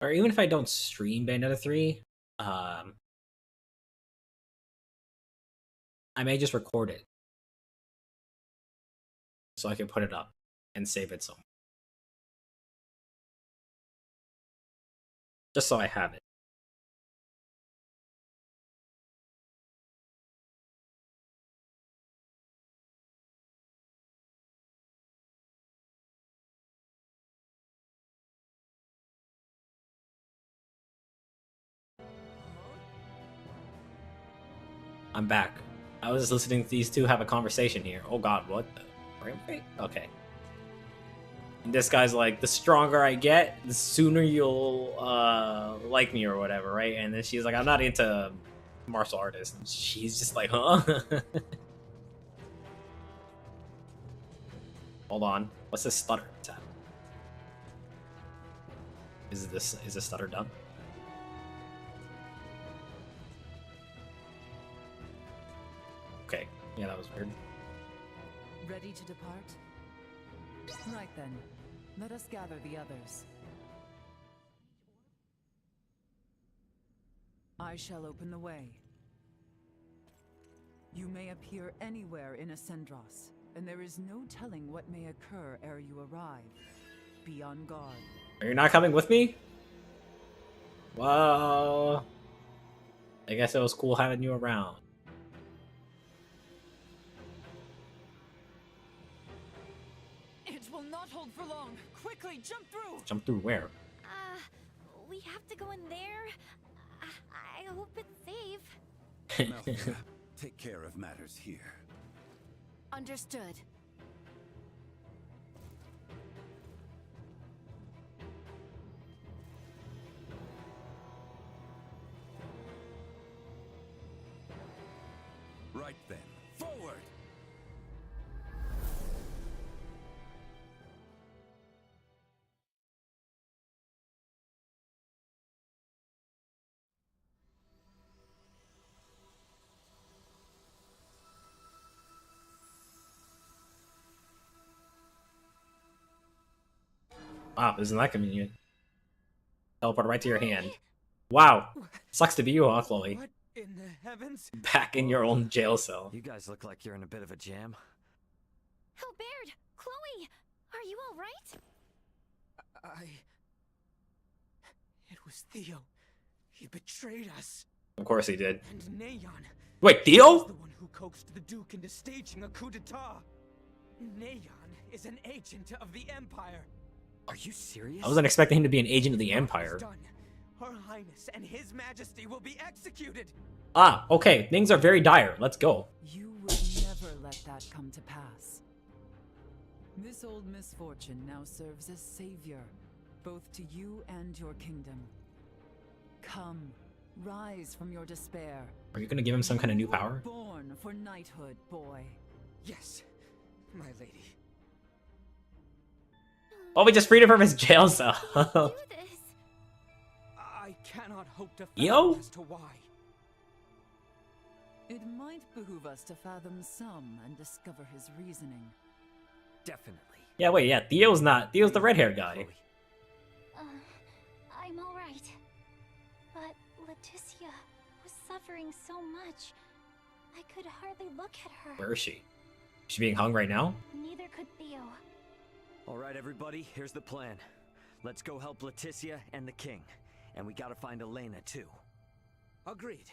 Or even if I don't stream Bayonetta 3, I may just record it so I can put it up and save it somewhere. Just so I have it. I'm back. I was just listening to these two have a conversation here. Oh god, what the frame rate? Okay. And this guy's like, the stronger I get, the sooner you'll like me or whatever, right? And then she's like, I'm not into martial artists. And she's just like, huh? Hold on. What's this stutter tab? Is this stutter done? Okay. Yeah, that was weird. Ready to depart? Right then. Let us gather the others. I shall open the way. You may appear anywhere in Ascendros, and there is no telling what may occur ere you arrive. Be on guard. Are you not coming with me? Well, I guess it was cool having you around. It will not hold for long. Quickly, jump through! Jump through where? We have to go in there. I hope it's safe. Malphia, take care of matters here. Understood. Right then, forward! Wow, isn't that convenient? Teleport right to your hand. Wow, sucks to be you, huh, Chloe? What in the heavens? Back in your own jail cell. You guys look like you're in a bit of a jam. Albert! Chloe! Are you alright? It was Theo. He betrayed us. Of course he did. And Neon Wait, was Theo? the one who coaxed the Duke into staging a coup d'etat. Neon is an agent of the Empire. Are you serious? I wasn't expecting him to be an agent of the What is Empire. done, Her Highness and His Majesty will be executed. Ah, okay, things are very dire. Let's go. You would never let that come to pass. This old misfortune now serves as savior, both to you and your kingdom. Come, rise from your despair. Are you gonna give him some kind of new You were power? Born for knighthood, boy. Yes, my lady. Oh, we just freed him from his jail cell. Do this. I cannot hope to Yo? fathom as to why. It might behoove us to fathom some and discover his reasoning. Definitely. Yeah, wait, yeah, Theo's the red-haired guy. Chloe. I'm alright. But Leticia was suffering so much. I could hardly look at her. Where is she? Is she being hung right now? Neither could Theo. All right, everybody, here's the plan. Let's go help Leticia and the king. And we gotta find Elena, too. Agreed.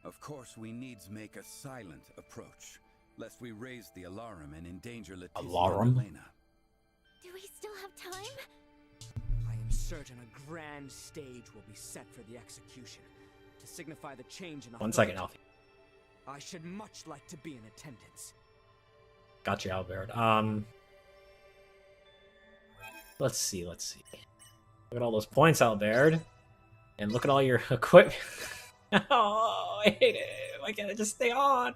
Of course, we needs make a silent approach, lest we raise the alarm and endanger Leticia Alarm? and Elena. Do we still have time? I am certain a grand stage will be set for the execution to signify the change in authority. 1 second, Alfie. I should much like to be in attendance. Gotcha, Albert. Let's see. Look at all those points, Albert. And look at all your equipment. Oh, I hate it. Why can't I just stay on?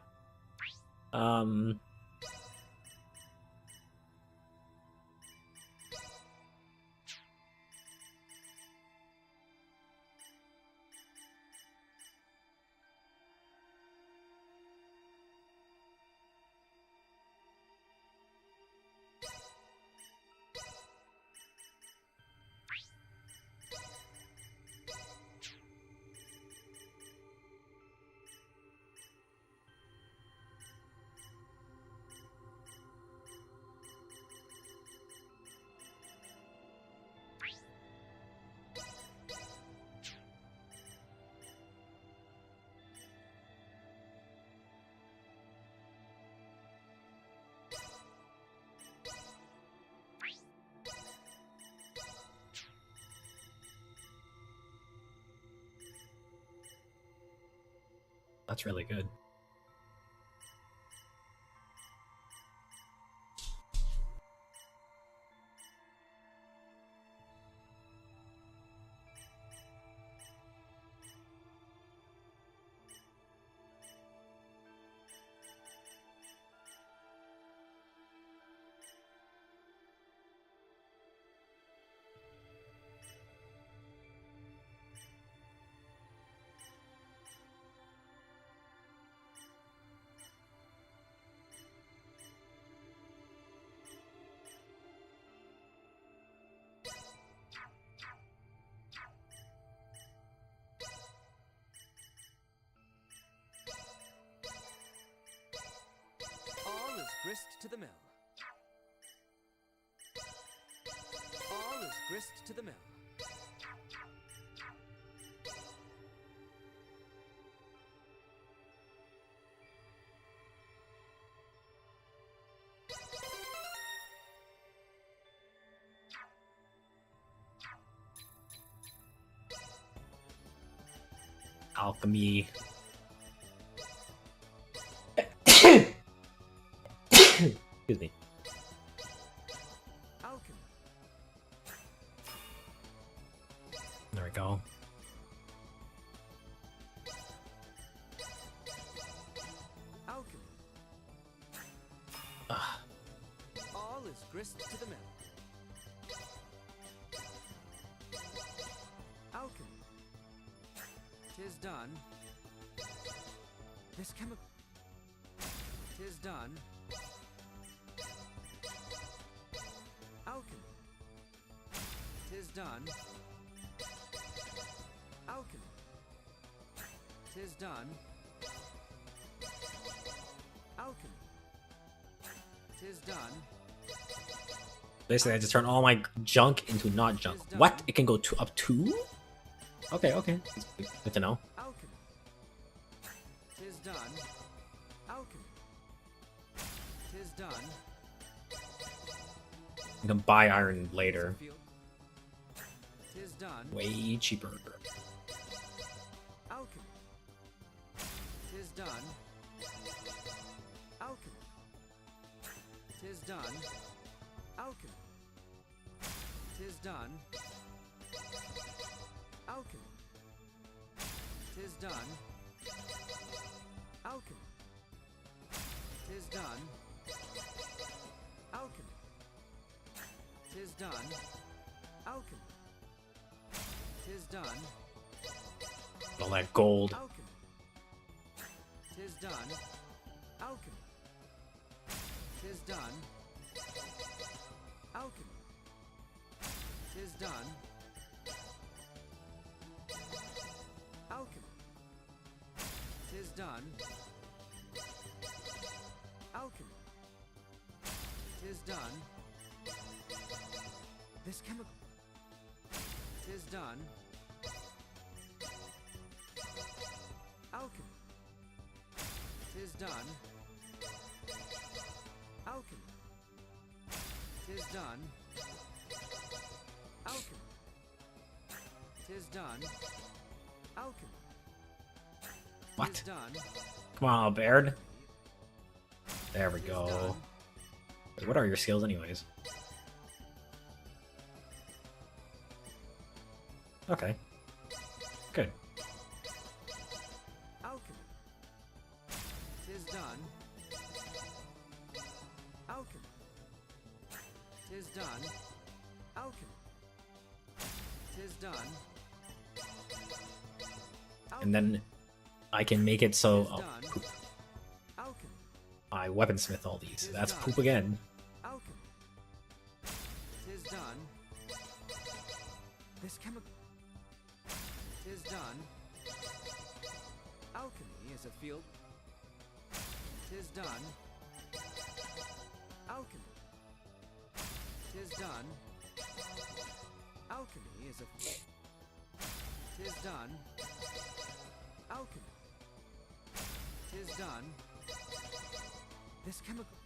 That's really good. All is grist to the mill. All is grist to the mill. Alchemy. Excuse me. Alchemy. There we go. Alchemy. Ugh. All is grist to the mill. Alchemy. 'Tis done. This chemical. 'Tis done. Alchemy. 'Tis done. Alchemy. 'Tis done. Alchemy. 'Tis done. Basically, I just turn all my junk into not junk. What? It can go up 2? Okay, okay. That's good to know. Alchemy. 'Tis done. Alchemy. 'Tis done. You can buy iron later. Field. 'Tis done. Way cheaper. Alchemy. 'Tis done. Alchemy. 'Tis done. Alchemy. 'Tis done. Alchemy. 'Tis done. Alchemy. 'Tis done. Alchemy. 'Tis done. Alchemy. 'Tis done. All that gold. Alchemy. 'Tis done. Alchemy. 'Tis done. Alchemy. 'Tis done. Alchemy. 'Tis done. Alchemy. 'Tis done. This chemical. 'Tis done. Alchemy. 'Tis done. Alchemy. 'Tis done. Alchemy. 'Tis done. Alchemy. What? 'Tis done. Come on, Baird. There we 'Tis go. done. Wait, what are your skills anyways? Okay. Good. Alchemy. 'Tis done. Alchemy. 'Tis done. Alchemy. 'Tis done. And then I can make it so 'Tis oh, done. poop. Alchemy. I weaponsmith all these. 'Tis That's done. poop again. Alchemy. 'Tis done. This chemical. 'Tis done. Alchemy is a field. 'Tis done. Alchemy. 'Tis done. Alchemy is a. 'Tis done. Alchemy. 'Tis done. This chemical.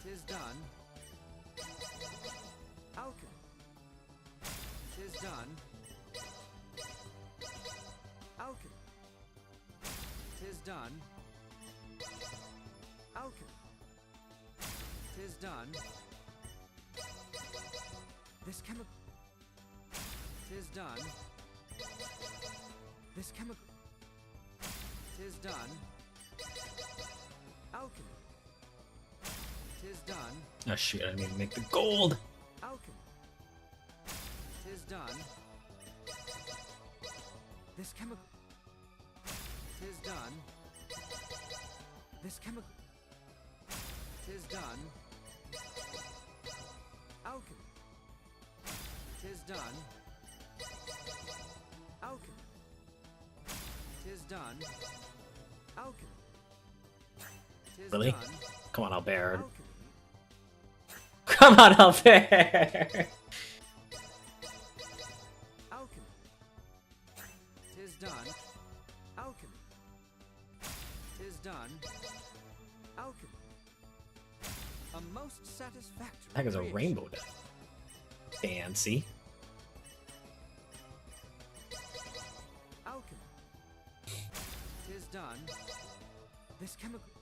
'Tis done. Alchemy. 'Tis done. Alchemy. done. Alchemy. 'Tis done. This chemical. 'Tis done. This chemical. 'Tis done. Alchemy. 'Tis done. Oh shoot, I didn't even make the gold. Alchemy. 'Tis done. This chemical. 'Tis done. This chemical. 'Tis done. Alchemy. 'Tis done. Alchemy. 'Tis done. Alchemy. 'Tis Really? done. Come on, Albert. Alchemy. Come on, Albert. Alchemy. 'Tis done. Alchemy. 'Tis done. Alchemy. A most satisfactory. That is a creation. rainbow deck. Fancy. Alchemy. 'Tis done. This chemical.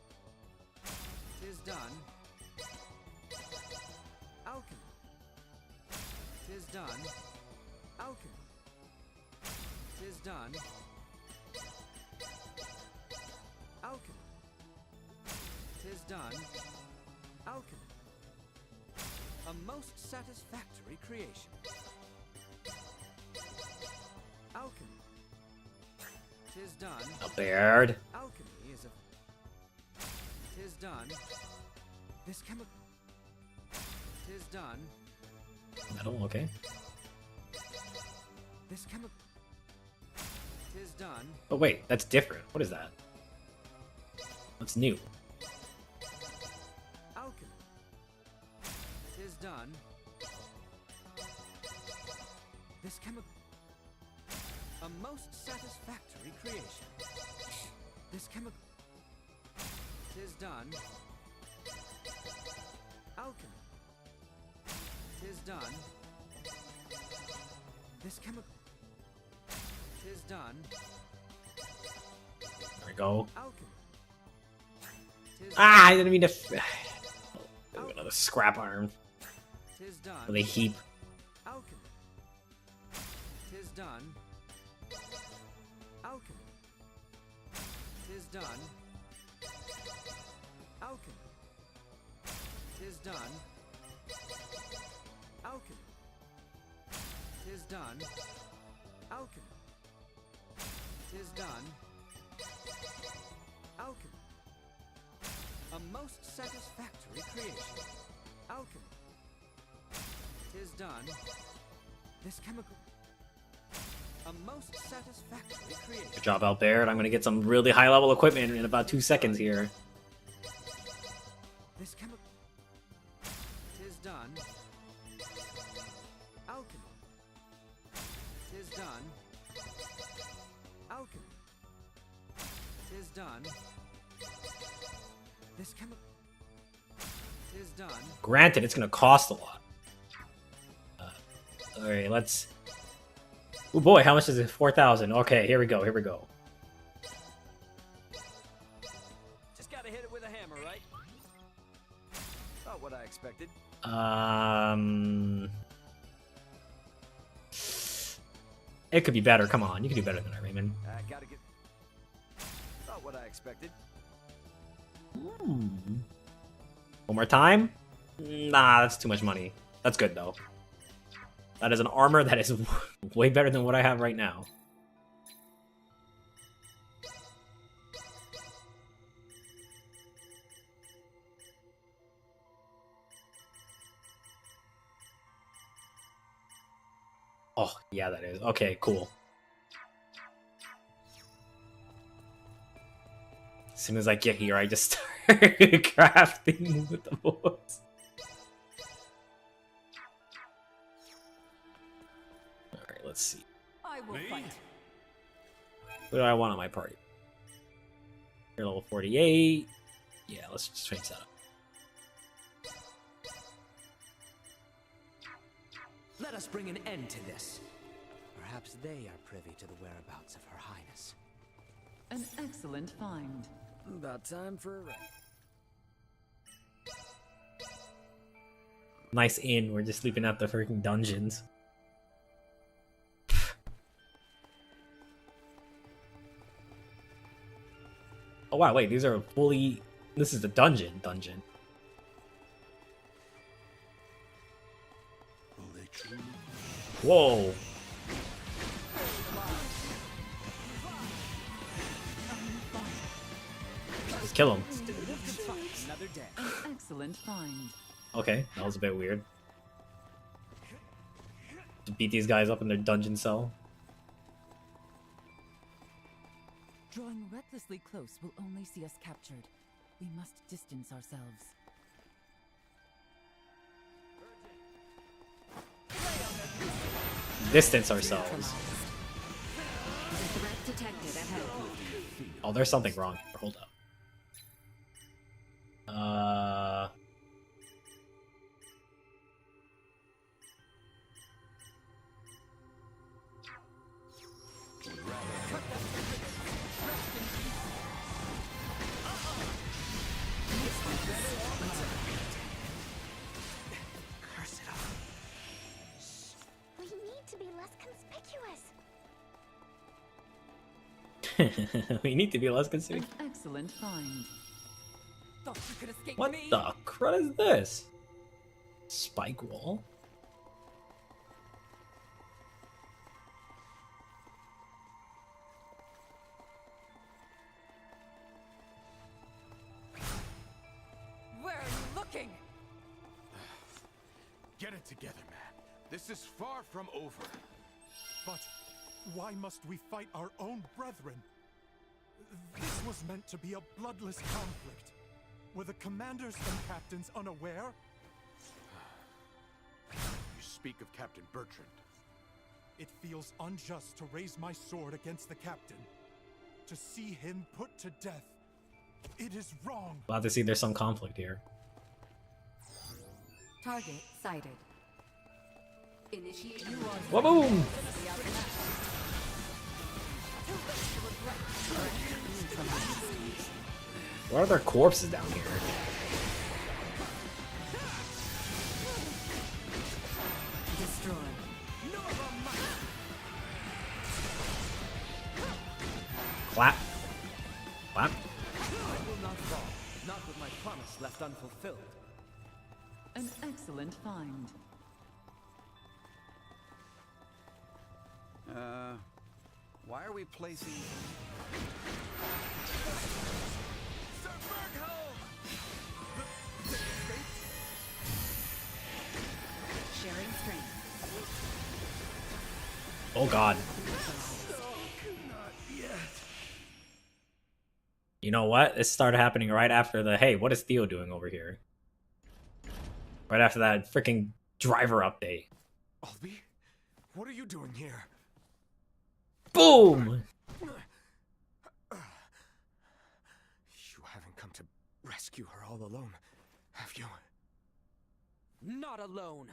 'Tis done. Alchemy. 'Tis done. Alchemy. 'Tis done. Alchemy. 'Tis done. Alchemy. A most satisfactory creation. Alchemy. 'Tis done. Albert. Alchemy is a. 'Tis done. This chemical. 'Tis done. Metal, okay. This chemical. 'Tis done. But wait, that's different. What is that? What's new? Alchemy. 'Tis done. This chemical. A most satisfactory creation. This chemical. 'Tis done. Alchemy. 'Tis done. This chemical. 'Tis done. There we go. Alchemy. 'Tis Ah, I didn't mean to. Ooh, another scrap arm. 'Tis done. With a heap. Alchemy. 'Tis done. Alchemy. 'Tis done. Alchemy. 'Tis done. Alchemy. 'Tis done. Alchemy. 'Tis done. Alchemy. A most satisfactory creation. Alchemy. 'Tis done. This chemical. A most satisfactory creation. Good job, Albert. I'm gonna get some really high level equipment in about 2 seconds here. This chemical. 'Tis done. Alchemy. 'Tis done. Alchemy. 'Tis done. This chemical. 'Tis done. Granted, it's gonna cost a lot. Alright, let's. Oh boy, how much is it? 4,000. Okay, here we go. Here we go. Just gotta hit it with a hammer, right? Not what I expected. It could be better. Come on, you can do better than that, Raymond. I gotta get. Not what I expected. One more time? Nah, that's too much money. That's good though. That is an armor that is way better than what I have right now. Oh, yeah, that is. Okay, cool. As soon as I get here, I just start crafting with the boys. Alright, let's see. I will fight. Who do I want on my party? You're level 48. Yeah, let's just change that up. Let us bring an end to this. Perhaps they are privy to the whereabouts of Her Highness. An excellent find. About time for a rest. Nice inn. We're just sleeping at the freaking dungeons. Oh wow, wait, these are fully... This is the dungeon. Whoa. Just kill him. Another day. An excellent find. Okay, that was a bit weird. To beat these guys up in their dungeon cell. Drawing recklessly close will only see us captured. We must distance ourselves. Distance ourselves. Threat detected ahead. Oh, there's something wrong here. Hold up. Curse it all. We need to be less conspicuous. We need to be less considerate. An excellent find. Thought you could escape What me. the crud is this? Spike wall? Where are you looking? Get it together, man. This is far from over. But why must we fight our own brethren? This was meant to be a bloodless conflict. Were the commanders and captains unaware? You speak of Captain Bertrand. It feels unjust to raise my sword against the captain. To see him put to death. It is wrong. Glad to see there's some conflict here. Target sighted. Initiate. Whoa, boom! What are there corpses down here? Destroy. Clap. Clap. I will not fall. Not with my promise left unfulfilled. An excellent find. Why are we placing... Sir Bergholm! Sharing strength. Oh god. You know what? This started happening right after the, hey, what is Theo doing over here? Right after that freaking driver update. Albie? What are you doing here? Boom! You haven't come to rescue her all alone, have you? Not alone.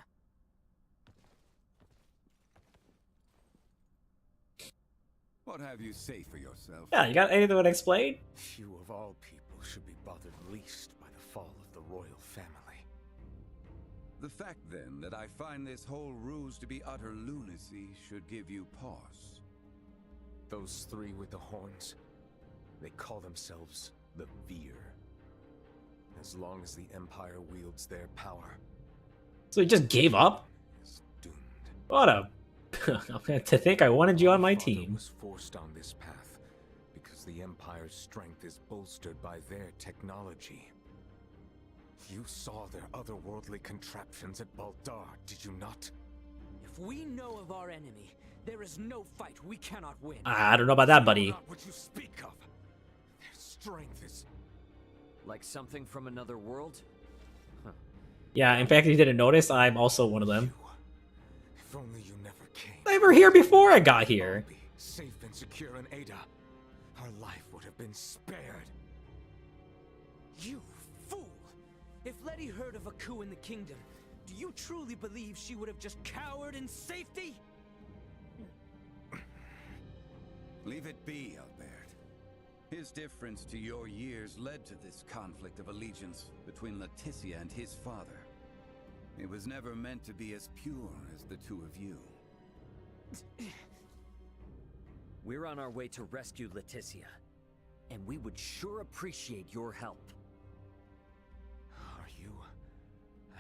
What have you say for yourself? Yeah, you got anything to explain? You of all people should be bothered least by the fall of the royal family. The fact, then, that I find this whole ruse to be utter lunacy should give you pause. Those three with the horns, they call themselves the Veer. As long as the Empire wields their power, So you just gave up? is doomed. What a... to think I wanted you on my Father team. was forced on this path because the Empire's strength is bolstered by their technology. You saw their otherworldly contraptions at Baldar, did you not? If we know of our enemy, there is no fight we cannot win. I don't know about that, buddy. Not what you speak of. Their strength is... Like something from another world? Yeah, in fact, if you didn't notice, I'm also one of them. If only you never came. They were here before I got here. Albie, safe and secure in Ada, our life would have been spared. You fool! If Letty heard of a coup in the kingdom, do you truly believe she would have just cowered in safety? Leave it be, Albert. His difference to your years led to this conflict of allegiance between Leticia and his father. It was never meant to be as pure as the two of you. We're on our way to rescue Leticia, and we would sure appreciate your help. Are you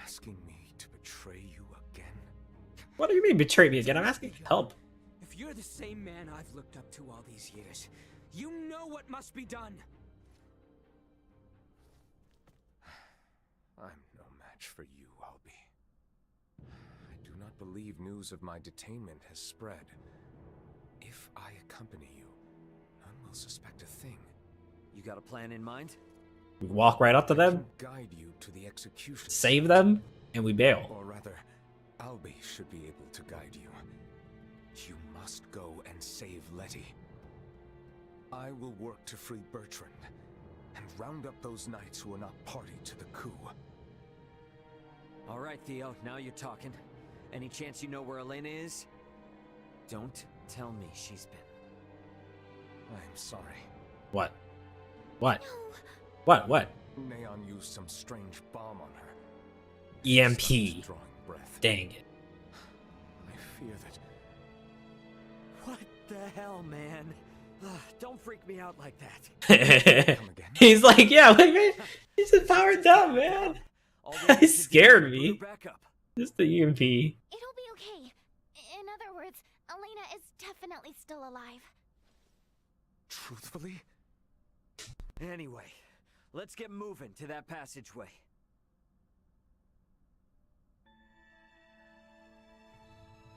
asking me to betray you again? What do you mean betray me again? I'm asking for help. If you're the same man I've looked up to all these years, you know what must be done. I'm no match for you, Albie. I do not believe news of my detainment has spread. If I accompany you, none will suspect a thing. You got a plan in mind? We walk right up to I them, can guide you to the execution. save them, and we bail. Or rather, Albie should be able to guide you. You must go and save Letty. I will work to free Bertrand and round up those knights who are not party to the coup. All right, Theo, now you're talking. Any chance you know where Elena is? Don't tell me she's been. I'm sorry. What? What? What? Neon used some strange bomb on her. EMP. Stopped drawing breath. Dang it. I fear that What the hell, man? Don't freak me out like that. come again. He's like, yeah, like, man, he's just powered down, man. All we have He to do is scared boot me. her back up. Just the EMP. It'll be okay. In other words, Elena is definitely still alive. Truthfully? Anyway, let's get moving to that passageway.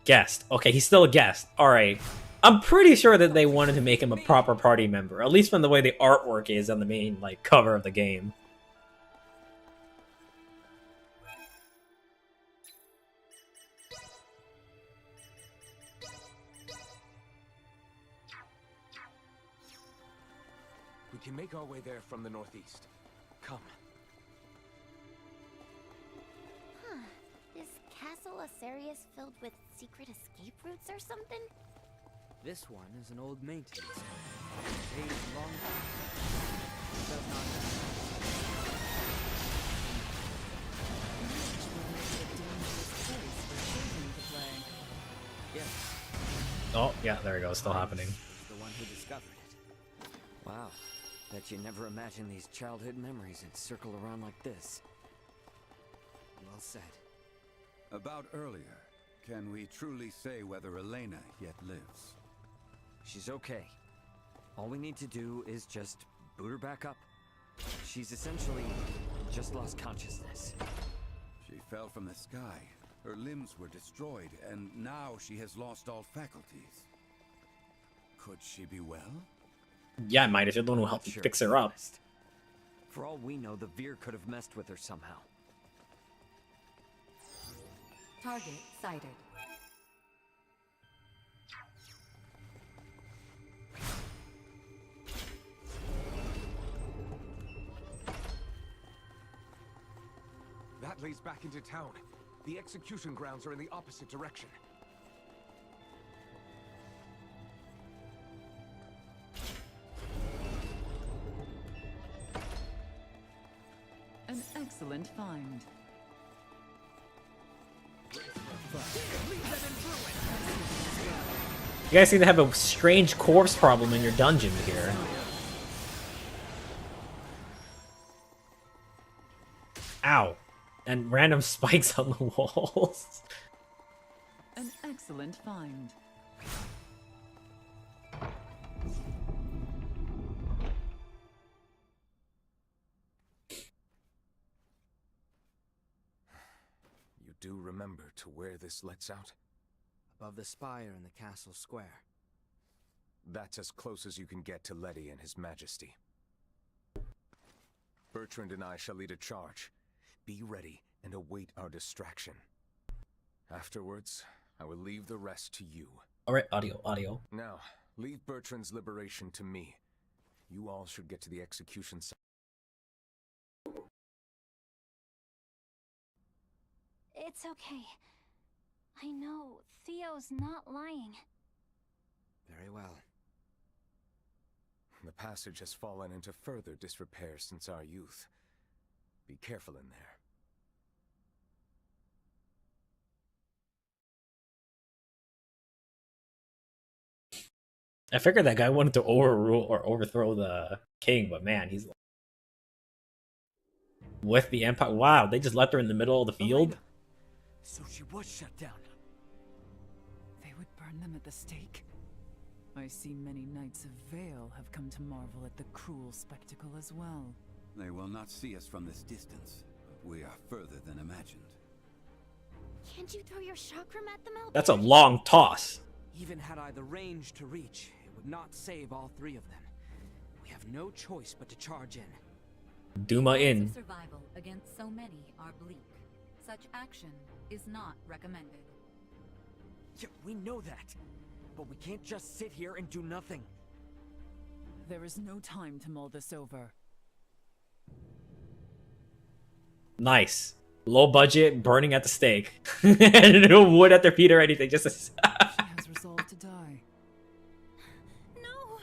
Guest. Okay, he's still a guest. Alright. I'm pretty sure that they wanted to make him a proper party member. At least from the way the artwork is on the main, like, cover of the game. We can make our way there from the northeast. Come. Huh. Is Castle Asarius filled with secret escape routes or something? This one is an old maintenance home. Days long past. Does not matter. This would make it a dangerous place for children to play. Yes, Oh, yeah, there we go. Still happening. he's the one who discovered it. Wow. Bet you never imagined these childhood memories would circle around like this. Well said. About earlier, can we truly say whether Elena yet lives? She's okay. All we need to do is just boot her back up. She's essentially just lost consciousness. She fell from the sky. Her limbs were destroyed, and now she has lost all faculties. Could she be well? Yeah, might if you're the one who helped Sure, fix to her be up. honest. For all we know, the Veer could have messed with her somehow. Target sighted. That leads back into town. The execution grounds are in the opposite direction. An excellent find. You guys seem to have a strange corpse problem in your dungeon here. Ow. And random spikes on the walls. An excellent find. You do remember to where this lets out? Above the spire in the castle square. That's as close as you can get to Letty and His Majesty. Bertrand and I shall lead a charge. Be ready and await our distraction. Afterwards, I will leave the rest to you. Alright, audio. Now, leave Bertrand's liberation to me. You all should get to the execution site. It's okay. I know Theo's not lying. Very well. The passage has fallen into further disrepair since our youth. Be careful in there. I figured that guy wanted to overrule or overthrow the king, but man, he's with the empire. Wow, they just left her in the middle of the field. Elena. So she was shut down. They would burn them at the stake. I see many Knights of Vale have come to marvel at the cruel spectacle as well. They will not see us from this distance, but we are further than imagined. Can't you throw your chakram at them, Albert? That's a long toss. Even had I the range to reach, it would not save all three of them. We have no choice but to charge in. Duma Odds in. of survival against so many are bleak. Such action is not recommended. Yeah, we know that. But we can't just sit here and do nothing. There is no time to mull this over. Nice. Low budget, burning at the stake. And no wood at their feet or anything. Just She has resolved to die. No!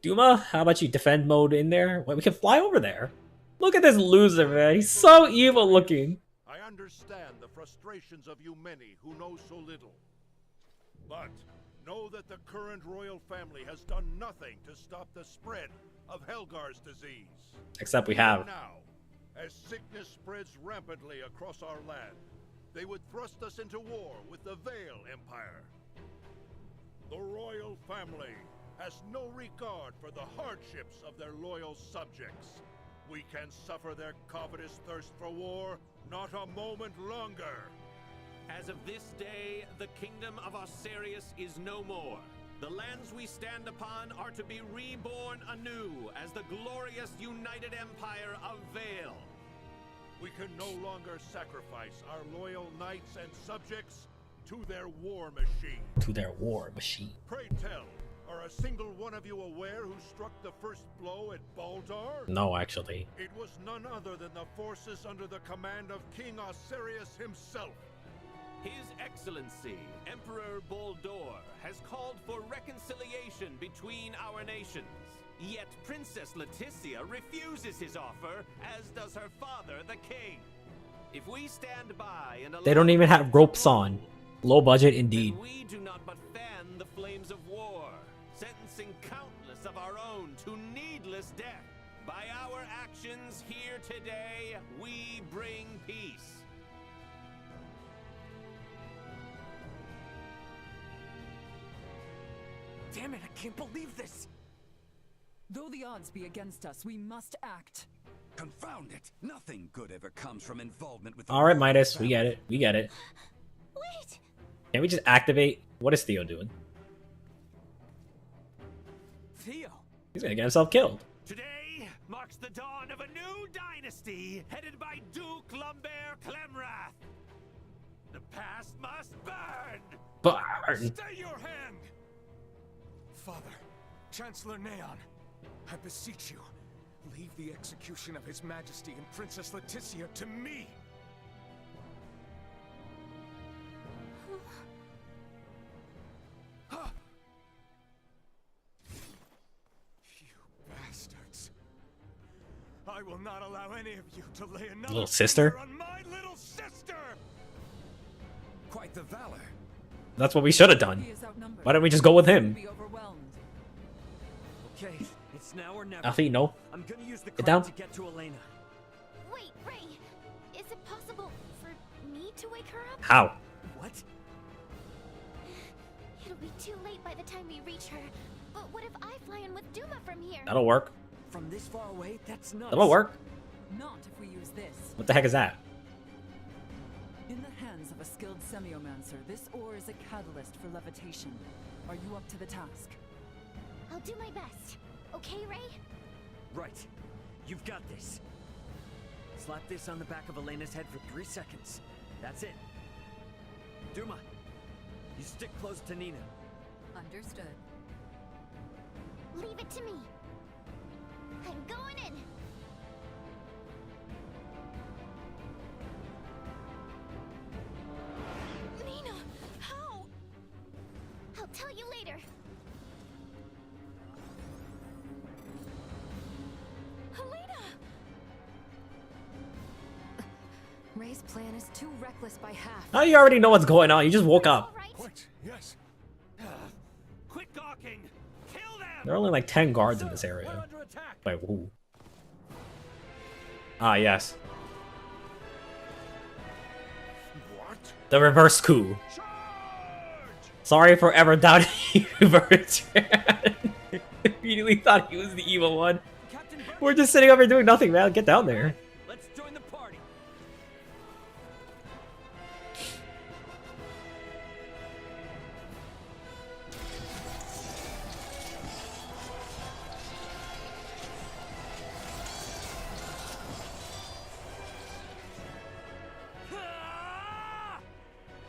Duma, how about you defend mode in there? Well, we can fly over there. Look at this loser, man. He's so evil looking. I understand the frustrations of you many who know so little. But know that the current royal family has done nothing to stop the spread of Helgar's disease. Except we have. Now, as sickness spreads rampantly across our land, they would thrust us into war with the Vale Empire. The royal family has no regard for the hardships of their loyal subjects. We can suffer their covetous thirst for war not a moment longer. As of this day, the kingdom of Osirius is no more. The lands we stand upon are to be reborn anew as the glorious united empire of Vale. We can no longer sacrifice our loyal knights and subjects to their war machine. To their war machine. Pray tell, are a single one of you aware who struck the first blow at Baldar? No, actually. It was none other than the forces under the command of King Osirius himself. His Excellency, Emperor Baldor, has called for reconciliation between our nations. Yet Princess Leticia refuses his offer, as does her father, the king. If we stand by and allow They don't even have ropes on. Low budget indeed. we do not but fan the flames of war, sentencing countless of our own to needless death. By our actions here today, we bring peace. Damn it, I can't believe this! Though the odds be against us, we must act. Confound it! Nothing good ever comes from involvement with the Alright, royal Midas, we family. get it. We get it. Wait! Can we just activate? What is Theo doing? Theo! He's gonna get himself killed. Today marks the dawn of a new dynasty headed by Duke Lambert Clemrath. The past must burn! Burn! Stay your hand! Father, Chancellor Neon, I beseech you, leave the execution of His Majesty and Princess Leticia to me! You bastards. I will not allow any of you to lay another Little sister? finger on my little sister! Quite the valor. That's what we should have done. He is outnumbered. Why don't we just go with him? Be overwhelmed. Okay, it's now or never. Alfie, no. I'm gonna use the Get crown down. to get to Elena. Wait, Ray! Is it possible for me to wake her up? How? What? It'll be too late by the time we reach her. But what if I fly in with Duma from here? That'll work. From this far away? That's nuts. That'll work. Not if we use this. What the heck is that? In the hands of a skilled semiomancer, this ore is a catalyst for levitation. Are you up to the task? I'll do my best. Okay, Ray? Right. You've got this. Slap this on the back of Elena's head for 3 seconds. That's it. Duma, you stick close to Nina. Understood. Leave it to me. I'm going in. Nina, how? I'll tell you later. Ray's plan is too reckless by half. How do you already know what's going on? You just woke up. What? Yes. Quit gawking! Kill them! There are only like 10 guards in this area. Wait, who? Ah, yes. What? The reverse coup. Sorry for ever doubting you, Bertrand. Immediately thought he was the evil one. We're just sitting over here doing nothing, man. Get down there. Let's join the party.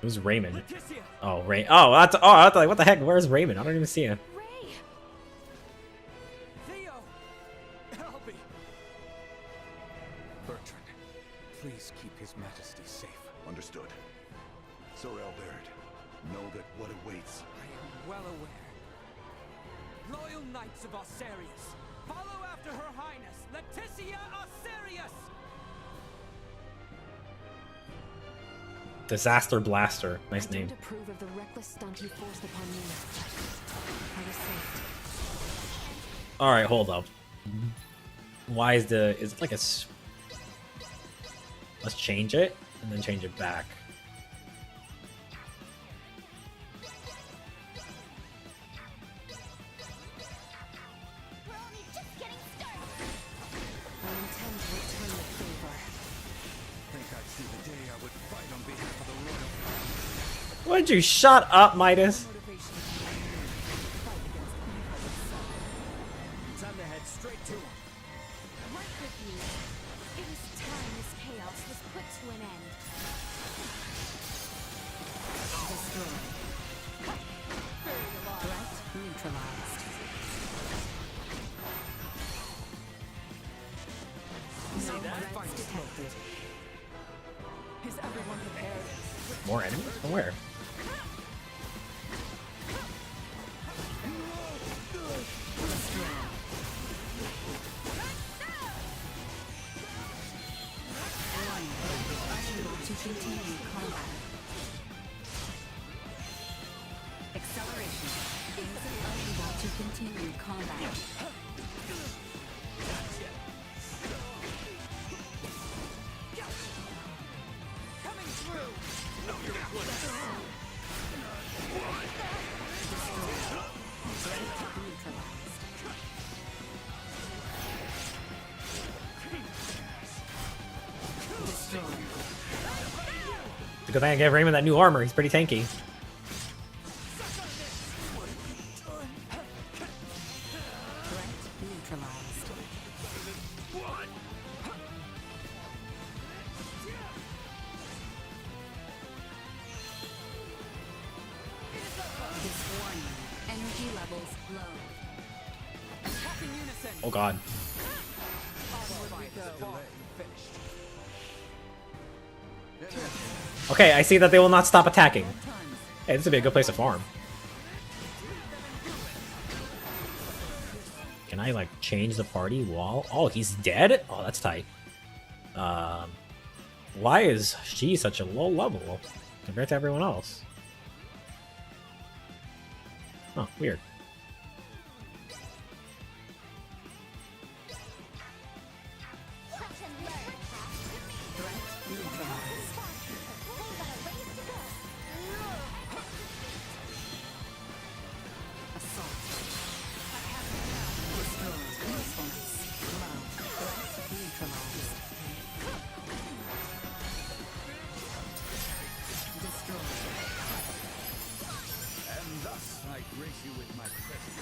It was Raymond. Leticia! Oh, Ray. Oh, that's. Oh, I was like, what the heck? Where's Raymond? I don't even see him. Ray! Theo! Albie! Bertrand, please keep His Majesty safe. Understood. Sorel Baird, know that what awaits. I am well aware. Loyal Knights of Osarius, follow after Her Highness, Leticia Osarius! Disaster Blaster. Nice I name. don't approve of the reckless stunt you forced upon me. I was saved. Alright, hold up. Why is the... Is it like a... Let's change it, and then change it back. We're only just getting started. I intend to return the favor. Think I'd see the day I would fight on behalf of the royal family. Would you shut up, Midas? Time to head straight to him. What good news? It was time this chaos was put to an end. Destroyed. Threat neutralized. No threats detected. Is everyone prepared? More enemies? From where? To continue combat. Acceleration. Unable to continue combat. Coming through! Destroyed. Good thing I gave Raymond that new armor. He's pretty tanky. Threat neutralized. Warning. Energy levels low. Attack in unison. Oh god. Onward we go. Okay, I see that they will not stop attacking. Hey, this would be a good place to farm. Can I, like, change the party wall? Oh, he's dead? Oh, that's tight. Why is she such a low level compared to everyone else? Oh, weird. And thus I grace you with my presence.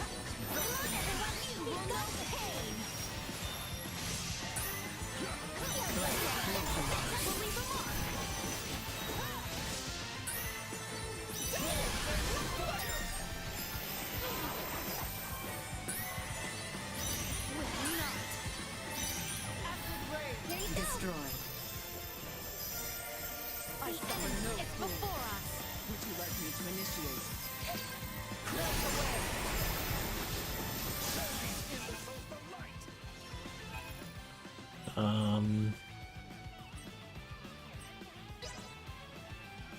Destroyed. I summon no fool. Would you like me to initiate?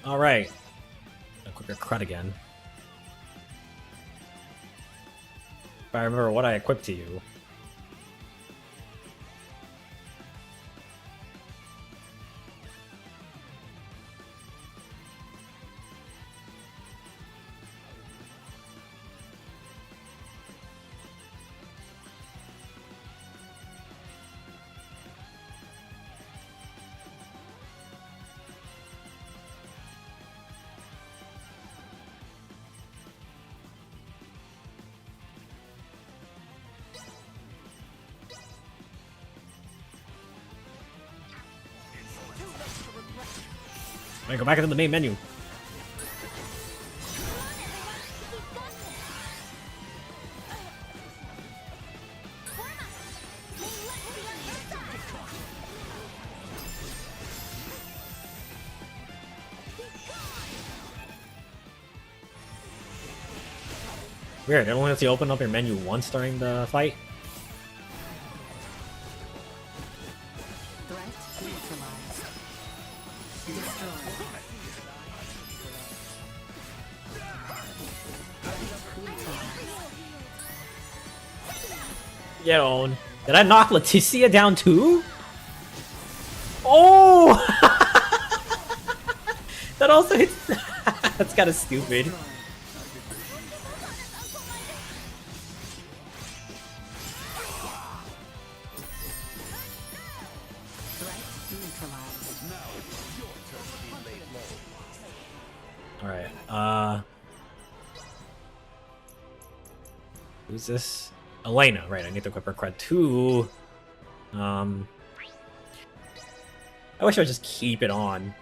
Alright. Equip your crud again. If I remember what I equipped to you. Alright, go back into the main menu. Weird, it only lets you open up your menu once during the fight. Threat neutralized. Destroyed. Get on. Did I knock Leticia down too? Oh! That also hits. That's kind of stupid. Alright, who's this? Elena, right, I need to equip her cred too. I wish I would just keep it on.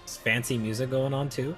Is fancy music going on too?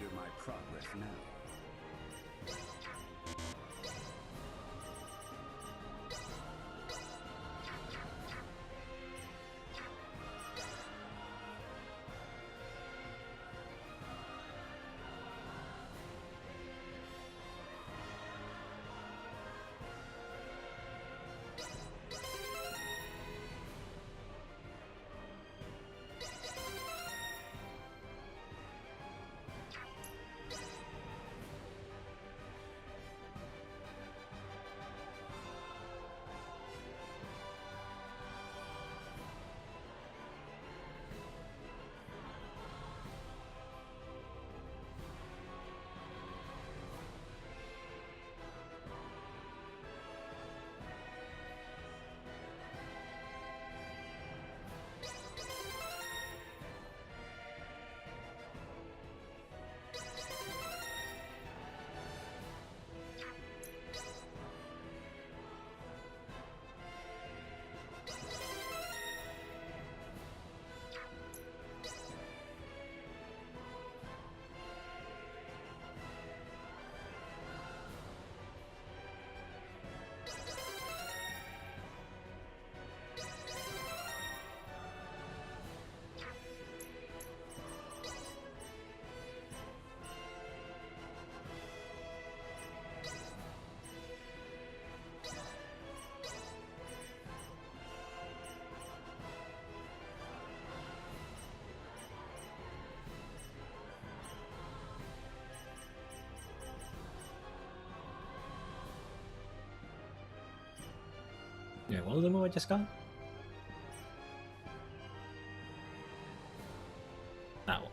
consider my progress now. Yeah, what was the move I just got? That one.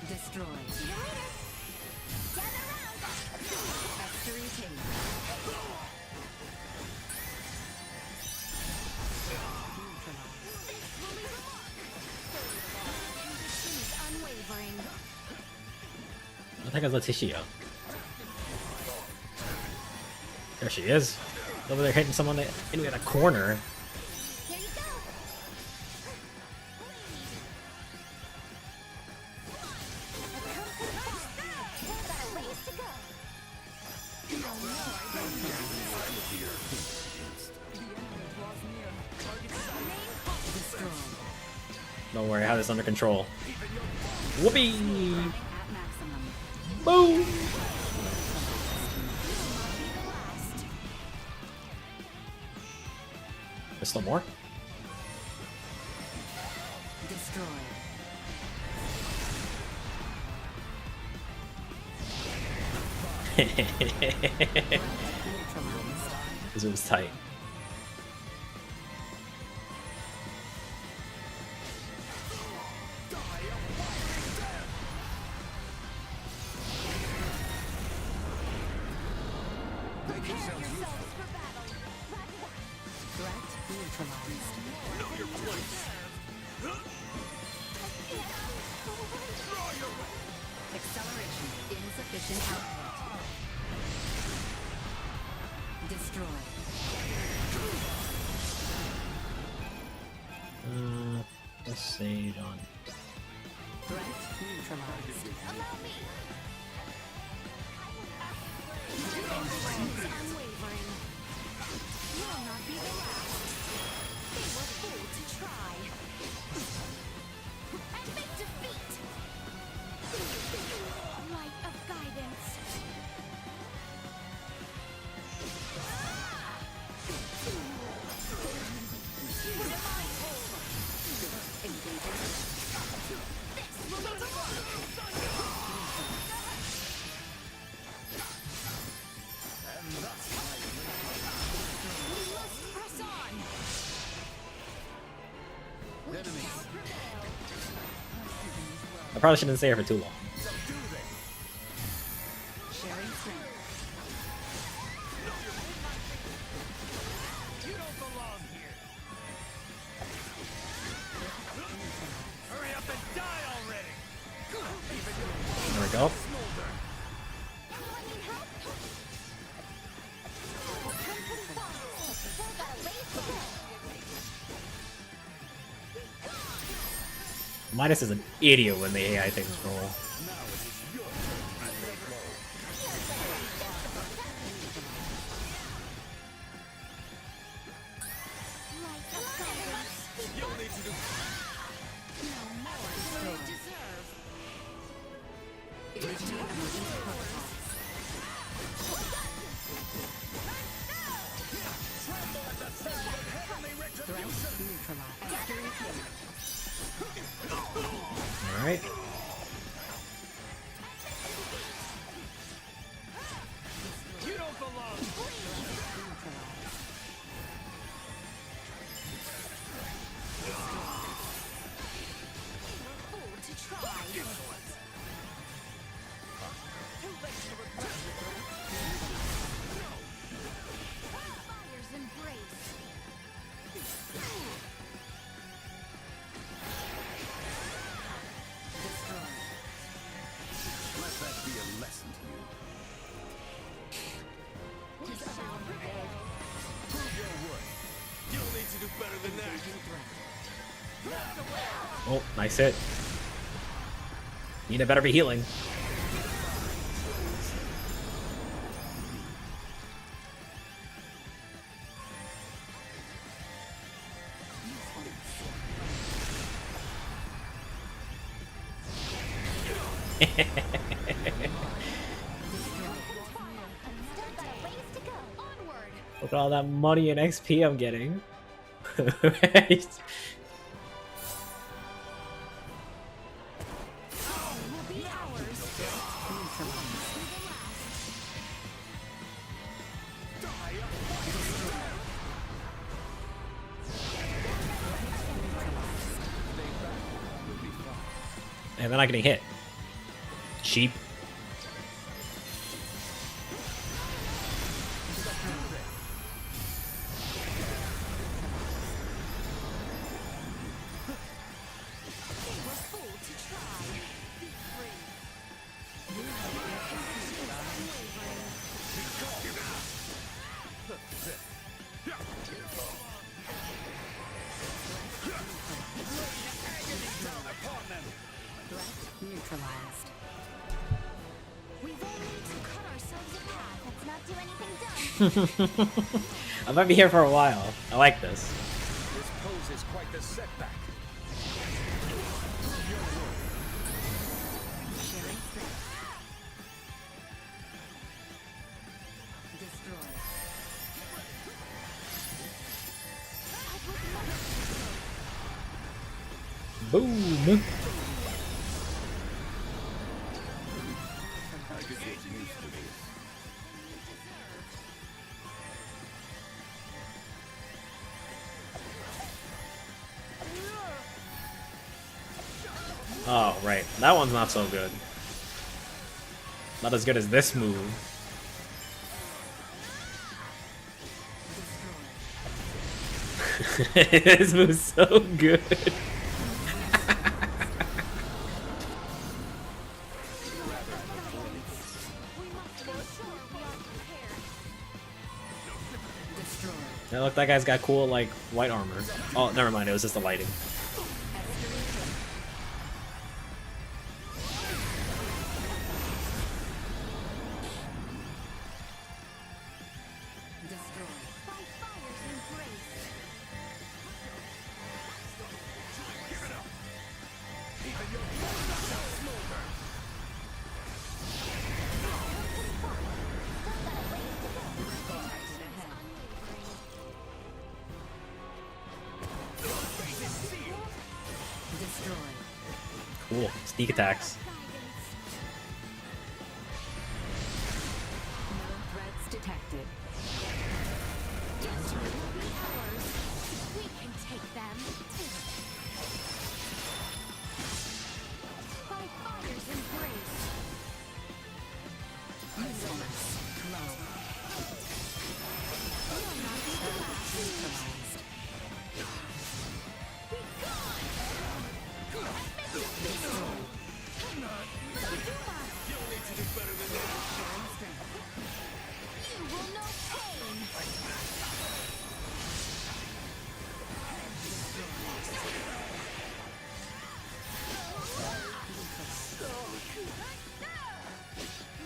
Destroyed. Mastery taken. Unwavering. I think it's Leticia. There she is. Over there hitting someone in a corner. Here you go. Got a ways to go. Don't worry, I have this under control. Whoopee! At maximum. Boom! There's still more? Destroyed. This was tight. Acceleration. Insufficient output. Destroy. Let's say on. Threat neutralized. Unwavering. Will not be the last. They were fooled to try. And make defeat. Light of guidance. I probably shouldn't stay here for too long. Sharing strength. You don't belong here. Hurry up and die already. There we go. Midas is an idiot when the AI things roll. Alright. You don't belong. Let that be a lesson to you. Prove your worth. You'll need to do better than that. Oh, nice hit. Nina better be healing. Look at all that money and XP I'm getting. And they're not getting hit. Cheap. Neutralized. We've only to cut ourselves a path. Let's not do anything dumb. I might be here for a while. I like this. This poses quite the setback. Sharing strength. Destroy. Boom. I could get used to this. Oh, right. That one's not so good. Not as good as this move. This move's so good. Now look, that guy's got cool, like, white armor. Oh, never mind, it was just the lighting. Cool. Sneak attacks. No threats detected. We can take them. By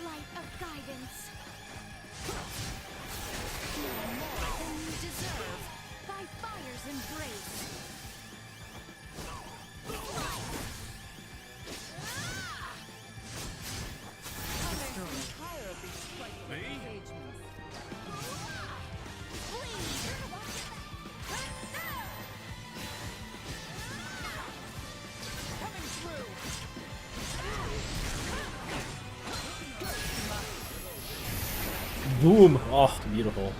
Light of guidance. No more than you deserve. Thy fire's embrace. Boom! Oh, beautiful.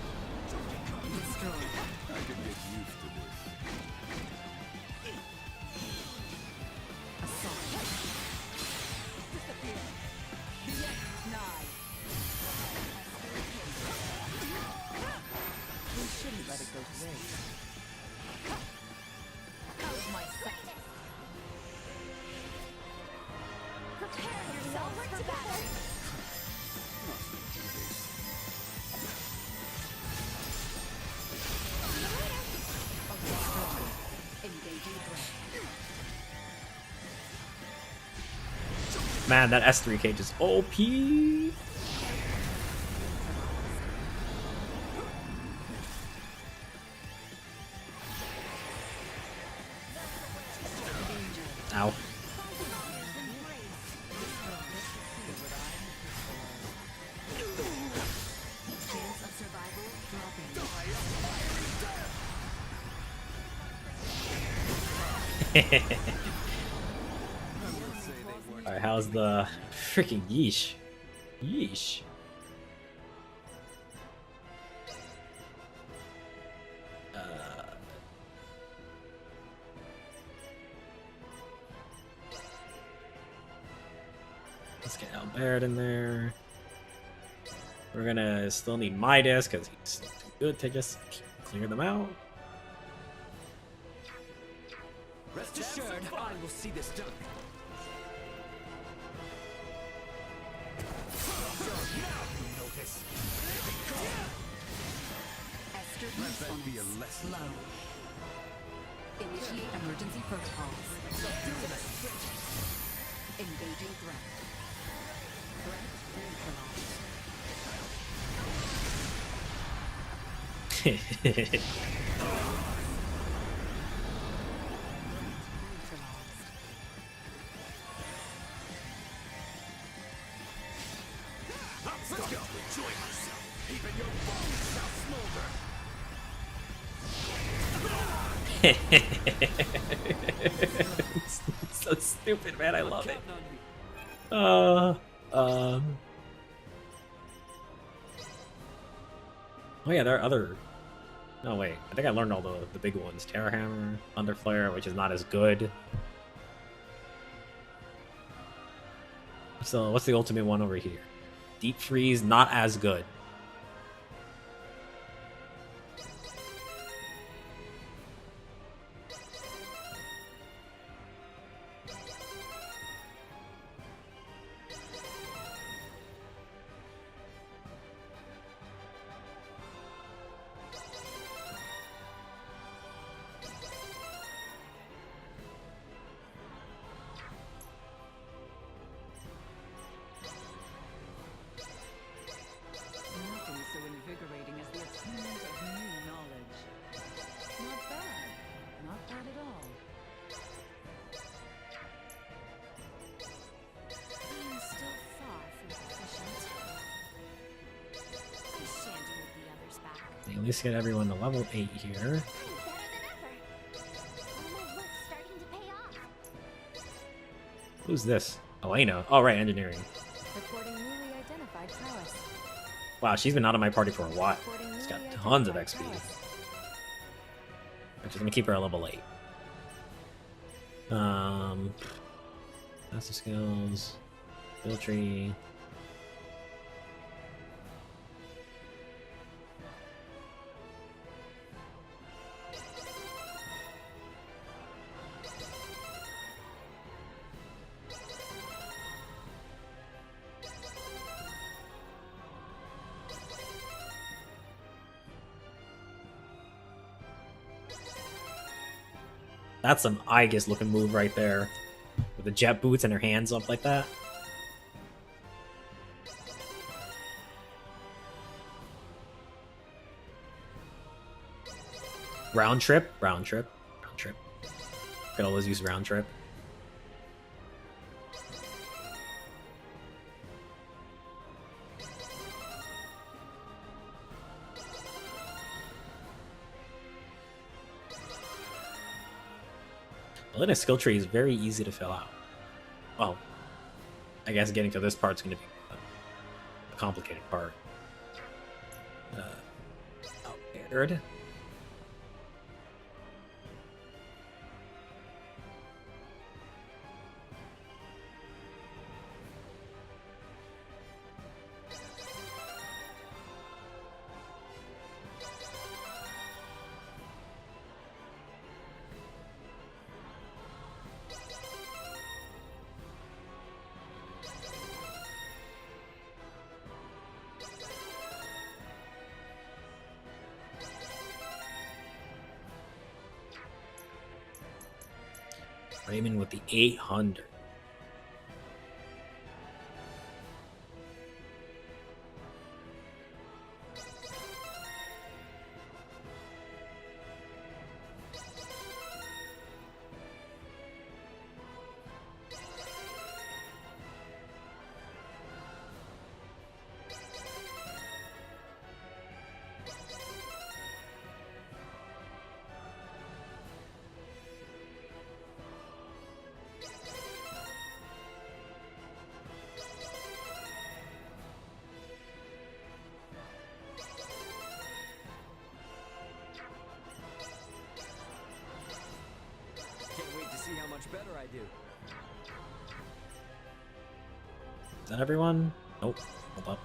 Prepare yourselves for battle. Man, that S3 cage is OP. Ow. Alright, how's the freaking yeesh? Yeesh. Let's get Albert in there. We're gonna still need Midas because he's too good to just clear them out. Rest assured, I will see this done. Esther Let that be a response lesson. low. Initiate emergency protocols. Engaging threat. Threat neutralized. Let's go. Enjoy myself. Even your bones shall smolder. It's so stupid, man. I love it. Oh yeah, there are other. No wait, I think I learned all the big ones. Terror Hammer, Thunder Flare, which is not as good. So what's the ultimate one over here? Deep Freeze, not as good. Nothing so invigorating as the attainment of new knowledge. Not bad. Not bad at all. I'm still far from proficient. I shan't hold the others back. At least get everyone to level 8 here. I'm better than ever. All my work's starting to pay off. Who's this? Elena. Oh right, engineering. Reporting newly identified prowess. Wow, she's been out of my party for a while. Reporting She's got newly tons of identified XP. prowess. I'm just gonna keep her at level 8. Master skills, build tree. That's some Aegis looking move right there. With the jet boots and her hands up like that. Round trip. Could always use round trip. Linux skill tree is very easy to fill out. Well, I guess getting to this part's going to be a complicated part. Outpaired. Raymond with the 800. Better I do. Is that everyone? Nope. Hold up.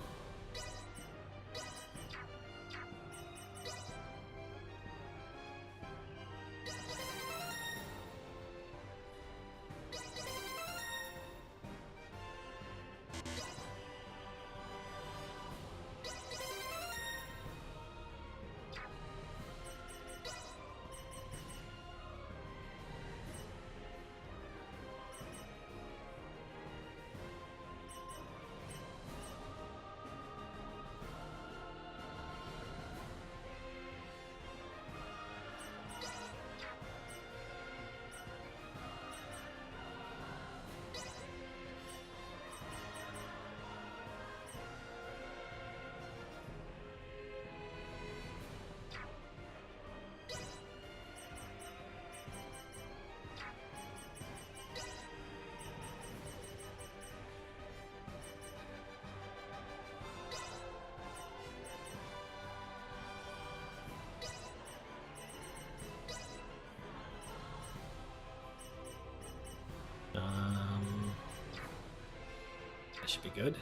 That should be good.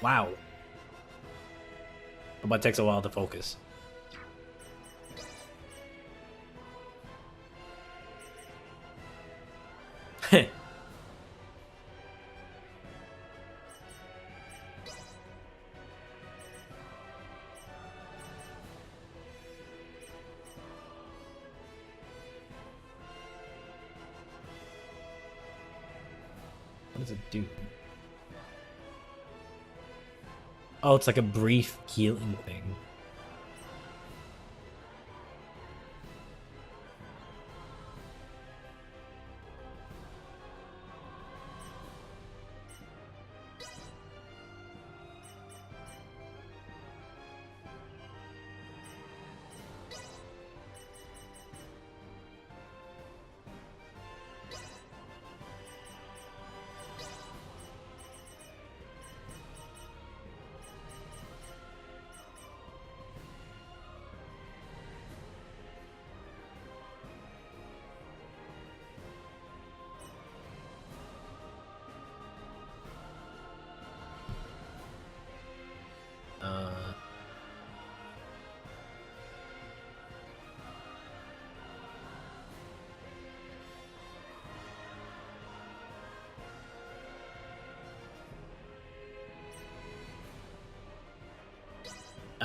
Wow. But it takes a while to focus. Heh. What does it do? Oh, it's like a brief healing thing.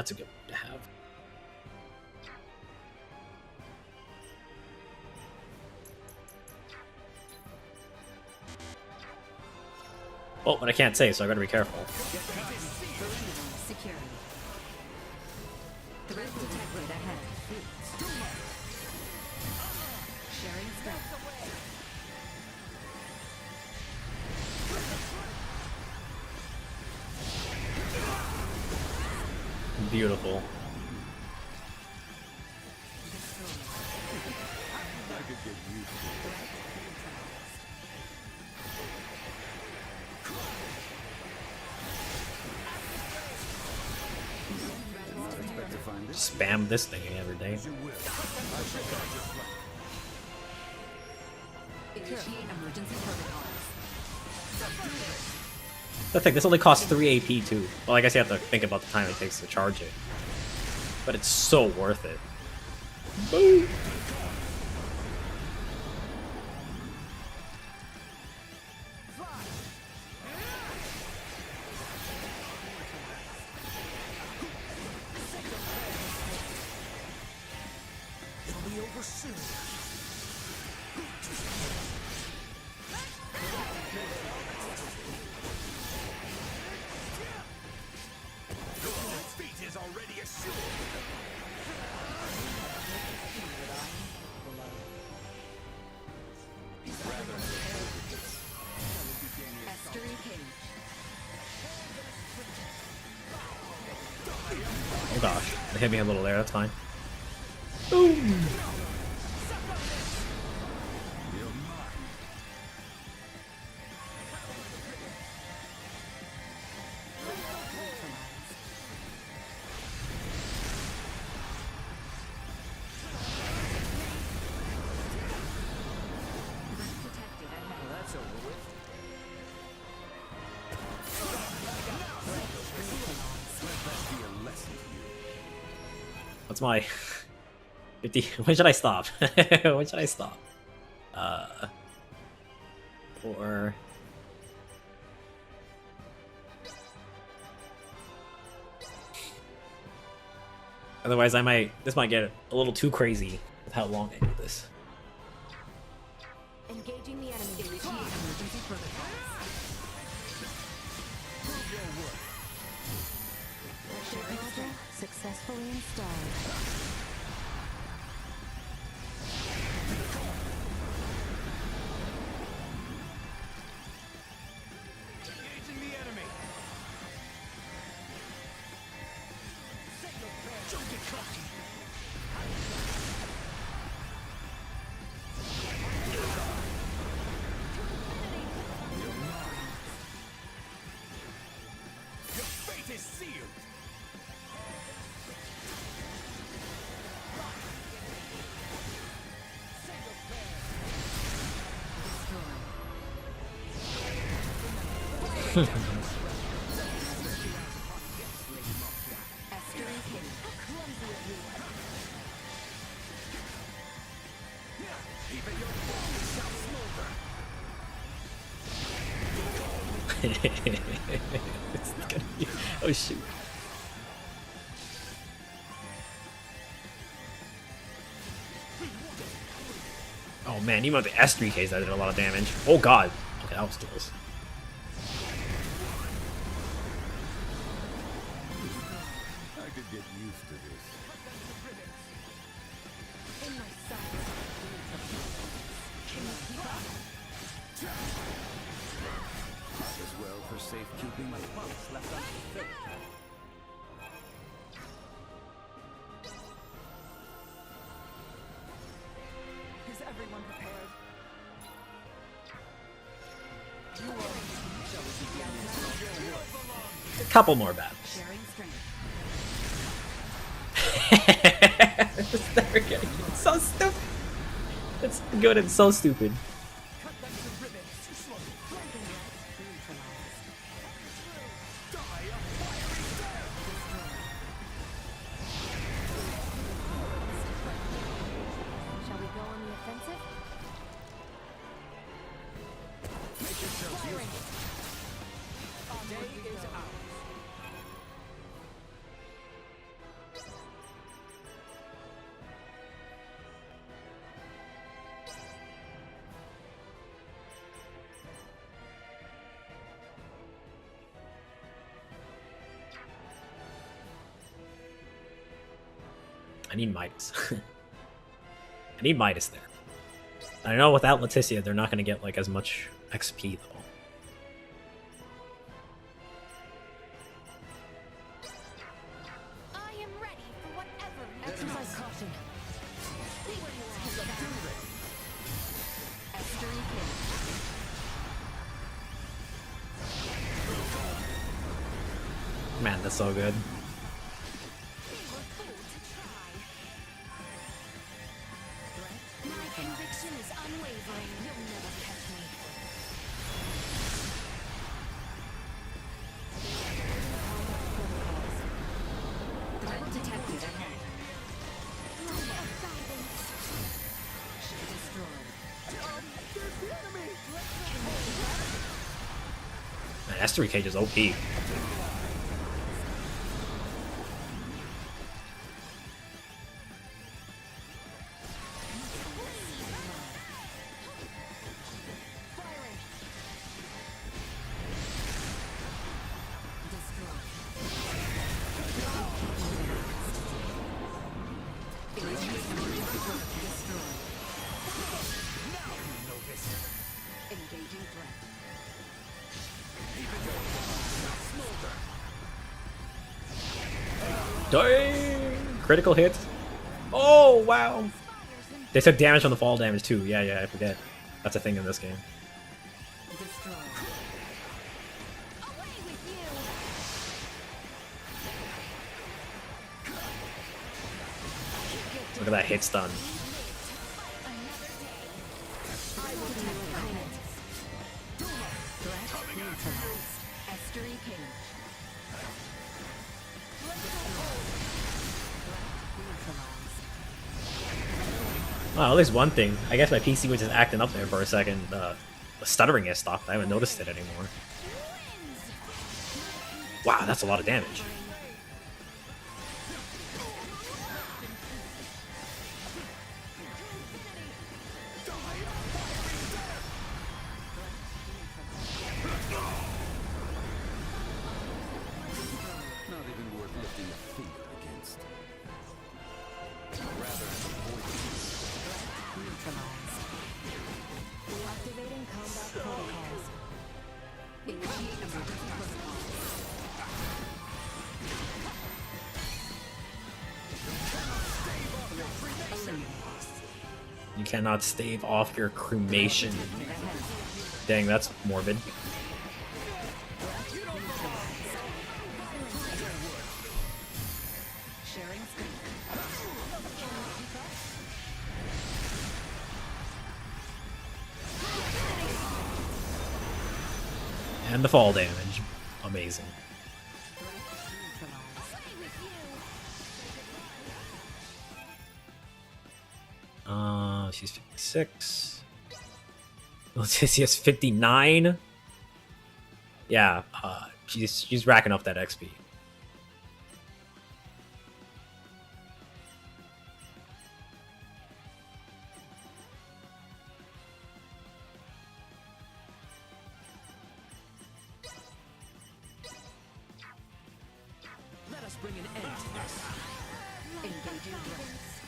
That's a good one to have. Oh, but I can't save, so I gotta be careful. Security. Threat detected ahead. Sharing strength. Beautiful. I could get used to it. Spam this thing every day. Initiate emergency protocols. The thing, this only costs 3 AP too. Well, I guess you have to think about the time it takes to charge it. But it's so worth it. Boom! It'll be over soon. Defeat is already assured. Estuary Cage. Oh gosh, it hit me a little there, that's fine. Boom! That's over with. What's my 50? When should I stop? When should I stop? Or otherwise, this might get a little too crazy with how long I do this. Engaging the enemy. Initiate emergency protocols. Sharing module successfully installed. Engaging the enemy. Don't get cocky. Your fate is sealed. Estuary Cage. Even your bones shall smolder. It's gonna be, oh shoot. Oh man, even with the S3 case that did a lot of damage. Oh god. Okay, that was close. I could get used to this. In my sight. Can you keep up? As well for safekeeping. Is everyone prepared? A couple more battles. Sharing strength. It's never getting it's so stupid. It's good and so stupid. Shall we go on the offensive? Day is ours. I need Midas. I need Midas there. I know without Leticia, they're not going to get like as much XP though. I am ready for whatever. Exercise caution. See where you are. Estuary King. Man, that's so good. My conviction is unwavering. You'll never catch me. Threat detected ahead. Man, Estuary Cage is OP. Engaging threat. Dang! Critical hits. Oh wow! They took damage on the fall damage too. Yeah, I forget. That's a thing in this game. Destroy. Away with you. Look at that hit stun. I will do your kindness. Threat neutralized. Estuary King. Well, at least one thing. I guess my PC was just acting up there for a second. The stuttering has stopped. I haven't noticed it anymore. Wow, that's a lot of damage. Not even worth lifting a finger against. Rather avoid Neutralized. Deactivating combat protocols. Initiate emergency protocols. You cannot stave off your cremation. Dang, that's morbid. Sharing screen. And the fall damage. Amazing. She's 56. Leticia's 59. Yeah, she's racking up that XP. Let us bring an end to this. Engaging threats.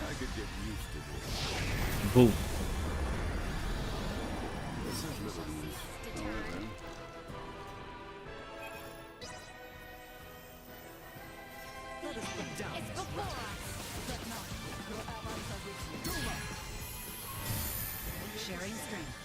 I could get used to this. Boom. This is Liberty's. However, Let us put down It's this before rebel. us. But not. Your allies are with you. Sharing strength.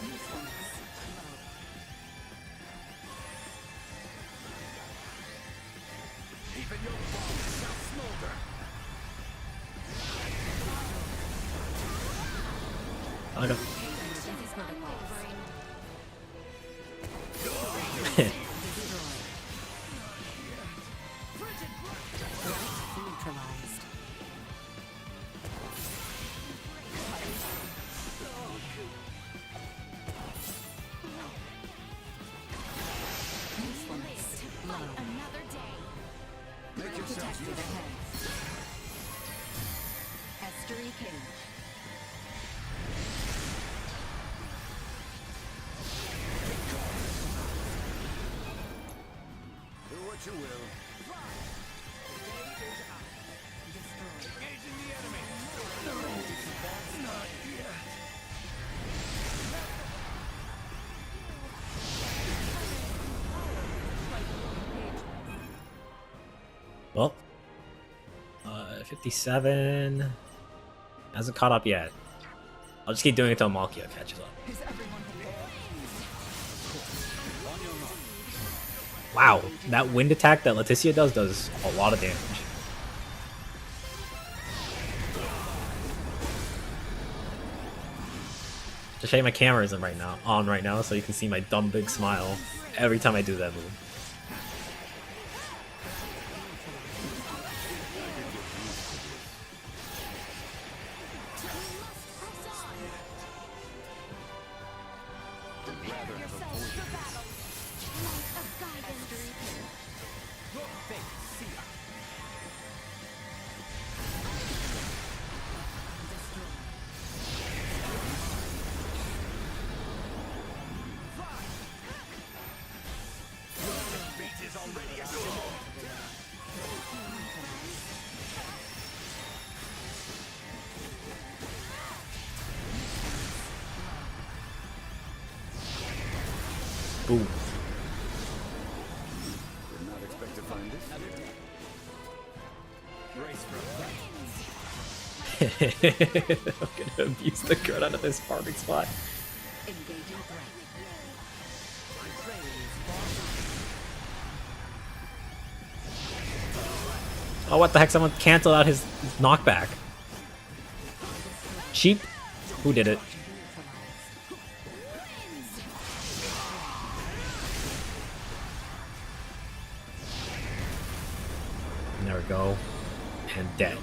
Usefulness low. even your bones shall smolder. Okay. Neutralized. Usefulness low. Another day. Make yourselves Detected useful. ahead. Mystery King. Do what you will. Engaging the enemy. Not yet. Well, 57 hasn't caught up yet. I'll just keep doing it until Malkia catches up. Wow, that wind attack that Leticia does a lot of damage. It's a shame my camera isn't on right now, so you can see my dumb big smile every time I do that move. Boom. Did not expect to find this. I'm gonna abuse the crud out of this farming spot. Engaging threat. Oh, what the heck? Someone canceled out his knockback. Cheap? Who did it? There we go. And dead.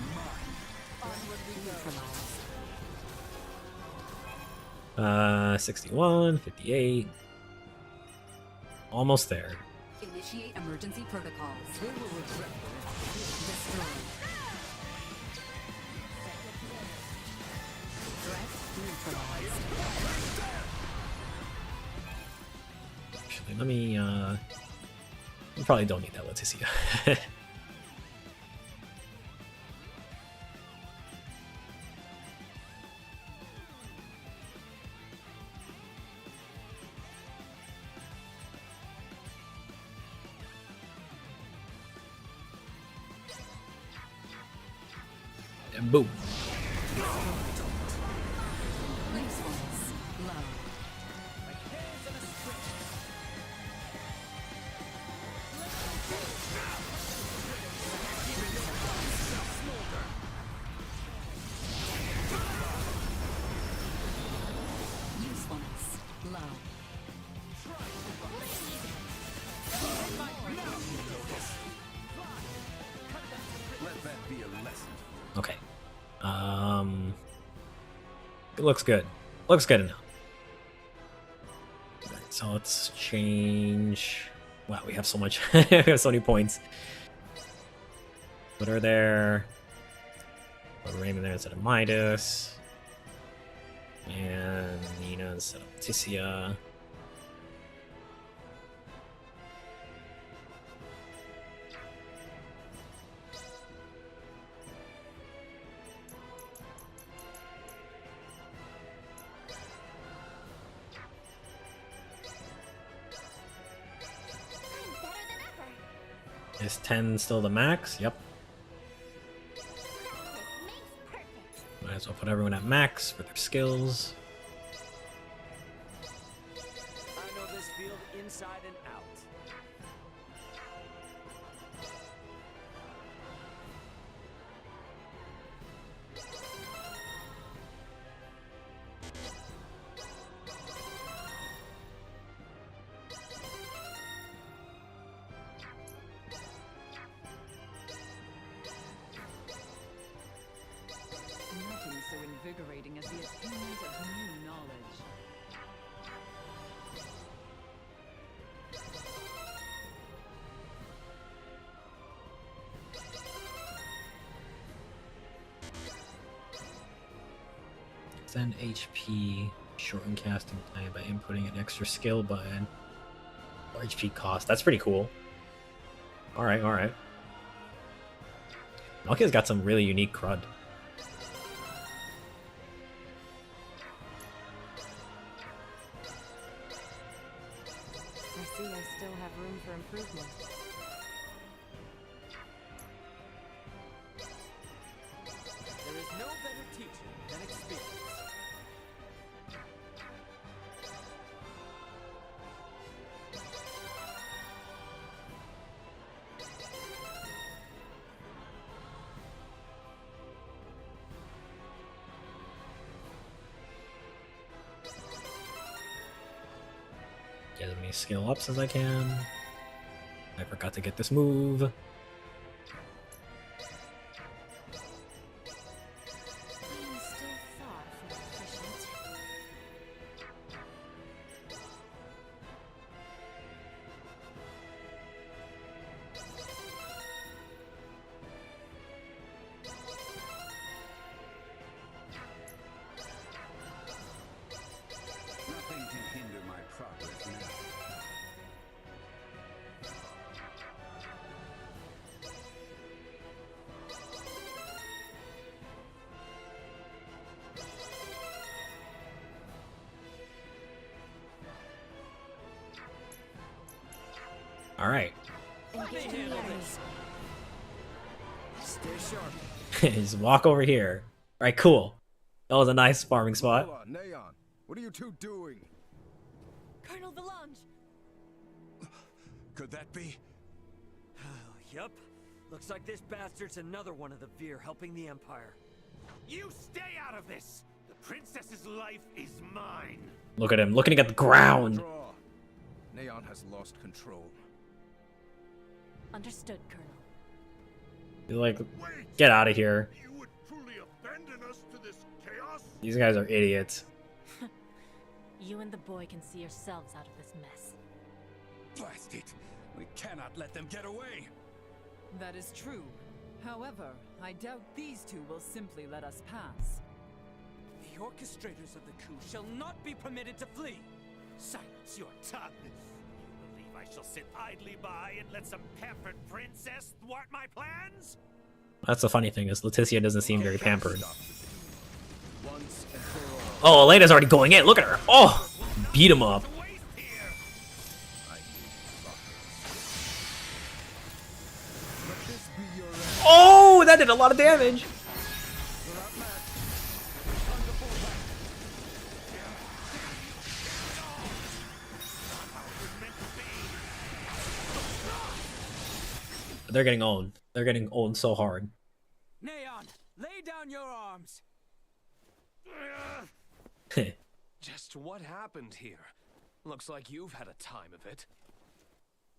61, 58. Almost there. Initiate emergency protocols. Actually, let me, you probably don't need that Leticia. And boom. Let that be a lesson. Okay. It looks good. Looks good enough. Right, so let's change. Wow, we have so much. We have so many points. Put her there. Put Raymond there instead of Midas. And Nina instead of Leticia. Is 10 still the max? Yep. Might as well put everyone at max for their skills. I know this field inside and out. Nothing so invigorating as the attainment of new knowledge. Send HP, shorten casting time by inputting an extra skill button. Or HP cost. That's pretty cool. Alright, alright. Nokia's got some really unique crud. I see I still have room for improvement. There is no better teacher than experience. Get as many skill ups as I can. I forgot to get this move. I am still far from efficient. Nothing can hinder my progress now. Alright. Engaging the enemy. Stay sharp. Just walk over here. Alright, cool. That was a nice farming spot. Hold on, Neon. What are you two doing? Colonel Valange! Could that be? Yup. Looks like this bastard's another one of the Veer helping the Empire. You stay out of this! The princess's life is mine! Look at him, looking at the ground. Draw. Neon has lost control. Understood, Colonel. He's like, get out of here. You would truly abandon us to this chaos? These guys are idiots. You and the boy can see yourselves out of this mess. Blast it! We cannot let them get away! That is true. However, I doubt these two will simply let us pass. The orchestrators of the coup shall not be permitted to flee. Silence your tongue! You believe I shall sit idly by and let some pampered princess thwart my plans? That's the funny thing is Leticia doesn't seem very pampered. Once and for all. Oh, Elena's already going in. Look at her. Oh, beat him up. Let this be your end. Oh, that did a lot of damage. They're getting owned. They're getting owned so hard. Neon, lay down your arms. Just what happened here? Looks like you've had a time of it.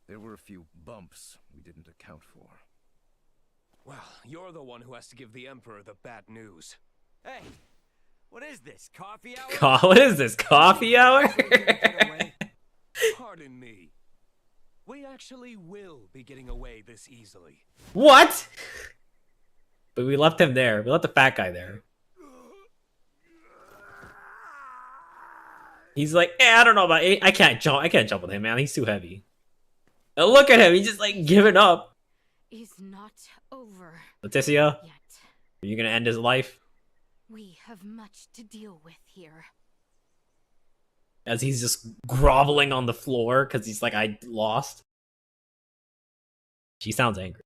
There were a few bumps we didn't account for. Well, you're the one who has to give the Emperor the bad news. Hey, what is this, coffee hour? What is this, coffee hour? Pardon me. We actually will be getting away this easily. What? But we left him there. We left the fat guy there. He's like, I don't know about it. I can't jump with him, man. He's too heavy. And look at him. He's just like giving up. Is not over. Leticia, yet. Are you gonna end his life? We have much to deal with here. As he's just groveling on the floor because he's like, I lost. She sounds angry.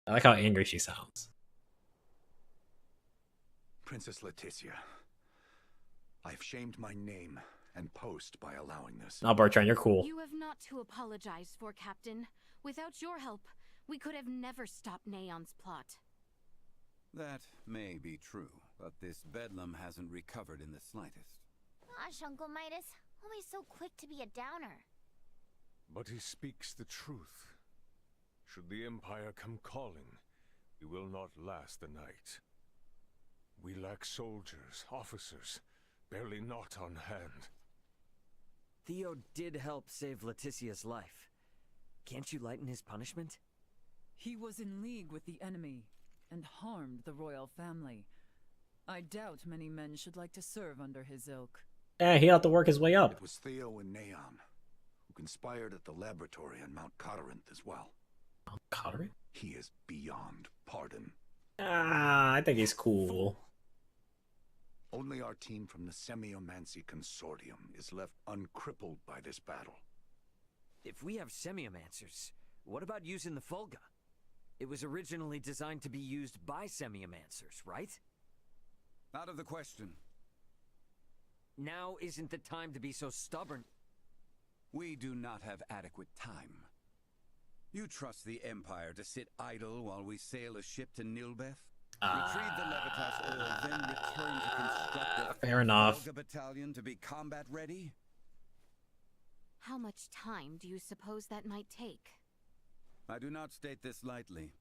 I like how angry she sounds. Princess Leticia, I've shamed my name and post by allowing this. No, Bertrand, you're cool. You have not to apologize for, Captain. Without your help, we could have never stopped Neon's plot. That may be true, but this bedlam hasn't recovered in the slightest. Gosh, Uncle Midas, always so quick to be a downer. But he speaks the truth. Should the Empire come calling, we will not last the night. We lack soldiers, officers, barely not on hand. Theo did help save Leticia's life. Can't you lighten his punishment? He was in league with the enemy and harmed the royal family. I doubt many men should like to serve under his ilk. Yeah, he had to work his way up. It was Theo and Neon who conspired at the laboratory on Mount Cotarinth as well. Mount Cotarinth? He is beyond pardon. Ah, I think he's cool. Only our team from the Semiomancy Consortium is left uncrippled by this battle. If we have Semiomancers, what about using the Fulga? It was originally designed to be used by Semiomancers, right? Out of the question. Now isn't the time to be so stubborn. We do not have adequate time. You trust the Empire to sit idle while we sail a ship to Nilbeth? Retrieve the Levitas ore, then return to construct a fair enough. Fulga battalion to be combat ready? How much time do you suppose that might take? I do not state this lightly.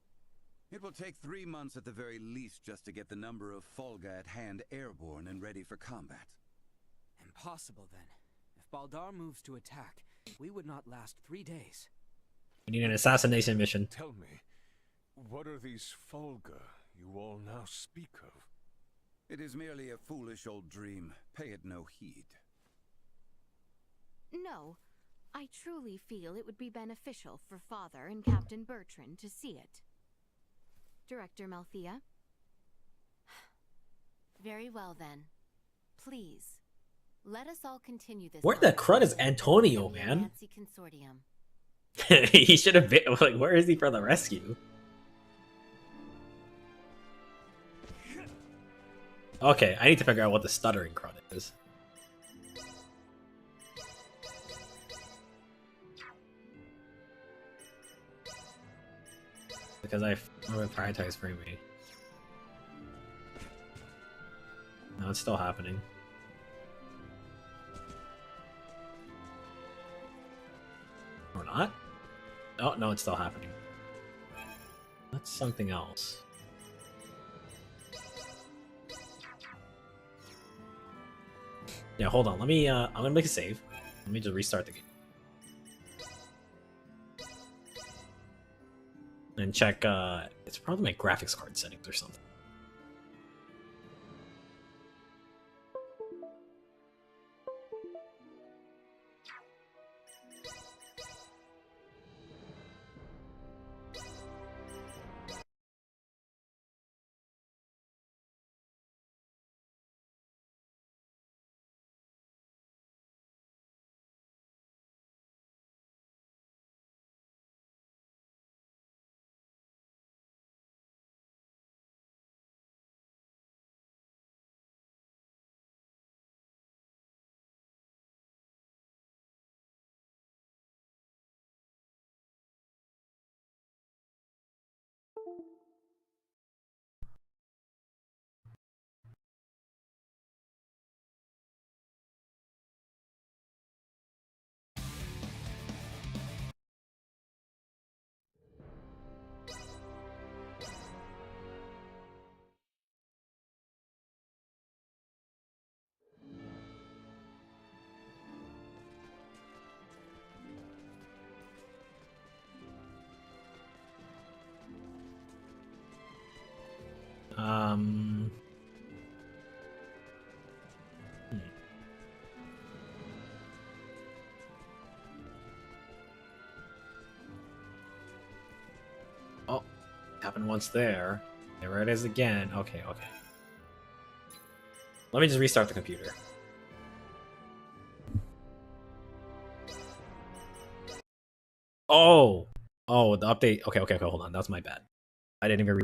It will take 3 months at the very least just to get the number of Fulga at hand airborne and ready for combat. Impossible then. If Baldar moves to attack, we would not last 3 days. We need an assassination mission. Tell me, what are these Fulga you all now speak of? It is merely a foolish old dream. Pay it no heed. No. I truly feel it would be beneficial for Father and Captain Bertrand to see it. Director Malthea? Very well then. Please, let us all continue this. Where the crud is Antonio, man? Consortium. He should have been like, where is he for the rescue? Okay, I need to figure out what the stuttering crud is. Because I'm gonna prioritize frame rate. No, it's still happening. Or not? Oh, no, it's still happening. That's something else. Yeah, hold on. Let me, I'm gonna make a save. Let me just restart the game. And check, it's probably my graphics card settings or something. Hmm. Oh, happened once there. There it is again. Okay, okay. Let me just restart the computer. Oh! Oh, the update. Okay, okay, okay, hold on. That's my bad. I didn't even...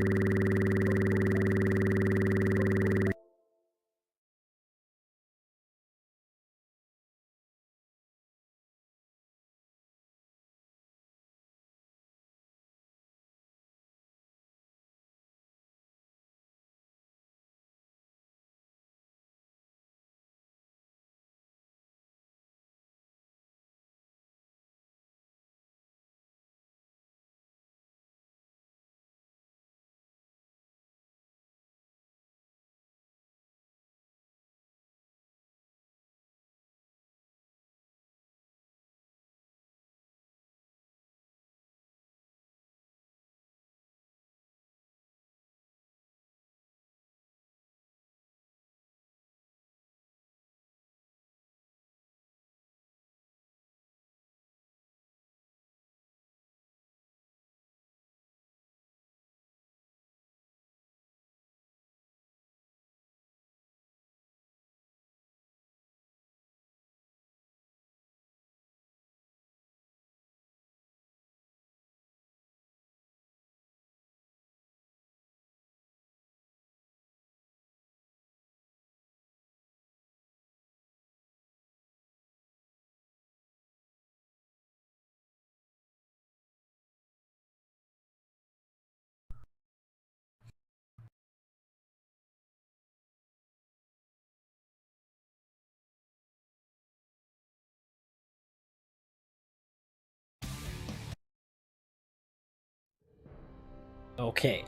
Okay.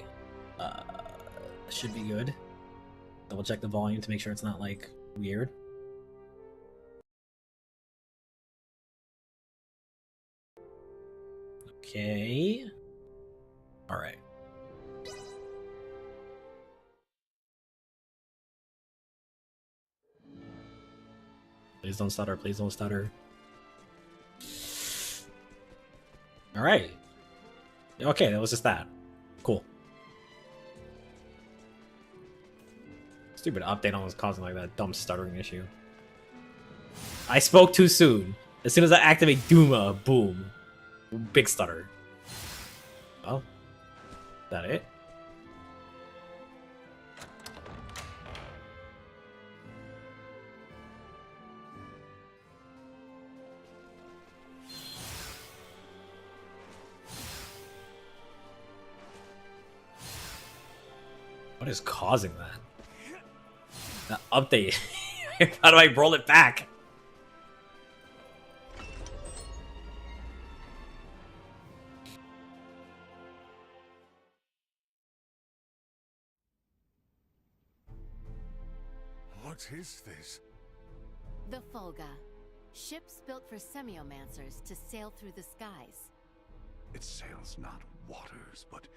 Should be good. Double check the volume to make sure it's not like weird. Okay. All right. Please don't stutter. Please don't stutter. All right. Okay, that was just that. Cool. Stupid update on was causing like that dumb stuttering issue. I spoke too soon. As soon as I activate Duma, boom. Big stutter. Well, is that it? What is causing that? That update. How do I roll it back? What is this? The Fulga. Ships built for semiomancers to sail through the skies. It sails not waters, but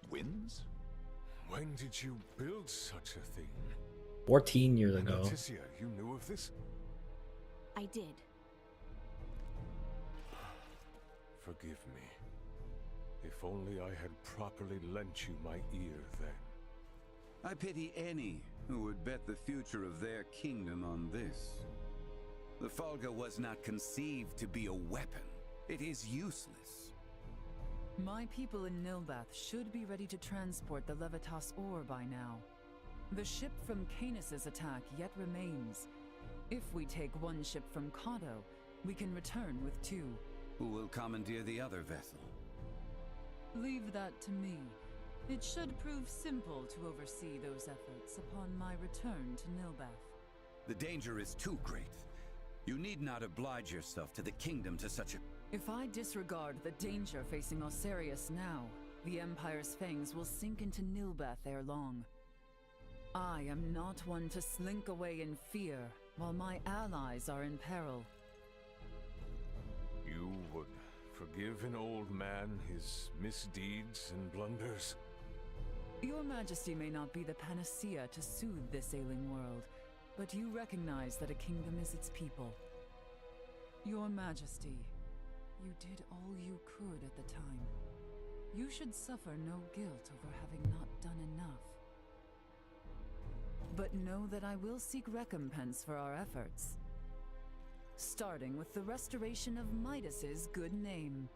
winds? When did you build such a thing? 14 years ago. Leticia, you knew of this? I did. Forgive me. If only I had properly lent you my ear then. I pity any who would bet the future of their kingdom on this. The Fulga was not conceived to be a weapon. It is useless. My people in Nilbath should be ready to transport the Levitas ore by now. The ship from Canis' attack yet remains. If we take one ship from Cado, we can return with 2. Who will commandeer the other vessel? Leave that to me. It should prove simple to oversee those efforts upon my return to Nilbath. The danger is too great. You need not oblige yourself to the kingdom to such a... If I disregard the danger facing Osarius now, the Empire's fangs will sink into Nilbath ere long. I am not one to slink away in fear while my allies are in peril. You would forgive an old man his misdeeds and blunders? Your Majesty may not be the panacea to soothe this ailing world, but you recognize that a kingdom is its people. Your Majesty, you did all you could at the time. You should suffer no guilt over having not done enough. But know that I will seek recompense for our efforts. Starting with the restoration of Midas's good name.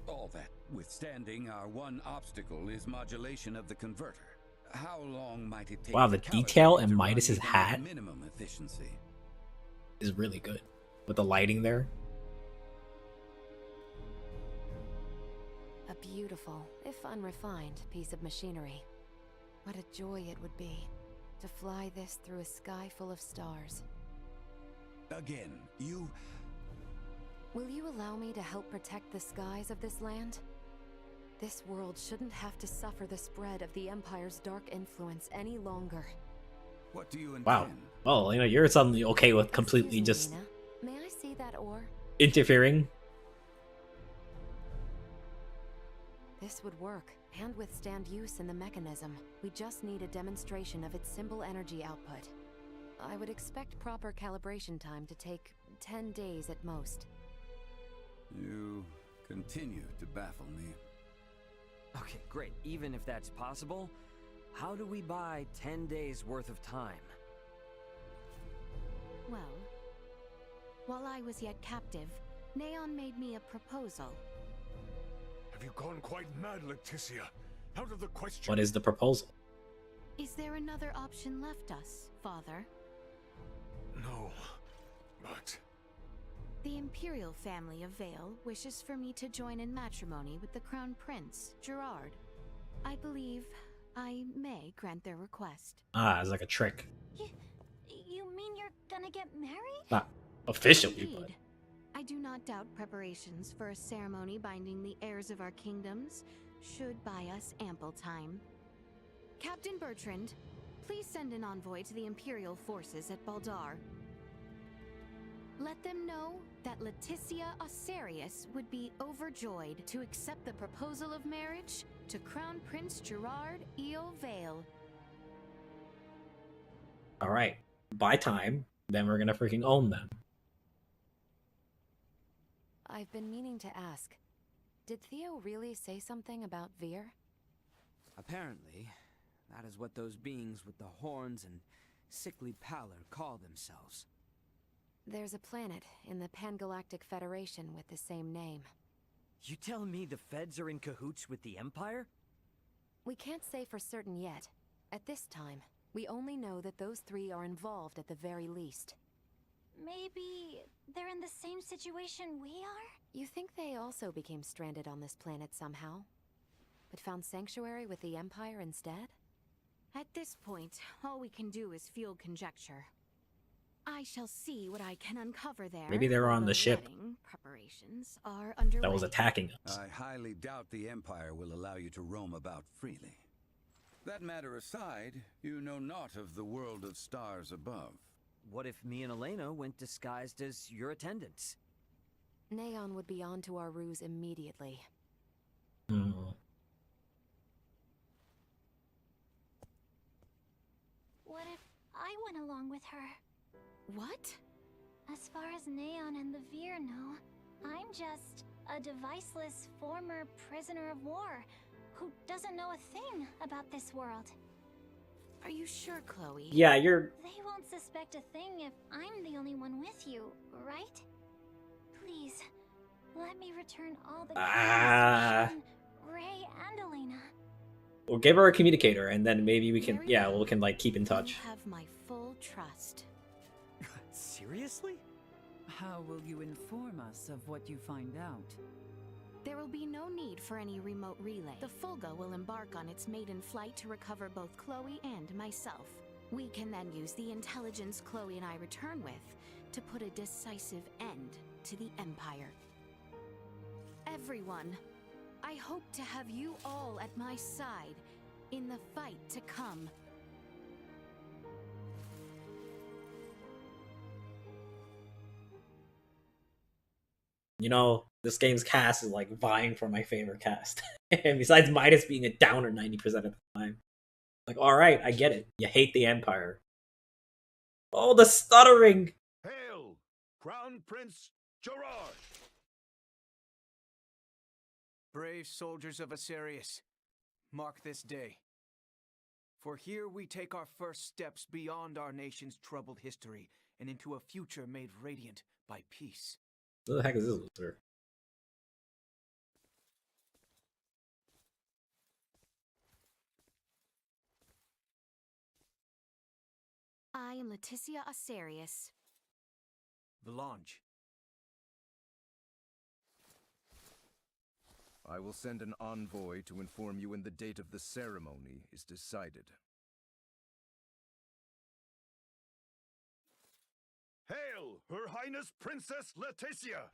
All that withstanding, our one obstacle is modulation of the converter. How long might it take? Wow, the detail in Midas's hat minimum efficiency is really good. With the lighting there. A beautiful, if unrefined, piece of machinery. What a joy it would be to fly this through a sky full of stars. Again, you... Will you allow me to help protect the skies of this land? This world shouldn't have to suffer the spread of the Empire's dark influence any longer. What do you intend? Wow. Well, you know, you're suddenly okay with completely just Lena, may I see that ore? interfering. This would work and withstand use in the mechanism. We just need a demonstration of its symbol energy output. I would expect proper calibration time to take 10 days at most. You continue to baffle me. Okay, great. Even if that's possible, how do we buy 10 days worth of time? Well, while I was yet captive, Neon made me a proposal. Have you gone quite mad, Leticia? Out of the question. What is the proposal? Is there another option left us, Father? No, but... The Imperial family of Vale wishes for me to join in matrimony with the Crown Prince, Gerard. I believe I may grant their request. Ah, it's like a trick. You mean you're gonna get married? Not officially, Indeed. but... I do not doubt preparations for a ceremony binding the heirs of our kingdoms should buy us ample time. Captain Bertrand, please send an envoy to the Imperial forces at Baldar. Let them know that Leticia Osarius would be overjoyed to accept the proposal of marriage to Crown Prince Gerard Eo Vale. Alright, buy time, then we're gonna freaking own them. I've been meaning to ask, did Theo really say something about Vir? Apparently, that is what those beings with the horns and sickly pallor call themselves. There's a planet in the Pangalactic Federation with the same name. You telling me the Feds are in cahoots with the Empire? We can't say for certain yet. At this time, we only know that those three are involved at the very least. Maybe they're in the same situation we are? You think they also became stranded on this planet somehow? But found sanctuary with the Empire instead? At this point, all we can do is field conjecture. I shall see what I can uncover there. Maybe they were on the ship preparations are underway. that was attacking us. I highly doubt the Empire will allow you to roam about freely. That matter aside, you know naught of the world of stars above. What if me and Elena went disguised as your attendants? Neon would be on to our ruse immediately. What if I went along with her? What? As far as Neon and the Vir know, I'm just a deviceless former prisoner of war who doesn't know a thing about this world. Are you sure, Chloe? Yeah, you're... They won't suspect a thing if I'm the only one with you, right? Please, let me return all the keys to Ray and Elena. We'll give her a communicator, and then maybe we can... Yeah, we can, like, keep in touch. You have my full trust. Seriously? How will you inform us of what you find out? There will be no need for any remote relay. The Fulga will embark on its maiden flight to recover both Chloe and myself. We can then use the intelligence Chloe and I return with to put a decisive end to the Empire. Everyone, I hope to have you all at my side in the fight to come. You know, this game's cast is like vying for my favorite cast. And besides Midas being a downer 90% of the time. Like, alright, I get it. You hate the Empire. Oh, the stuttering! Hail, Crown Prince Gerard! Brave soldiers of Osarius, mark this day. For here we take our first steps beyond our nation's troubled history and into a future made radiant by peace. What the heck is this, loser? I am Leticia Osarius. Valange. I will send an envoy to inform you when the date of the ceremony is decided. Hail, Her Highness Princess Leticia!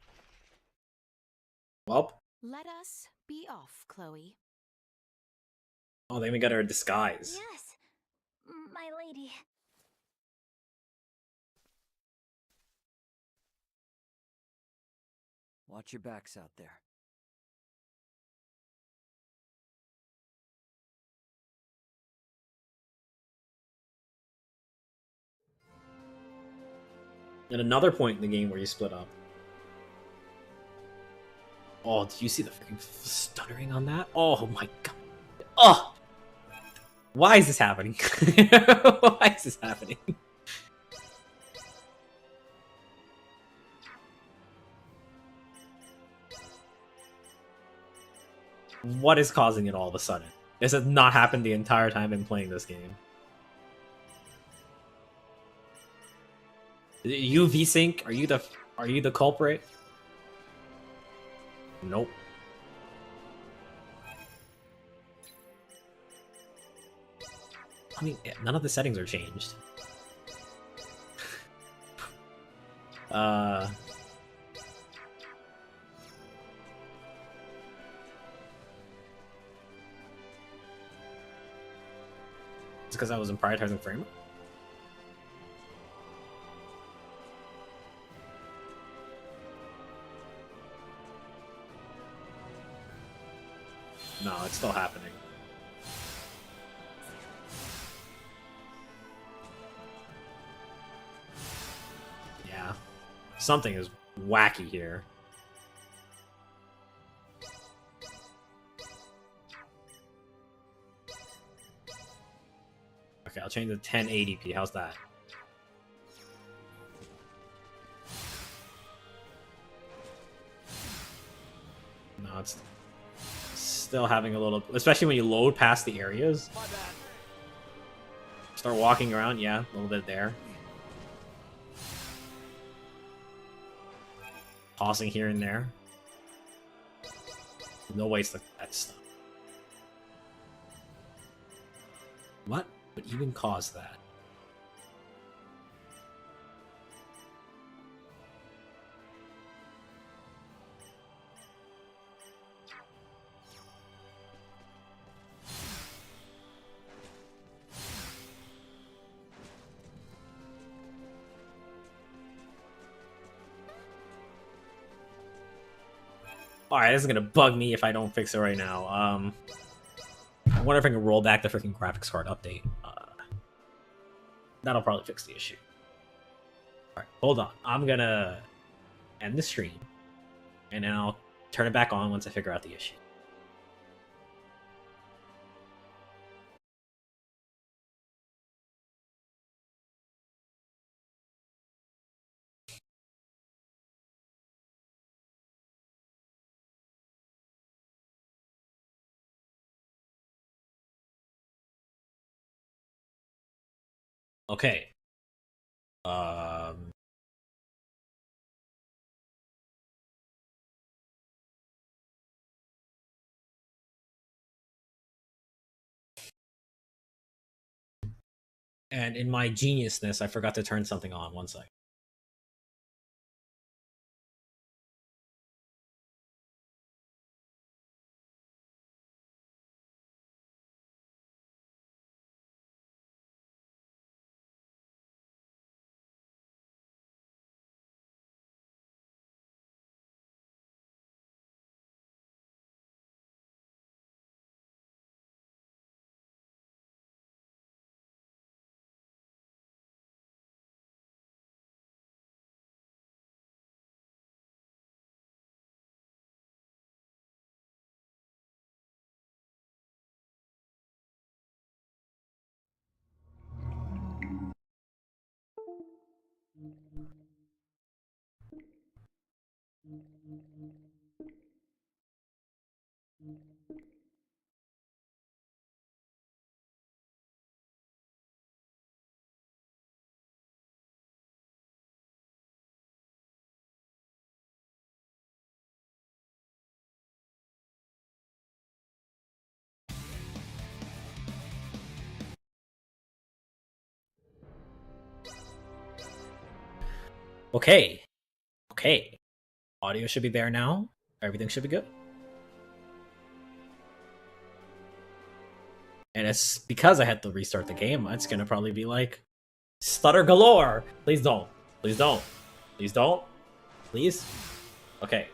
Well. Let us be off, Chloe. Oh, they even got her disguise. Yes, my lady. Watch your backs out there. And another point in the game where you split up. Oh, did you see the freaking stuttering on that? Oh my god. Oh! Why is this happening? Why is this happening? What is causing it all of a sudden? This has not happened the entire time I've been playing this game. You VSync? Are you the culprit? Nope. I mean, none of the settings are changed. It's because I wasn't prioritizing frame rate? No, it's still happening. Yeah. Something is wacky here. Okay, I'll change to 1080p. How's that? No, it's still having a little, especially when you load past the areas. Start walking around, yeah, a little bit there. Pausing here and there. No waste of that stuff. What would even cause that? Alright, this is gonna bug me if I don't fix it right now. I wonder if I can roll back the freaking graphics card update. That'll probably fix the issue. Alright, hold on. I'm gonna end the stream, and then I'll turn it back on once I figure out the issue. Okay. And in my geniusness, I forgot to turn something on. One sec. Okay. Okay. Audio should be there now. Everything should be good. And it's because I had to restart the game, it's gonna probably be like stutter galore. Please don't. Please don't. Please don't. Please. Okay.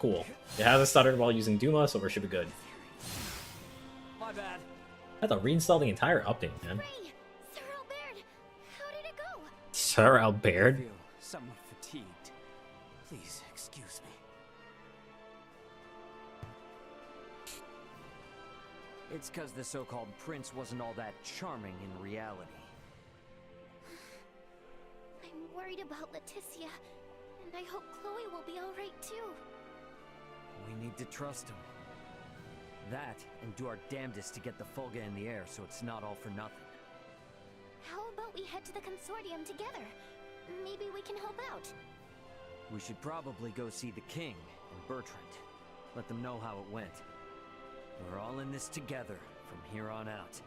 Cool. It hasn't stuttered while using Duma, so we should be good. My bad. I had to reinstall the entire update, man. Ray, Sir Albert, how did it go? Sir Albert? I feel somewhat fatigued. Please excuse me. It's because the so-called prince wasn't all that charming in reality. I'm worried about Leticia, and I hope Chloe will be alright too. We need to trust him. That, and do our damnedest to get the Fulga in the air so it's not all for nothing. How about we head to the consortium together? Maybe we can help out. We should probably go see the king and Bertrand. Let them know how it went. We're all in this together from here on out.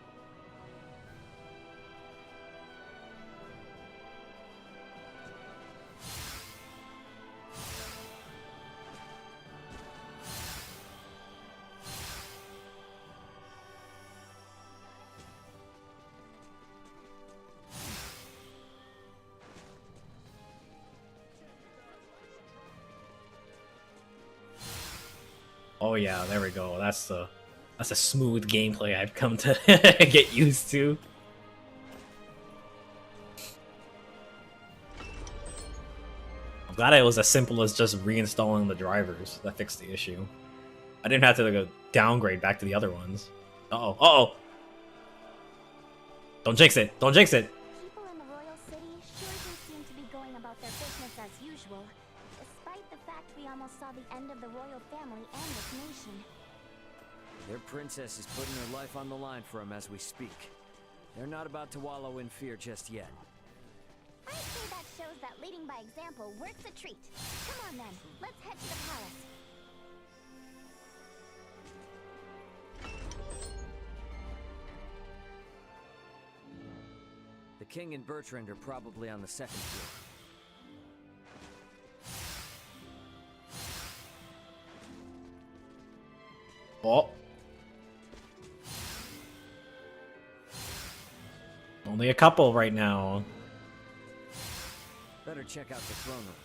Oh yeah, there we go. That's a smooth gameplay I've come to get used to. I'm glad it was as simple as just reinstalling the drivers that fixed the issue. I didn't have to go downgrade back to the other ones. Uh-oh. Uh-oh! Don't jinx it! Don't jinx it! People in the Royal City sure do seem to be going about their business as usual, despite the fact we almost saw the end of the royal family and this nation. Their princess is putting her life on the line for him as we speak. They're not about to wallow in fear just yet. I'd say that shows that leading by example works a treat. Come on then, let's head to the palace. The king and Bertrand are probably on the second floor. Oh. Only a couple right now. Better check out the throne room.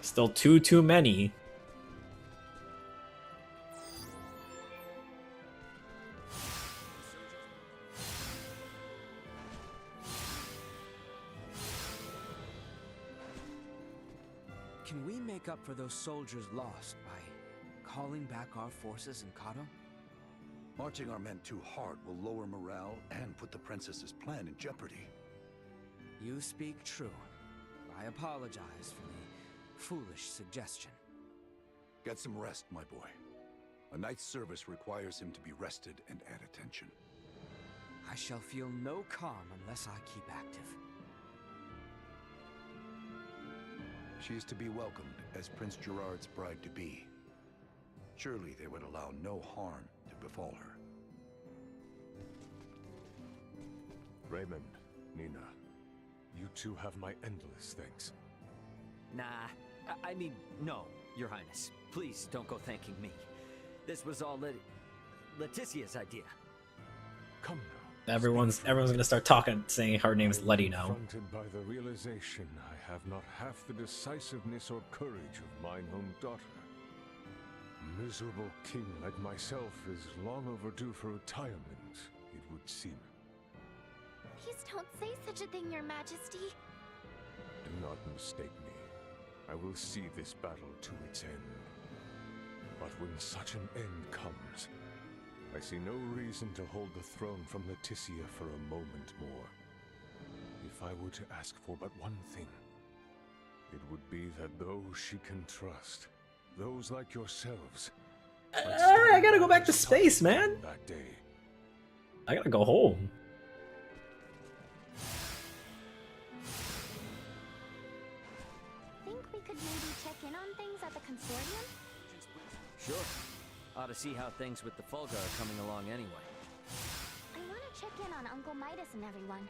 Still too many. Can we make up for those soldiers lost by calling back our forces in Kato? Marching our men too hard will lower morale and put the princess's plan in jeopardy. You speak true. I apologize for the foolish suggestion. Get some rest, my boy. A night's service requires him to be rested and at attention. I shall feel no calm unless I keep active. She is to be welcomed as Prince Gerard's bride-to-be. Surely they would allow no harm to befall her. Raymond, Nina, you two have my endless thanks. Nah, I mean, no, Your Highness. Please don't go thanking me. This was all Leticia's idea. Come now. Everyone's gonna start talking, saying her name's Letty now. Confronted by the realization I have not half the decisiveness or courage of mine own daughter. A miserable king like myself is long overdue for retirement, it would seem. Please don't say such a thing, Your Majesty. Do not mistake me. I will see this battle to its end. But when such an end comes, I see no reason to hold the throne from Leticia for a moment more. If I were to ask for but one thing, it would be that those she can trust, those like yourselves, I gotta go back to space, man. That day. I gotta go home. Think we could maybe check in on things at the consortium? Sure. Ought to see how things with the Fulga are coming along anyway. I want to check in on Uncle Midas and everyone.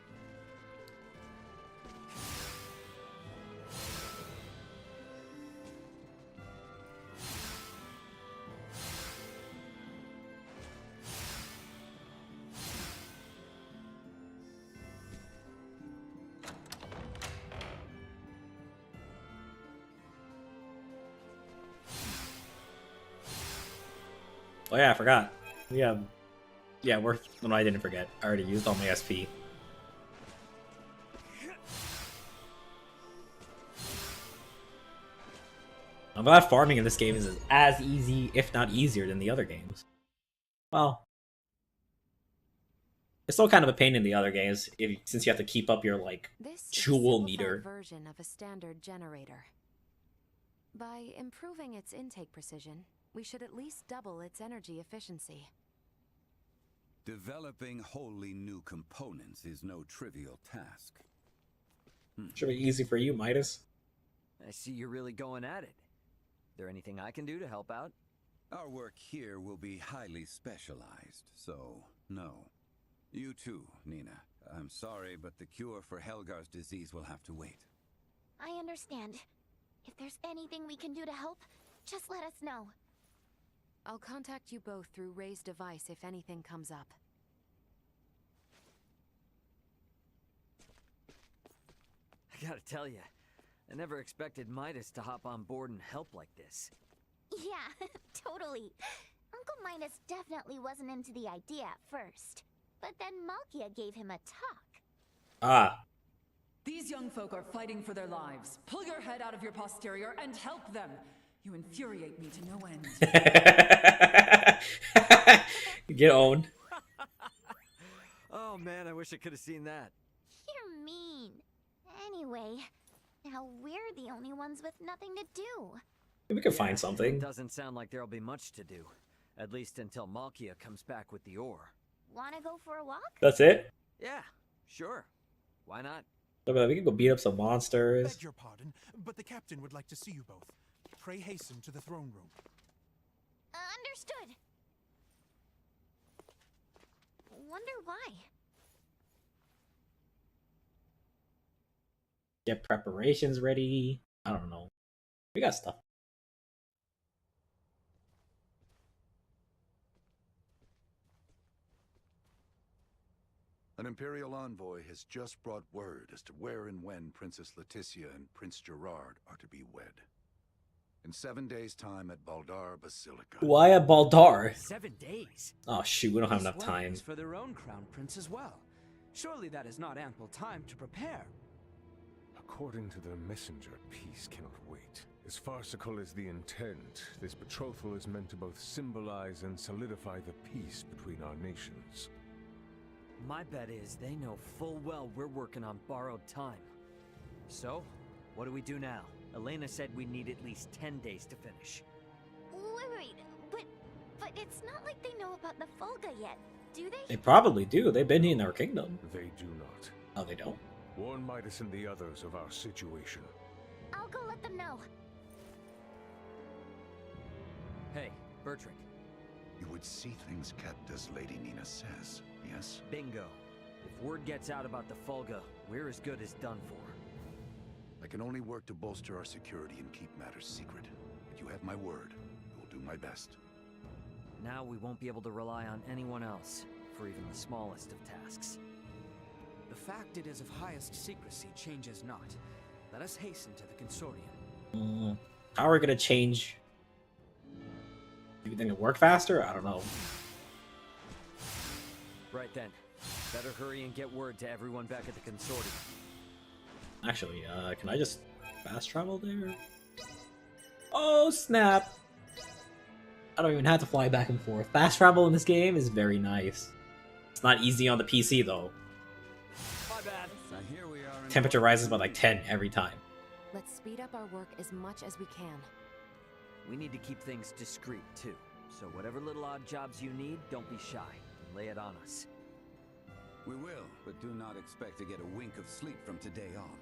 Oh yeah, I forgot. Yeah, no, I didn't forget. I already used all my SP. I'm glad farming in this game is as easy, if not easier, than the other games. Well, it's still kind of a pain in the other games, since you have to keep up your like jewel meter. Version of a standard generator. By improving its intake precision, we should at least double its energy efficiency. Developing wholly new components is no trivial task. Should be easy for you, Midas. I see you're really going at it. There anything I can do to help out? Our work here will be highly specialized, so no. You too, Nina. I'm sorry, but the cure for Helgar's disease will have to wait. I understand. If there's anything we can do to help, just let us know. I'll contact you both through Ray's device if anything comes up. I gotta tell you, I never expected Midas to hop on board and help like this. Yeah, totally. Uncle Midas definitely wasn't into the idea at first. But then Malkia gave him a talk. Ah. These young folk are fighting for their lives. Pull your head out of your posterior and help them. You infuriate me to no end. Get owned. Oh man, I wish I could have seen that. You're mean. Anyway, now we're the only ones with nothing to do. We can find something. It doesn't sound like there'll be much to do. At least until Malkia comes back with the ore. Wanna go for a walk? That's it? Yeah, sure. Why not? We can go beat up some monsters. Beg your pardon, but the captain would like to see you both. Pray hasten to the throne room. Understood. Wonder why. Get preparations ready. I don't know. We got stuff. An Imperial envoy has just brought word as to where and when Princess Leticia and Prince Gerard are to be wed. In 7 days' time at Baldar Basilica. Why at Baldar? 7 days? Oh shoot, we don't have enough This time. wedding is for their own crown prince as well. Surely that is not ample time to prepare. According to their messenger, peace cannot wait. As farcical as the intent, this betrothal is meant to both symbolize and solidify the peace between our nations. My bet is they know full well we're working on borrowed time. So, what do we do now? Elena said we need at least 10 days to finish. Wait, but it's not like they know about the Folga yet, do they? They probably do. They've been in our kingdom. They do not. Oh, they don't? Warn Midas and the others of our situation. I'll go let them know. Hey, Bertrand. You would see things kept as Lady Nina says, yes? Bingo. If word gets out about the Folga, we're as good as done for. I can only work to bolster our security and keep matters secret. But you have my word. I will do my best. Now we won't be able to rely on anyone else, for even the smallest of tasks. The fact it is of highest secrecy changes not. Let us hasten to the consortium. How are we gonna change? Do you think it'll work faster? I don't know. Right then. Better hurry and get word to everyone back at the consortium. Actually, can I just fast travel there? Oh, snap! I don't even have to fly back and forth. Fast travel in this game is very nice. It's not easy on the PC, though. My bad. Now here we are. Temperature rises by like 10 every time. Let's speed up our work as much as we can. We need to keep things discreet, too. So whatever little odd jobs you need, don't be shy. Lay it on us. We will, but do not expect to get a wink of sleep from today on.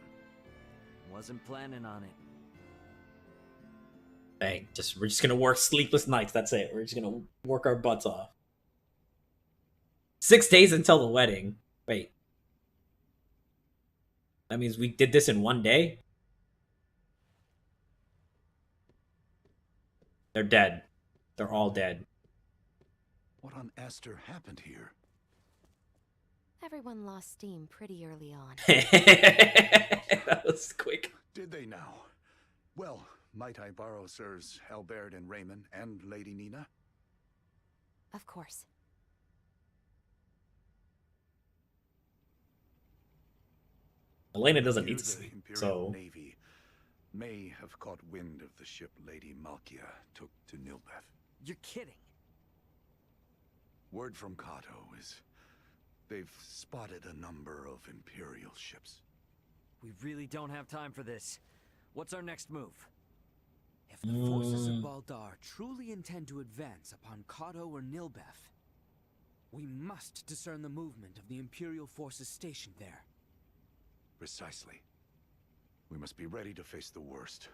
Wasn't planning on it. Dang, we're just gonna work sleepless nights, that's it. We're just gonna work our butts off. 6 days until the wedding. Wait. That means we did this in 1 day? They're dead. They're all dead. What on Aster happened here? Everyone lost steam pretty early on. That was quick. Did they now? Well, might I borrow Sirs Albert and Raymond and Lady Nina? Of course. Elena doesn't need The to sleep, Imperial so... Navy may have caught wind of the ship Lady Malkia took to Nilbeth. You're kidding. Word from Kato is they've spotted a number of Imperial ships. We really don't have time for this. What's our next move? If the forces of Baldar truly intend to advance upon Kato or Nilbeth, we must discern the movement of the Imperial forces stationed there. Precisely. We must be ready to face the worst.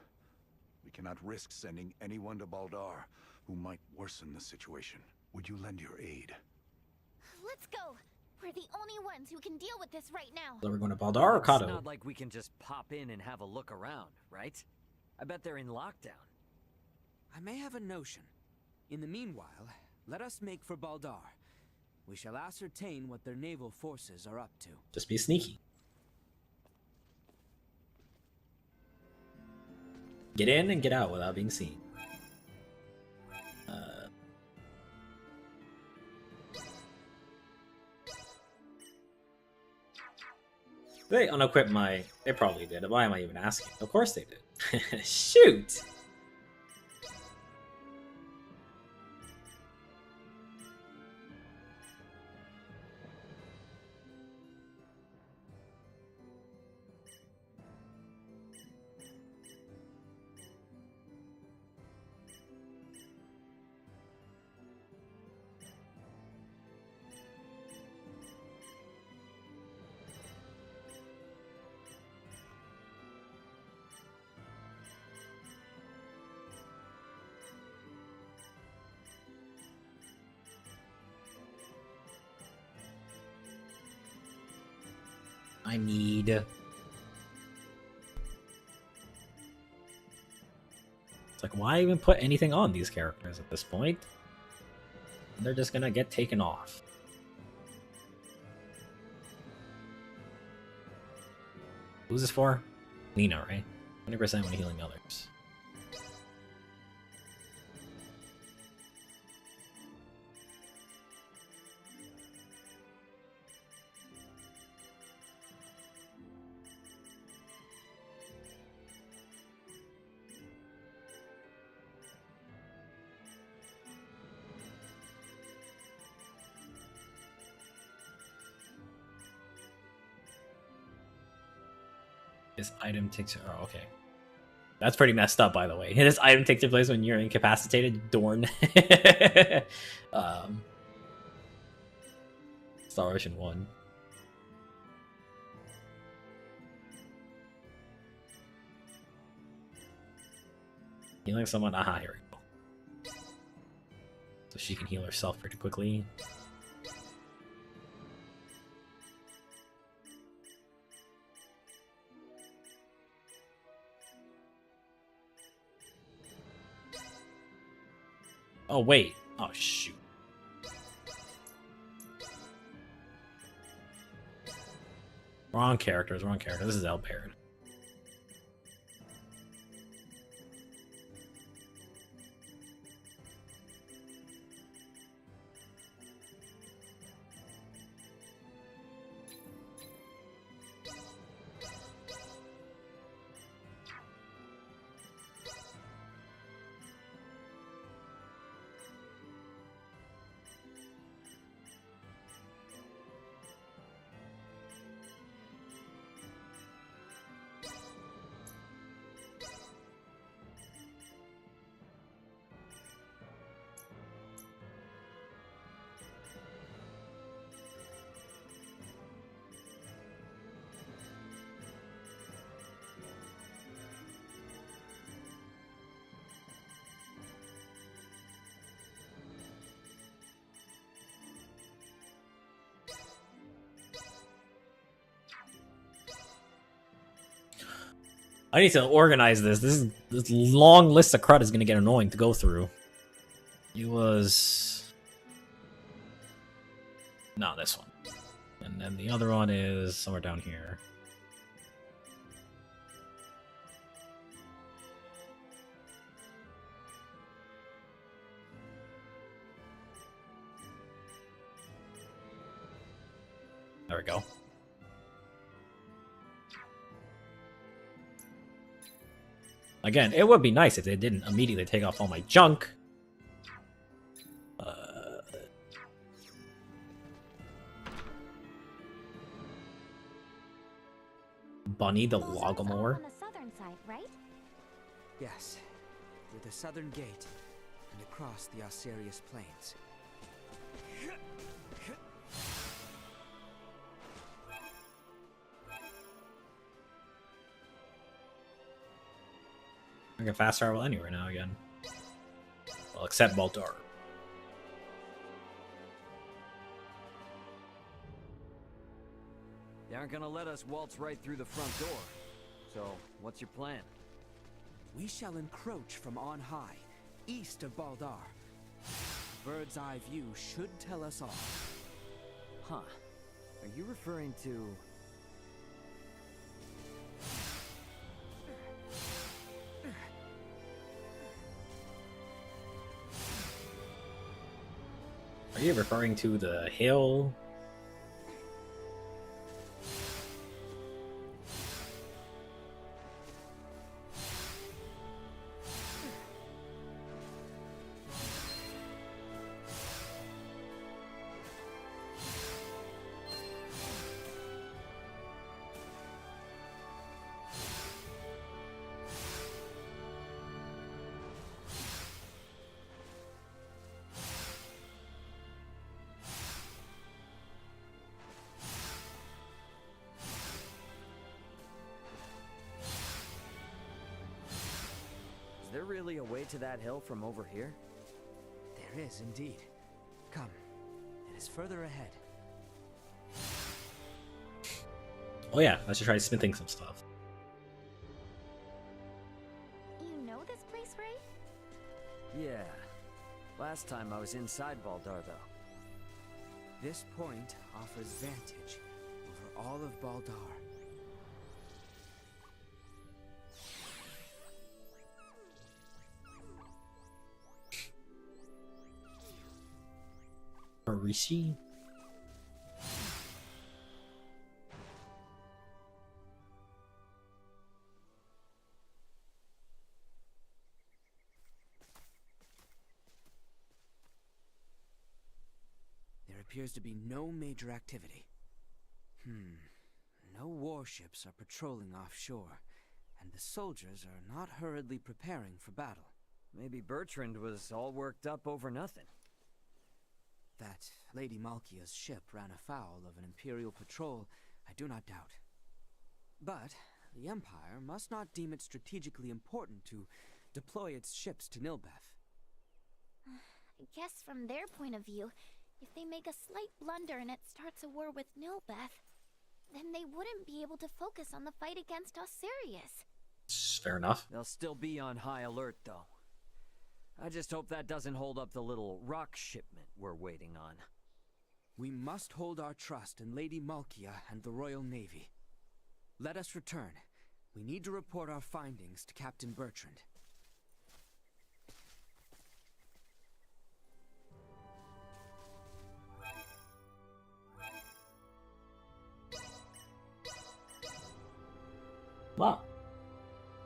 We cannot risk sending anyone to Baldar who might worsen the situation. Would you lend your aid? Let's go. We're the only ones who can deal with this right now. So we're going to Baldar or Kato? It's not like we can just pop in and have a look around, right? I bet they're in lockdown. I may have a notion. In the meanwhile, let us make for Baldar. We shall ascertain what their naval forces are up to. Just be sneaky. Get in and get out without being seen. They unequip my... They probably did. Why am I even asking? Of course they did. Shoot! I need... It's like, why even put anything on these characters at this point? They're just gonna get taken off. Who's this for? Nina, right? 20% when healing others. This item takes... Oh, okay. That's pretty messed up, by the way. This item takes place when you're incapacitated. Dorn. Star Ocean 1. Healing someone? Aha, here we go. So she can heal herself pretty quickly. Oh, wait. Oh, shoot. Wrong characters, wrong character. This is Elpaired. I need to organize this. This long list of crud is gonna get annoying to go through. It was... No, this one. And then the other one is somewhere down here. There we go. Again, it would be nice if they didn't immediately take off all my junk. Bunny the Logomore. On the southern side, right? Yes, through the southern gate and across the Osirius Plains. I can fast travel anywhere now again. Well, except Baltar. They aren't gonna let us waltz right through the front door. So, what's your plan? We shall encroach from on high, east of Baldar. Bird's eye view should tell us all. Huh. Are you referring to... Are you referring to the hill? there really a way to that hill from over here? There is indeed. Come, it is further ahead. Oh yeah, I should try smithing some stuff. You know this place, Ray? Yeah. Last time I was inside Baldar, though. This point offers vantage over all of Baldar. Rishi? There appears to be no major activity. No warships are patrolling offshore, and the soldiers are not hurriedly preparing for battle. Maybe Bertrand was all worked up over nothing. That Lady Malkia's ship ran afoul of an Imperial patrol, I do not doubt. But the Empire must not deem it strategically important to deploy its ships to Nilbeth. I guess from their point of view, if they make a slight blunder and it starts a war with Nilbeth, then they wouldn't be able to focus on the fight against Osirius. Fair enough. They'll still be on high alert, though. I just hope that doesn't hold up the little rock shipment we're waiting on. We must hold our trust in Lady Malkia and the Royal Navy. Let us return. We need to report our findings to Captain Bertrand. Wow.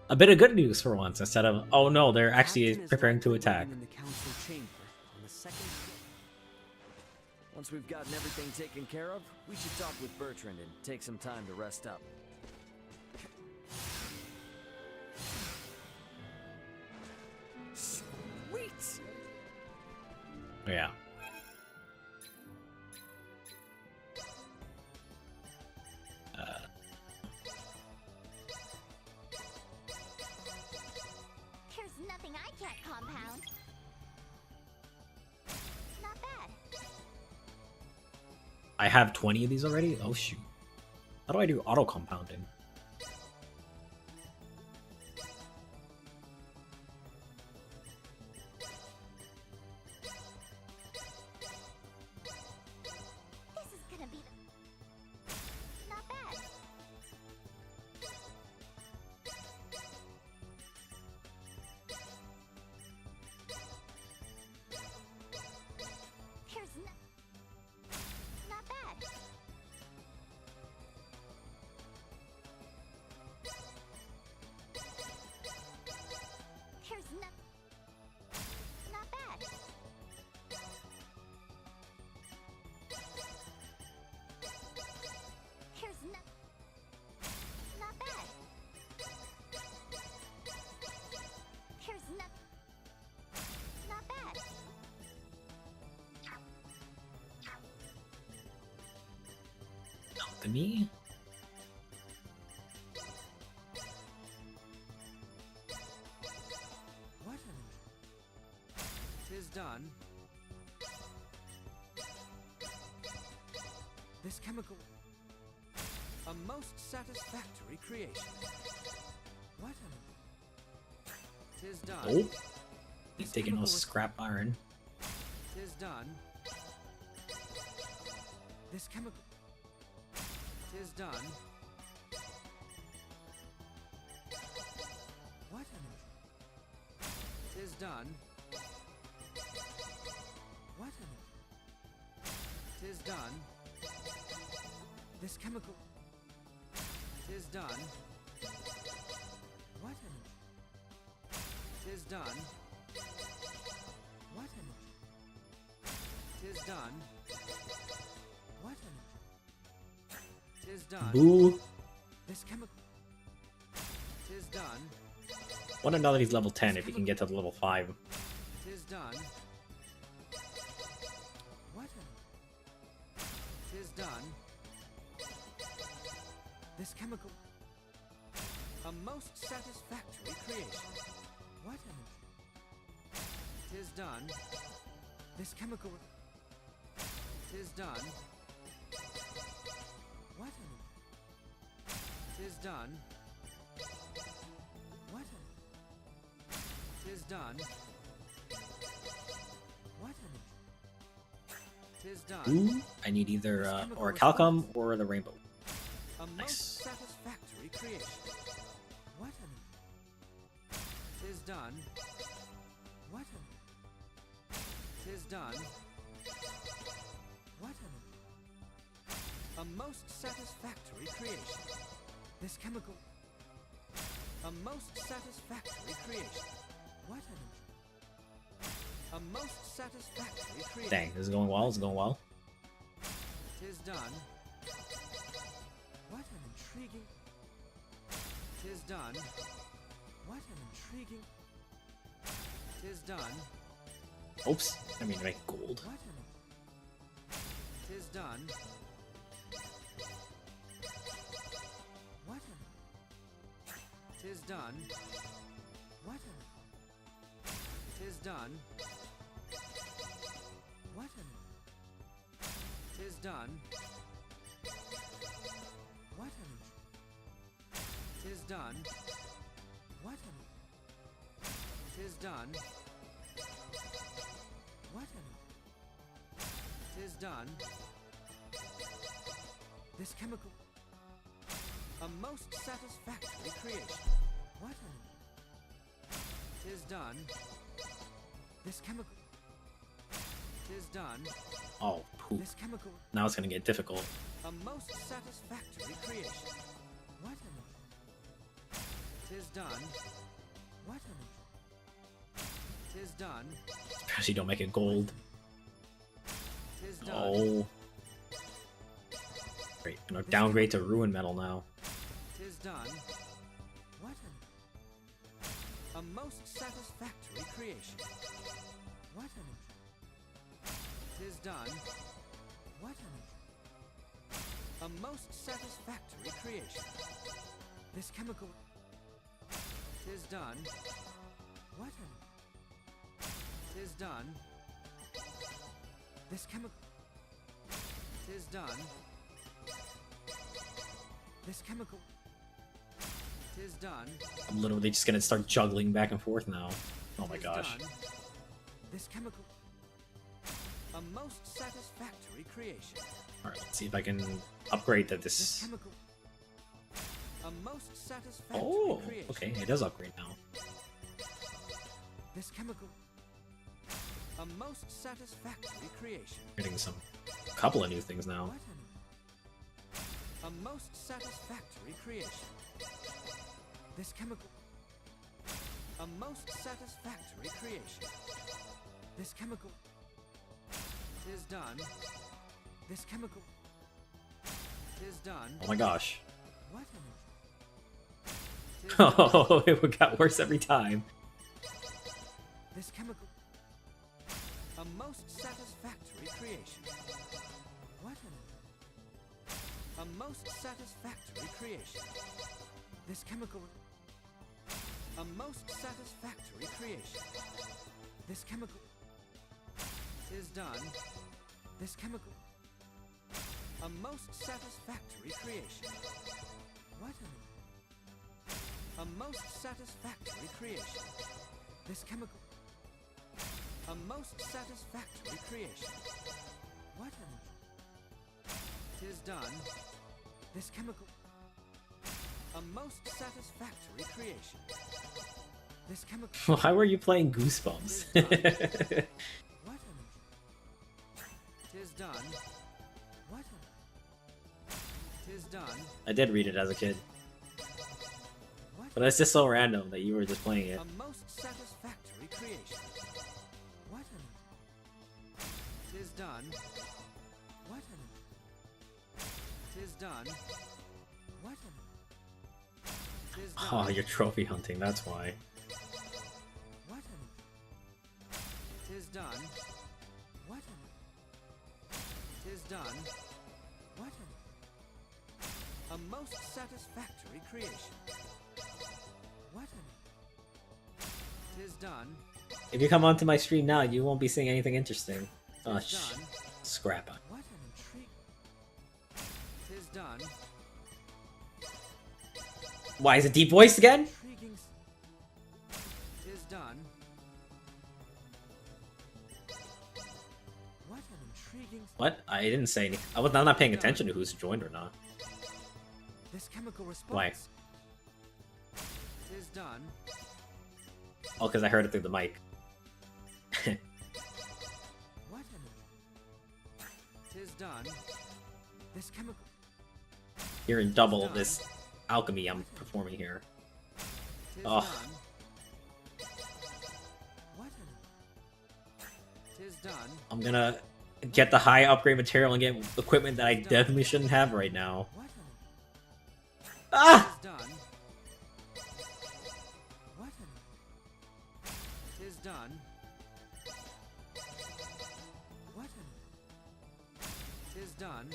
A bit of good news for once, instead of, oh no, they're actually preparing to attack. In the council chamber on the second floor. Once we've gotten everything taken care of, we should talk with Bertrand and take some time to rest up. Sweet! Yeah. There's nothing I can't compound. Not bad. I have 20 of these already? Oh shoot. How do I do auto compounding? This is gonna be not bad. There's not bad. There's not bad. There's not bad. There's not bad. To me? What tis done. This chemical... a most satisfactory creation. What tis done. Oh. He's taking all scrap iron. Tis done. This chemical... tis done. What tis done. What tis done. This chemical... tis done. What tis done. What tis done. What tis done. Boo. This chemical... tis done. Want another he's level 10 if he can get to the level 5. Tis done. What tis done. This chemical... a most satisfactory creation. What an... Tis done. This chemical... Tis done. What an... Tis done. What an... Tis done. What an... Tis done. Ooh, I need either Orichalcum or the Rainbow. A Nice. most satisfactory creation. What an... Tis done. What an... Tis done. What an... A most satisfactory creation. This chemical... A most satisfactory creation. What an... A most satisfactory creation. Dang, this is going well. This is going well. Tis done. What an intriguing... Tis done. What an intriguing... Tis done. Oops, I mean to make gold. What an... Tis done. What an... Tis done. What an... Tis done. What an... Tis done. What an... Tis done. What an... Tis done. What an... Tis done. This chemical... A most satisfactory creation. What an... Tis done. This chemical... Tis done. Oh, poop. This chemical... Now it's gonna get difficult. A most satisfactory creation. What an... Tis done. What an... Tis done. Especially don't make it gold. Tis done. Oh. Great. I'm gonna downgrade to Ruin Metal now. Tis done. What an... A most satisfactory creation. What an... Tis done. What an... A most satisfactory creation. This chemical... Tis done. What an... Tis done. This chemical... Tis done. This chemical... Tis done. I'm literally just gonna start juggling back and forth now. Oh my Tis gosh. done. This chemical... A most satisfactory creation. Alright, let's see if I can upgrade to This this. chemical... A most satisfactory Oh, creation. okay, it does upgrade now. This chemical... A most satisfactory creation. Getting some couple of new things now. What an... A most satisfactory creation. This chemical... A most satisfactory creation. This chemical... Tis done. This chemical... Tis done. Oh my gosh. What an... Oh, it got worse every time. This chemical... A most satisfactory creation. What an... A most satisfactory creation. This chemical... A most satisfactory creation. This chemical... Is done. This chemical... A most satisfactory creation. What an... A most satisfactory creation. This chemical... A most satisfactory creation. What an... Tis done. This chemical... A most satisfactory creation. This chemical... Why were you playing Goosebumps? What an... Tis done. What an... Tis done. I did read it as a kid. What But it's just so random that you were just playing it. A most satisfactory creation. What an... Tis done. What an... Tis done. What an... Tis done. Oh, you're trophy hunting, that's why. What an... Tis done. What an... Tis done. What an... A most satisfactory creation. What an... 'Tis done. If you come onto my stream now, you won't be seeing anything interesting. Oh, scrap. What an intrigue. 'Tis done. Why is it deep voice again? Intriguing. 'Tis done. What an intriguing. What? I didn't say anything. I'm not paying attention to who's joined or not. This chemical response. Why? 'Tis done. Oh, because I heard it through the mic. What an. 'Tis done. This chemical. Hearing double this alchemy I'm performing here. Oh. What an. 'Tis done. I'm gonna get the high upgrade material and get equipment that I definitely shouldn't have right now. What an. Ah! 'Tis done. What an. 'Tis done. What an. 'Tis done.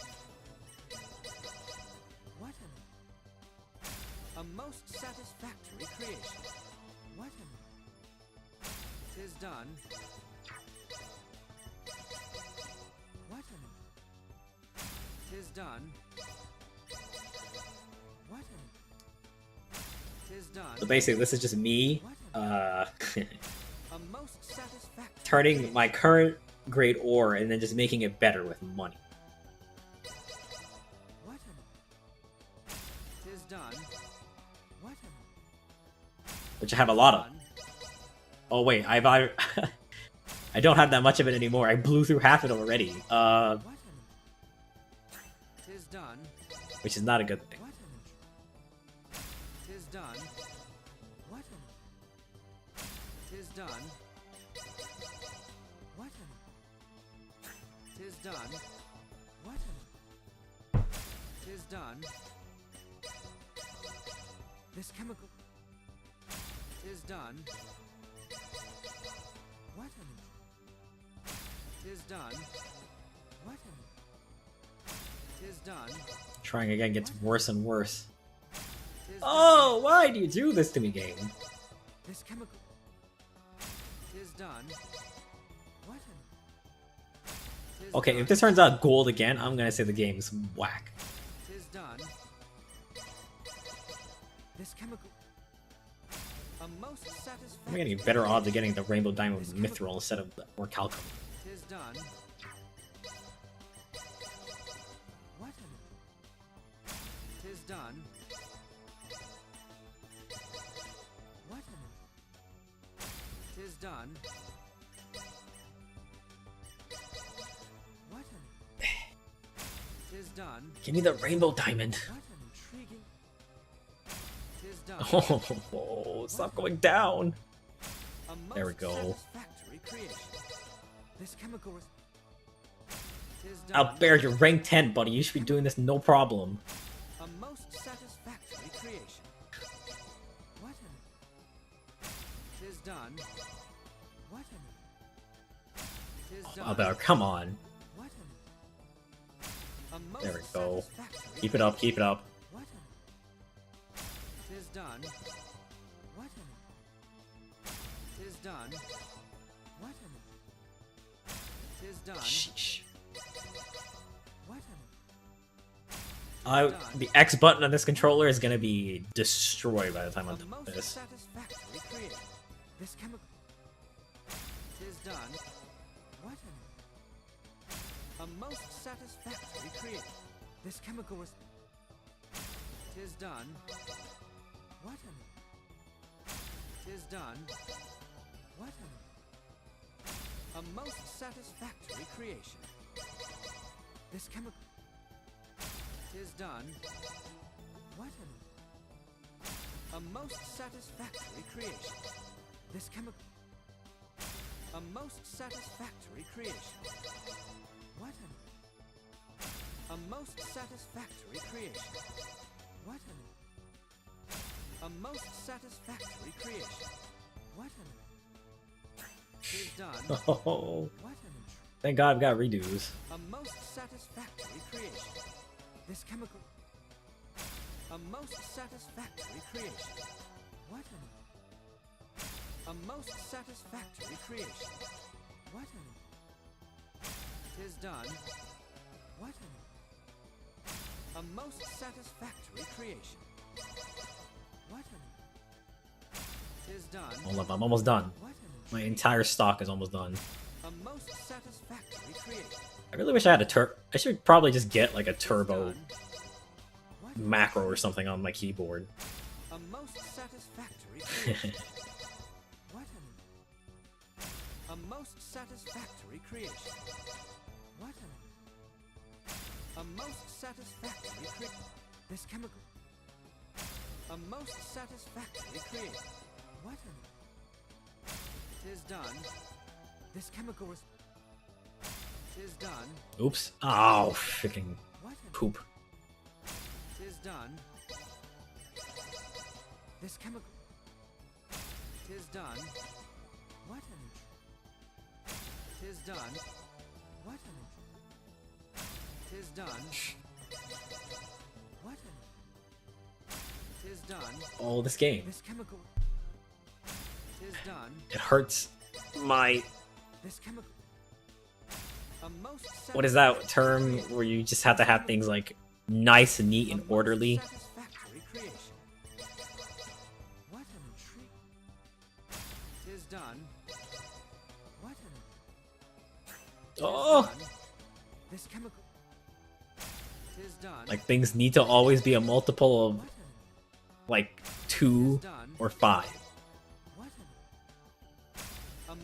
What an. A most satisfactory creation. What an. 'Tis done. What an. 'Tis done. What an. 'Tis done. So basically, this is just me, A most satisfactory. turning my current great ore and then just making it better with money. What an. 'Tis done. What an. Which I have a lot of. Oh wait, I don't have that much of it anymore. I blew through half it already. What an. 'Tis done. Which is not a good thing. What an. 'Tis done. What an. 'Tis done. What an. 'Tis done. What an. 'Tis done. This chemical. 'Tis done. What an. 'Tis done. What an. 'Tis done. Trying again gets worse and worse. 'Tis Oh, why do you do this to me, game? This chemical. 'Tis done. What an. 'Tis Okay, done. if this turns out gold again, I'm gonna say the game's whack. 'Tis done. This chemical. A most I'm satisfactory. getting better odds of getting the Rainbow Diamond Mithril instead of the Orichalcum. 'Tis done. What an. 'Tis done. What an. 'Tis done. What an. 'Tis done. Give me the Rainbow Diamond. What an intriguing. 'Tis done. Oh, stop going down. A most There we go. satisfactory creation. This chemical is. 'Tis done. Albert, you're rank 10, buddy. You should be doing this no problem. A most satisfactory creation. What an. 'Tis done. What an. 'Tis done. Albert, come on. What an. A most There we go. satisfactory Keep it up, keep it up. What an. 'Tis done. What an. 'Tis done. What an. 'Tis done. Sheesh. What an. The X button on this controller is gonna be destroyed by the time I'm A done most with this. satisfactory creation. This chemical. 'Tis done. What an. A most satisfactory creation. This chemical was. 'Tis done. What an. 'Tis done. What an. A most satisfactory creation. This chemical. 'Tis done. What an. A most satisfactory creation. This chemical. A most satisfactory creation. What an. A most satisfactory creation. What an. A most satisfactory creation. What an. 'Tis done. Oh, What an. thank God I've got redos. A most satisfactory creation. This chemical. A most satisfactory creation. What an. A A most satisfactory creation. What an... 'Tis done. What an... A most satisfactory creation. What an... 'Tis done. Hold up, I'm almost done. My entire stock is almost done. A most satisfactory creation. I really wish I had a I should probably just get like a turbo macro or something on my keyboard. A most satisfactory creation. What an... A most satisfactory creation. What an... A most satisfactory creation. This chemical... A most satisfactory creation. What an... 'Tis done. This chemical is... 'Tis done. Oops. Oh, freaking poop. 'Tis done. This chemical... 'Tis done. What an... 'Tis done. What an... 'Tis done. What an... 'Tis done. Oh, this game. This chemical... 'Tis done. It hurts my... This chemical... A most What is that term where you just have to have things like nice and neat and orderly? satisfactory creation. What an intrigue. 'Tis done. What an... 'Tis Oh! done. This chemical... 'Tis done. Like things need to always be a multiple of like 2 or 5.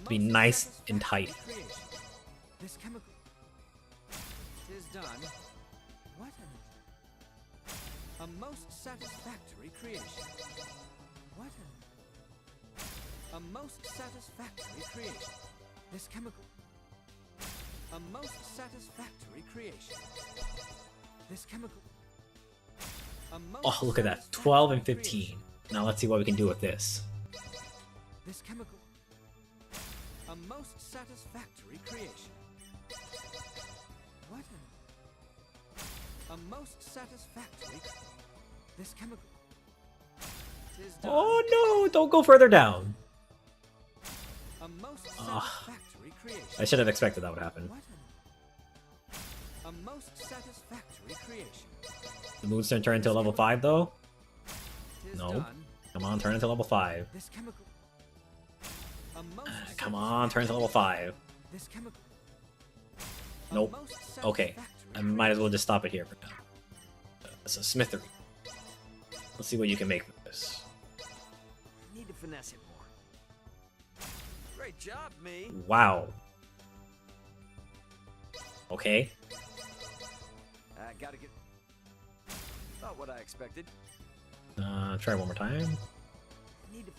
Be nice and tight. This chemical... 'Tis done. What an... A most satisfactory creation. What an... A most satisfactory creation. This chemical... A most satisfactory creation. This chemical... A most Oh, look at that. 12 and 15. Now let's see what we can do with this. This chemical... A most satisfactory creation. What an... A most satisfactory... This chemical... 'Tis done. Oh no! Don't go further down. A most Ugh. satisfactory creation. I should have expected that would happen. What an... A most satisfactory creation. The Moonstone turn into level 5 though? 'Tis No. done. Come on, turn into level 5. This chemical... A most Come on, turn into level 5. This chemical... Nope. Okay. I might as well just stop it here for now. It's a smithery. Let's see what you can make with this. Need to finesse it more. Great job, me. Wow. Okay. I gotta get... Not what I expected. Try one more time. Need to...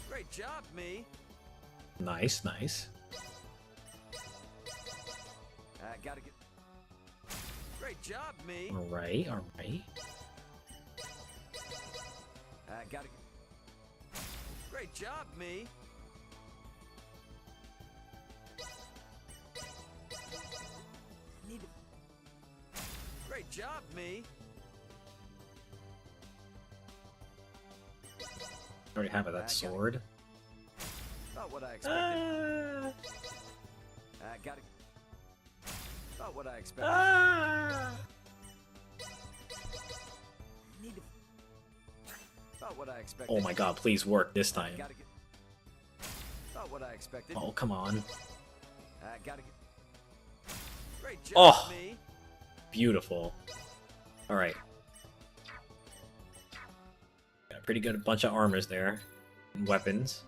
Great job, me. Nice, nice. I gotta get... Great job, me. Alright, alright. I gotta get... Great job, me. Need to... Great job, me. I already have that sword. Not what I expected. I gotta... Not what I expected. Need to... Not what I expected. Oh my god, please work this time. Gotta get... Not what I expected. Oh, come on. I gotta get... Great job, Oh! me. Beautiful. Alright. Got a pretty good bunch of armors there. And weapons.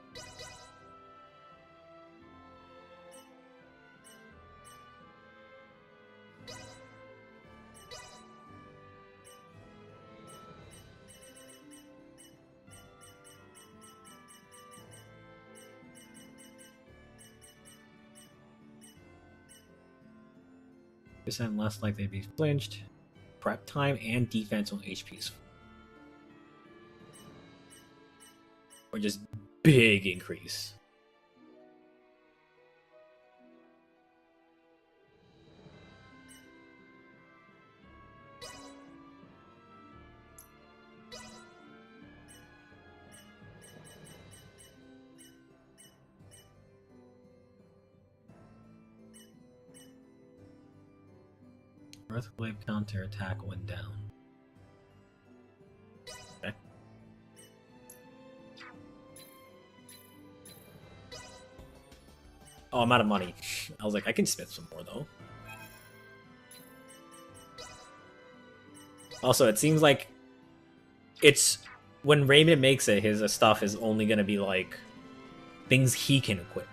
% less likely to be flinched. Prep time and defense on HPs. Or just big increase. Earthquake counterattack went down. Okay. Oh, I'm out of money. I was like, I can smith some more though. Also, it seems like it's when Raymond makes it, his stuff is only gonna be like things he can equip.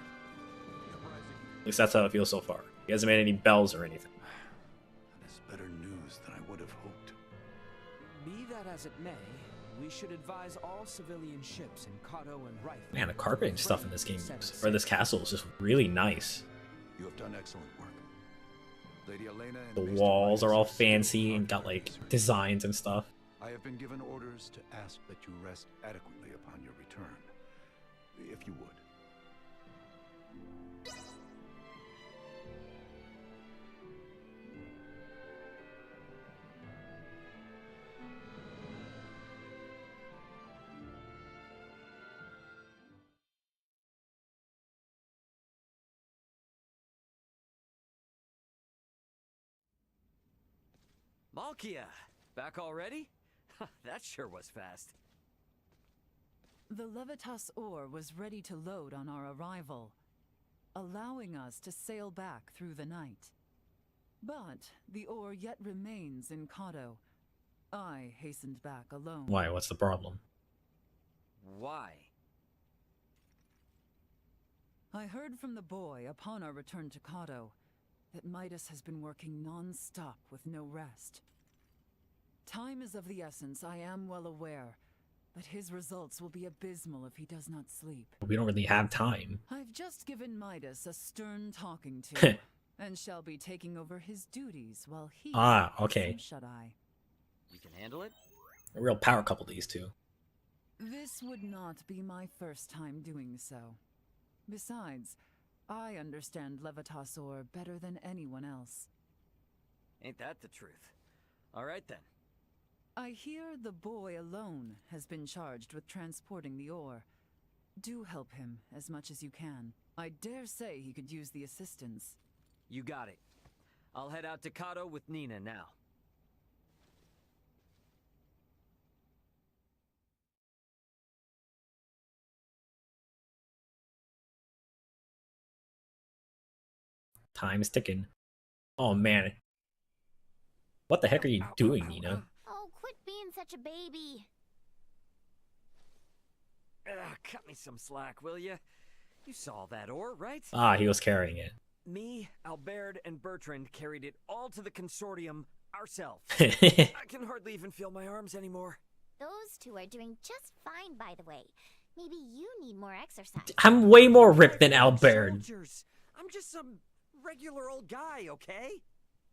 At least that's how it feels so far. He hasn't made any bells or anything. That is better news than I would have hoped. Be that as it may, we should advise all civilian ships in Kato and Rife. Man, the carpeting stuff in this game, or this castle, is just really nice. You have done excellent work. Lady Elena and The Maester walls are all Midas fancy and got like designs and stuff. I have been given orders to ask that you rest adequately upon your return, if you would. Malkia, back already? That sure was fast. The Levitas ore was ready to load on our arrival, allowing us to sail back through the night. But the ore yet remains in Kato. I hastened back alone. Why? What's the problem? Why? I heard from the boy upon our return to Kato that Midas has been working non-stop with no rest. Time is of the essence, I am well aware, but his results will be abysmal if he does not sleep. We don't really have time. I've just given Midas a stern talking to, and shall be taking over his duties while he okay. shut-eye. We can handle it? A real power couple, these two. This would not be my first time doing so. Besides, I understand Levitas ore better than anyone else. Ain't that the truth? All right then. I hear the boy alone has been charged with transporting the ore. Do help him as much as you can. I dare say he could use the assistance. You got it. I'll head out to Kato with Nina now. Time's ticking. Oh man. What the heck are you doing, Nina? Oh, quit being such a baby. Cut me some slack, will ya? You saw that ore, right? Ah, he was carrying it. Me, Albert, and Bertrand carried it all to the consortium ourselves. I can hardly even feel my arms anymore. Those two are doing just fine, by the way. Maybe you need more exercise. I'm way more ripped than Albert. Soldiers. I'm just some regular old guy, okay?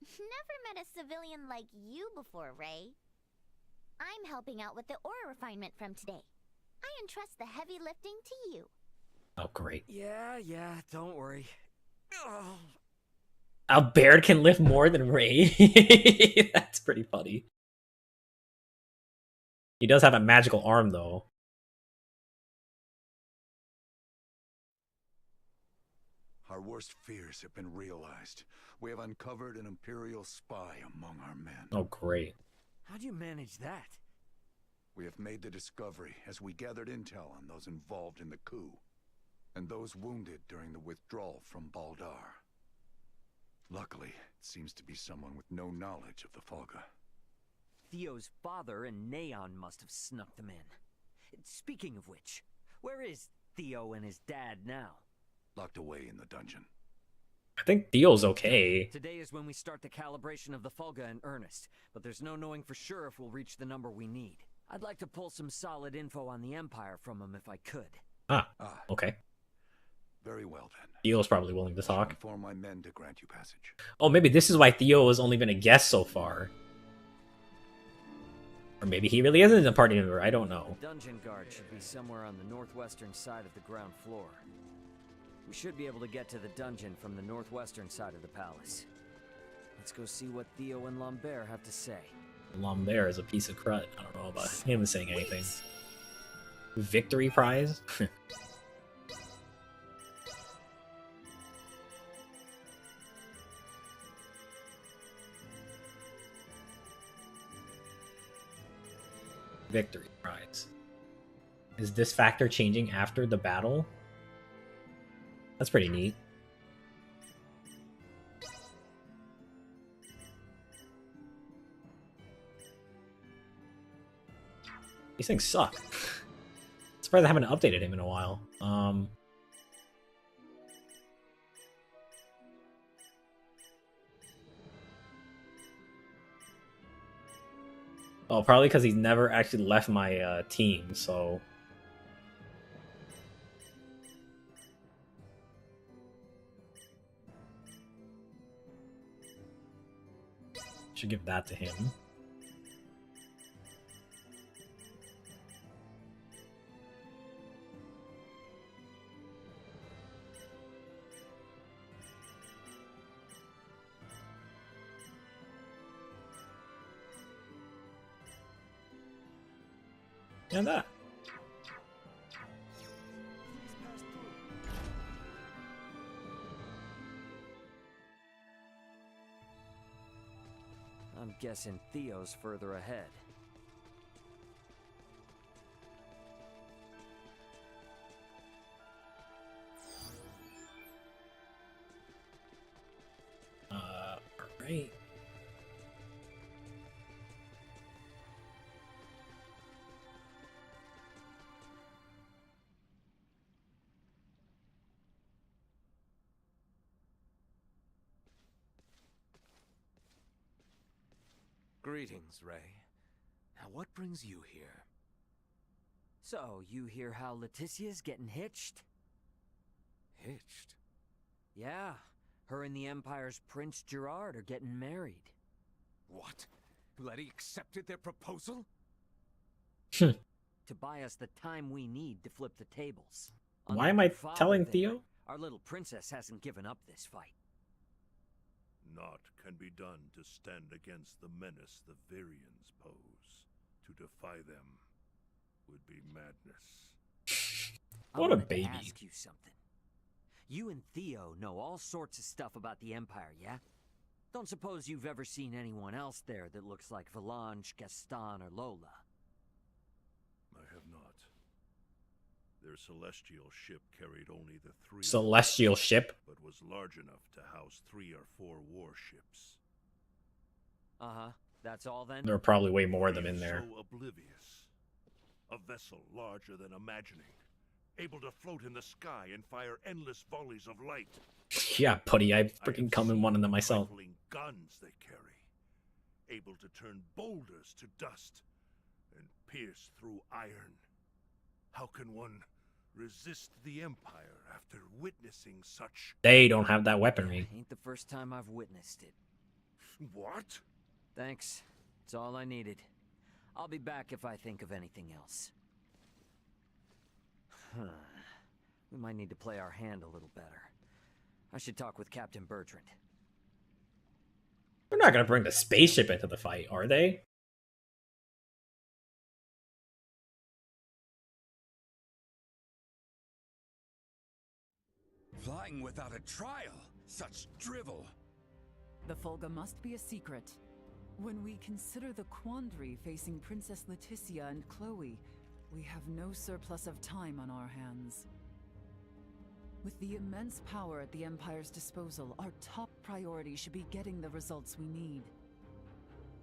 Never met a civilian like you before, Ray. I'm helping out with the ore refinement from today. I entrust the heavy lifting to you. Oh, great. Yeah, don't worry. Ugh. Albert can lift more than Ray. That's pretty funny. He does have a magical arm, though. Our worst fears have been realized. We have uncovered an Imperial spy among our men. Oh, great. How'd you manage that? We have made the discovery as we gathered intel on those involved in the coup, and those wounded during the withdrawal from Baldar. Luckily, it seems to be someone with no knowledge of the Folga. Theo's father and Neon must have snuck them in. Speaking of which, where is Theo and his dad now? Locked away in the dungeon. I think Theo's okay. Today is when we start the calibration of the Folga in earnest, but there's no knowing for sure if we'll reach the number we need. I'd like to pull some solid info on the Empire from him if I could. Okay. Very well then. Theo's probably willing to talk. Inform my men to grant you passage. Oh, maybe this is why Theo has only been a guest so far. Or maybe he really isn't a party member, I don't know. The dungeon guard should be somewhere on the northwestern side of the ground floor. We should be able to get to the dungeon from the northwestern side of the palace. Let's go see what Theo and Lambert have to say. Lambert is a piece of crud. I don't know about him saying anything. Victory prize? Victory prize. Is this factor changing after the battle? That's pretty neat. These things suck. Surprised I haven't updated him in a while. Oh, probably because he's never actually left my team, so... Should give that to him. And that. I'm guessing Theo's further ahead. Right. Greetings, Ray. Now what brings you here? So, you hear how Leticia's getting hitched? Hitched? Yeah. Her and the Empire's Prince Gerard are getting married. What? Letty accepted their proposal? To buy us the time we need to flip the tables. Why am I telling Theo? Our little princess hasn't given up this fight. Naught can be done to stand against the menace the Virians pose. To defy them would be madness. What a baby. I wanted to ask you something. You and Theo know all sorts of stuff about the Empire, yeah? Don't suppose you've ever seen anyone else there that looks like Valange, Gaston, or Lola? I have not. Their celestial ship carried only the 3... Celestial ship? But was large enough to house 3 or 4 warships. Uh-huh. That's all then? There are probably way more of them in there. So oblivious. A vessel larger than imagining. Able to float in the sky and fire endless volleys of light. Yeah, buddy, I freaking come in one of them myself. Guns they carry. Able to turn boulders to dust and pierce through iron. How can one resist the Empire after witnessing such... They don't have that weaponry. Ain't the first time I've witnessed it. What? Thanks. It's all I needed. I'll be back if I think of anything else. We might need to play our hand a little better. I should talk with Captain Bertrand. They're not gonna bring the spaceship into the fight, are they? Flying without a trial? Such drivel! The Fulga must be a secret. When we consider the quandary facing Princess Leticia and Chloe, we have no surplus of time on our hands. With the immense power at the Empire's disposal, our top priority should be getting the results we need.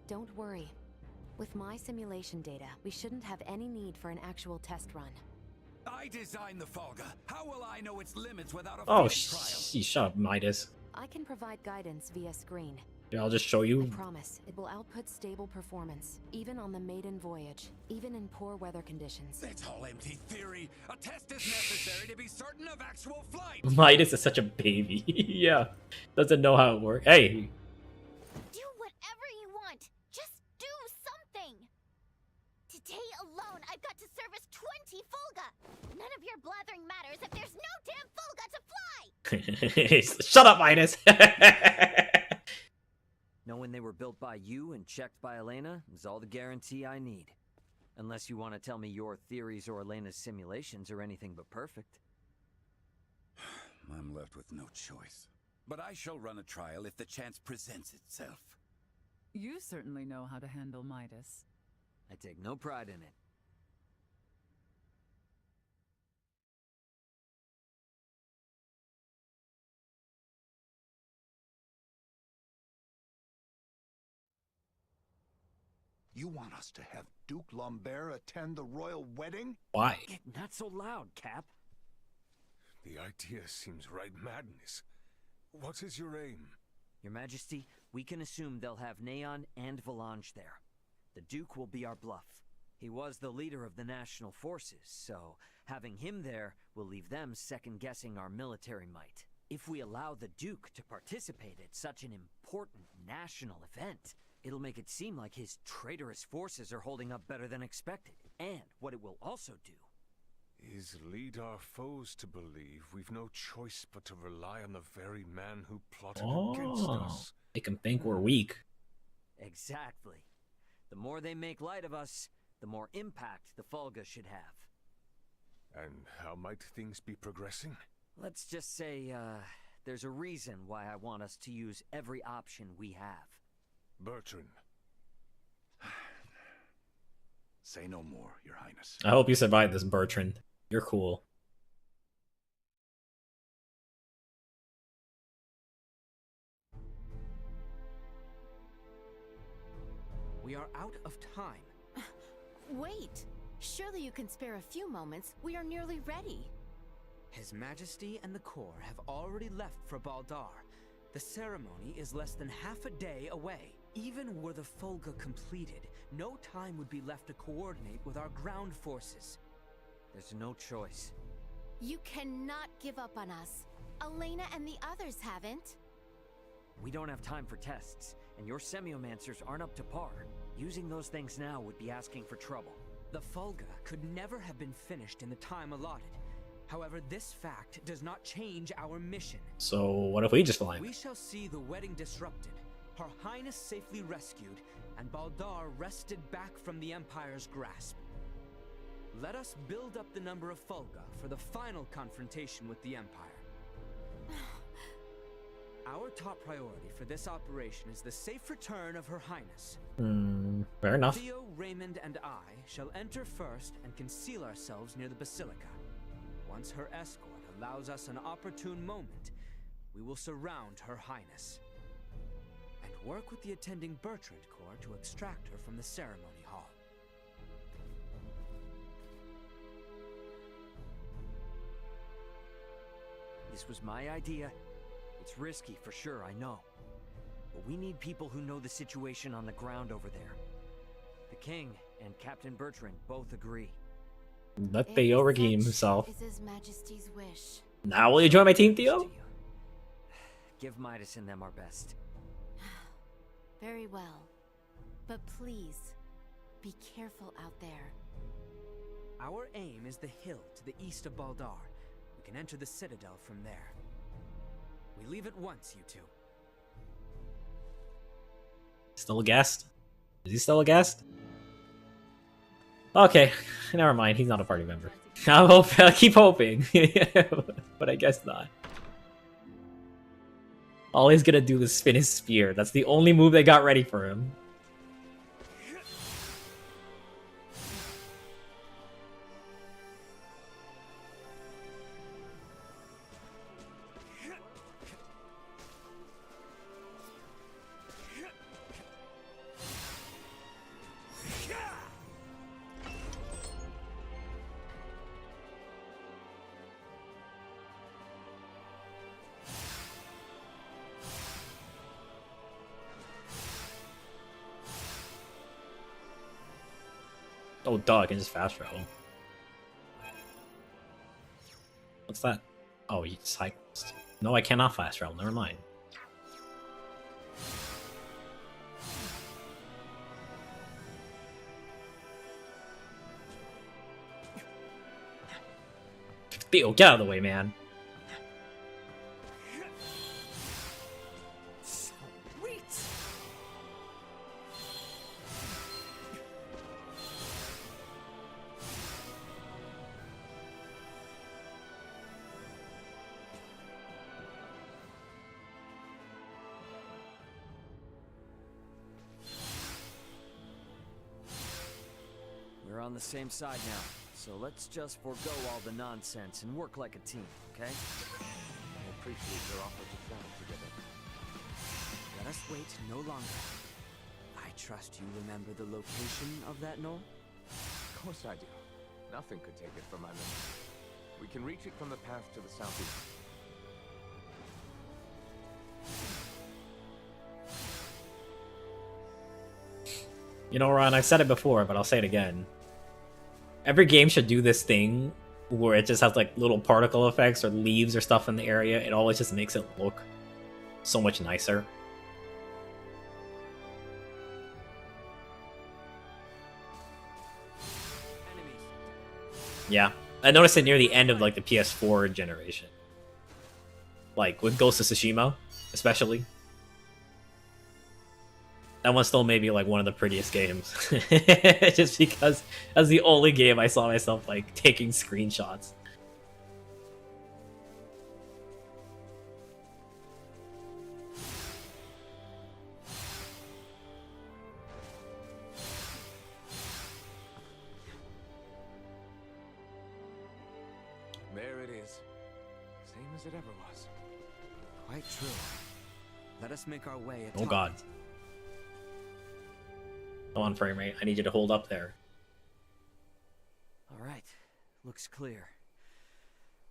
Don't worry. With my simulation data, we shouldn't have any need for an actual test run. I designed the Fulga. How will I know its limits without a Oh, field trial? shut up, Midas. I can provide guidance via screen. Yeah, I'll just show you. I promise, it will output stable performance, even on the maiden voyage, even in poor weather conditions. That's all empty theory. A test is necessary to be certain of actual flight. Midas is such a baby. Yeah, doesn't know how it works. Hey. Do whatever you want. Just do something. Today alone, I've got to service 20 Fulga. None of your blathering matters if there's no damn Fulga to fly. Shut up, Midas. Knowing they were built by you and checked by Elena is all the guarantee I need. Unless you want to tell me your theories or Elena's simulations are anything but perfect. I'm left with no choice. But I shall run a trial if the chance presents itself. You certainly know how to handle Midas. I take no pride in it. You want us to have Duke Lambert attend the royal wedding? Why? Not so loud, Cap. The idea seems right madness. What is your aim? Your Majesty, we can assume they'll have Neon and Volange there. The Duke will be our bluff. He was the leader of the national forces, so having him there will leave them second-guessing our military might. If we allow the Duke to participate at such an important national event, it'll make it seem like his traitorous forces are holding up better than expected. And what it will also do is lead our foes to believe we've no choice but to rely on the very man who plotted against us. Make them think we're weak. Exactly. The more they make light of us, the more impact the Fulga should have. And how might things be progressing? Let's just say, there's a reason why I want us to use every option we have. Bertrand. Say no more, Your Highness. I hope you survive this, Bertrand. You're cool. We are out of time. Wait! Surely you can spare a few moments. We are nearly ready. His Majesty and the Corps have already left for Baldar. The ceremony is less than half a day away. Even were the Fulga completed, no time would be left to coordinate with our ground forces. There's no choice. You cannot give up on us. Elena and the others haven't. We don't have time for tests, and your semiomancers aren't up to par. Using those things now would be asking for trouble. The Fulga could never have been finished in the time allotted. However, this fact does not change our mission. So what if we just fly? We shall see the wedding disrupted, Her Highness safely rescued, and Baldar wrested back from the Empire's grasp. Let us build up the number of Fulga for the final confrontation with the Empire. Our top priority for this operation is the safe return of Her Highness. Fair enough. Theo, Raymond, and I shall enter first and conceal ourselves near the Basilica. Once her escort allows us an opportune moment, we will surround Her Highness and work with the attending Bertrand Corps to extract her from the ceremony hall. This was my idea. It's risky for sure, I know. But we need people who know the situation on the ground over there. The King and Captain Bertrand both agree. Let Theo redeem himself. Is His Majesty's wish. Now will you join my team, Theo? Give Midas and them our best. Very well. But please, be careful out there. Our aim is the hill to the east of Baldar. We can enter the Citadel from there. We leave at once, you two. Still a guest? Is he still a guest? Okay, never mind. He's not a party member. I keep hoping, but I guess not. All he's gonna do is spin his spear. That's the only move they got ready for him. Oh, duh, I can just fast travel. What's that? Oh, he cycles. No, I cannot fast travel. Never mind. Theo, get out of the way, man. on the same side now, so let's just forego all the nonsense and work like a team, okay? I appreciate your offer to travel together. Let us wait no longer. I trust you remember the location of that knoll? Of course I do. Nothing could take it from my memory. We can reach it from the path to the southeast. You know, Ron, I've said it before, but I'll say it again. Every game should do this thing where it just has like little particle effects or leaves or stuff in the area. It always just makes it look so much nicer. Yeah, I noticed it near the end of like the PS4 generation. Like with Ghost of Tsushima, especially. That one still may be like one of the prettiest games. Just because that's the only game I saw myself like taking screenshots. There it is. Same as it ever was. Quite true. Let us make our way atop Oh god. Come on, frame rate. I need you to hold up there. All right, looks clear.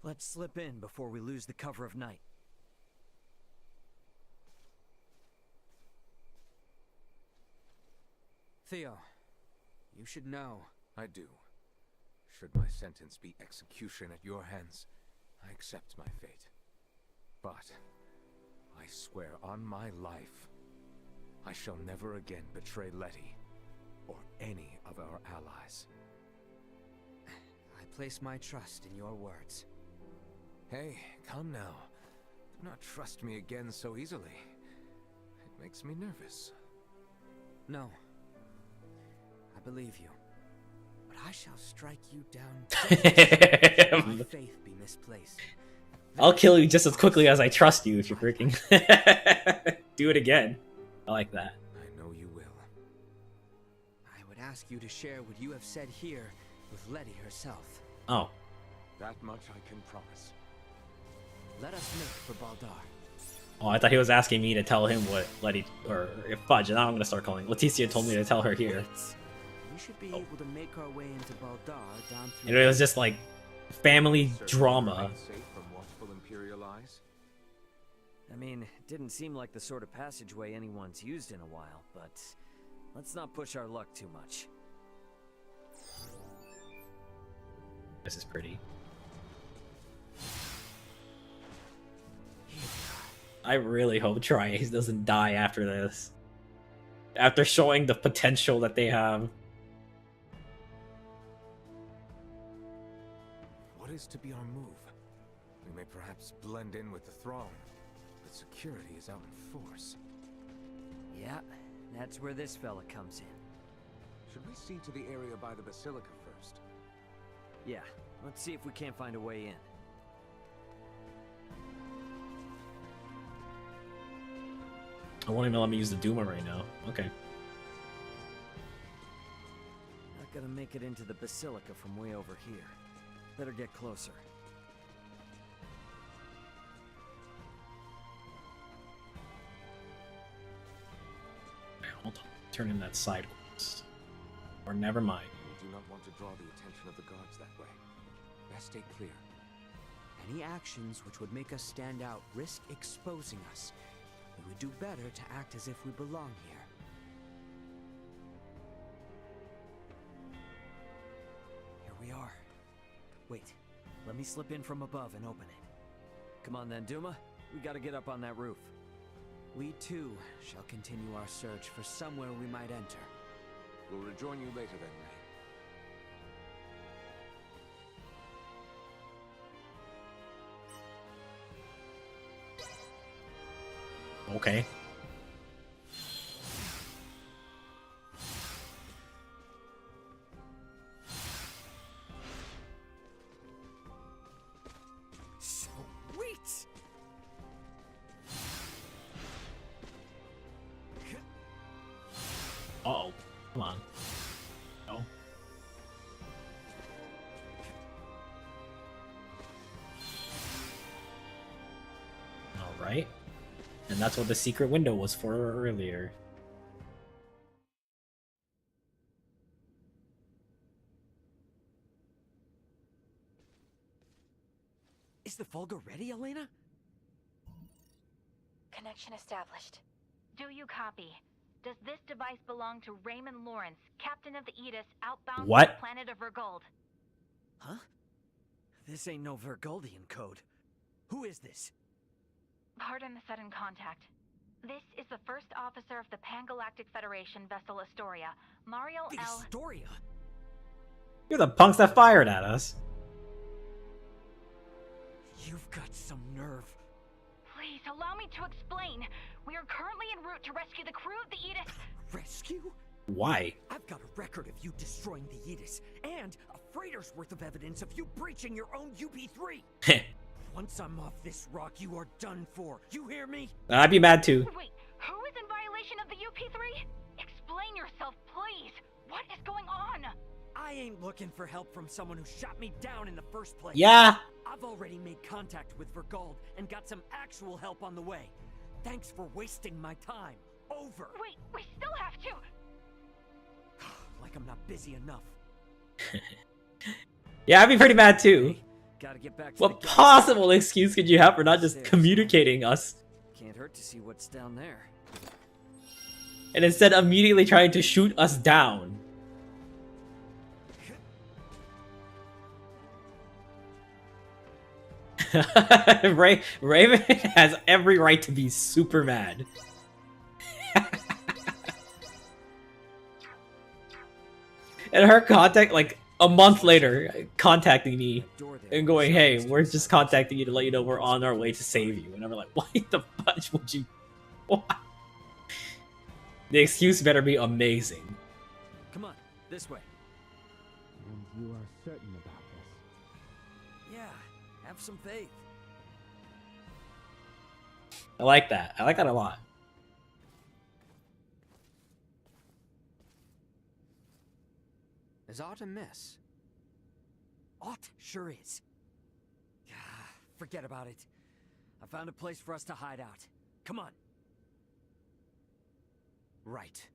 Let's slip in before we lose the cover of night. Theo, you should know. I do. Should my sentence be execution at your hands, I accept my fate. But I swear on my life, I shall never again betray Letty or any of our allies. I place my trust in your words. Hey, come now. Do not trust me again so easily. It makes me nervous. No. I believe you. But I shall strike you down. My faith be misplaced. I'll kill you just as quickly as I trust you if you're freaking do it again. I like that. I know you will. I would ask you to share what you have said here with Letty herself. Oh. That much I can promise. Let us make for Baldar. Oh, I thought he was asking me to tell him what Letty or Fudge. Now I'm gonna start calling. Leticia told me to tell her here. We should be able to make our way into Baldar down through. And it was just like family drama. Safe from watchful Imperial eyes? I mean, it didn't seem like the sort of passageway anyone's used in a while, but let's not push our luck too much. This is pretty. I really hope Tri-Ace doesn't die after this. After showing the potential that they have. What is to be our move? We may perhaps blend in with the throng, but security is out in force. Yeah, that's where this fella comes in. Should we see to the area by the Basilica first? Yeah, let's see if we can't find a way in. I won't even let me use the Duma right now. Okay. Not gonna make it into the Basilica from way over here. Better get closer. Hold on. Turn in that side quest. Or never mind. We do not want to draw the attention of the guards that way. Best stay clear. Any actions which would make us stand out risk exposing us. We would do better to act as if we belong here. Here we are. Wait, let me slip in from above and open it. Come on then, Duma. We gotta get up on that roof. We too shall continue our search for somewhere we might enter. We'll rejoin you later then, Ray. Okay. Sweet! Uh-oh. Come on. No. And that's what the secret window was for earlier. Is the Volga ready, Elena? Connection established. Do you copy? Does this device belong to Raymond Lawrence, captain of the Aegis, outbound What? to the planet of Vergold? Huh? This ain't no Vergoldian code. Who is this? Pardon the sudden contact. This is the first officer of the Pan-Galactic Federation vessel Astoria, Mario The L. Astoria? You're the punks that fired at us. You've got some nerve. Please allow me to explain. We are currently en route to rescue the crew of the Aegis. Rescue? Why? I've got a record of you destroying the Aegis, and a freighter's worth of evidence of you breaching your own UP-3. Once I'm off this rock, you are done for. You hear me? I'd be mad too. Wait, who is in violation of the UP-3? Explain yourself, please. What is going on? I ain't looking for help from someone who shot me down in the first place. Yeah. I've already made contact with Vergold and got some actual help on the way. Thanks for wasting my time. Over. Wait, we still have to. Like I'm not busy enough. Yeah, I'd be pretty mad too. Gotta get back to What the possible excuse could you have for not just communicating us? Can't hurt to see what's down there. And instead immediately trying to shoot us down. Raven has every right to be super mad. And her contact, like a month later, contacting me and going, "Hey, we're just contacting you to let you know we're on our way to save you." And I'm like, "Why the fudge would you? Why?" The excuse better be amazing. Come on, this way. And you are certain about this? Yeah, have some faith. I like that. I like that a lot. Is aught amiss? Aught sure is. Forget about it. I found a place for us to hide out. Come on. Right.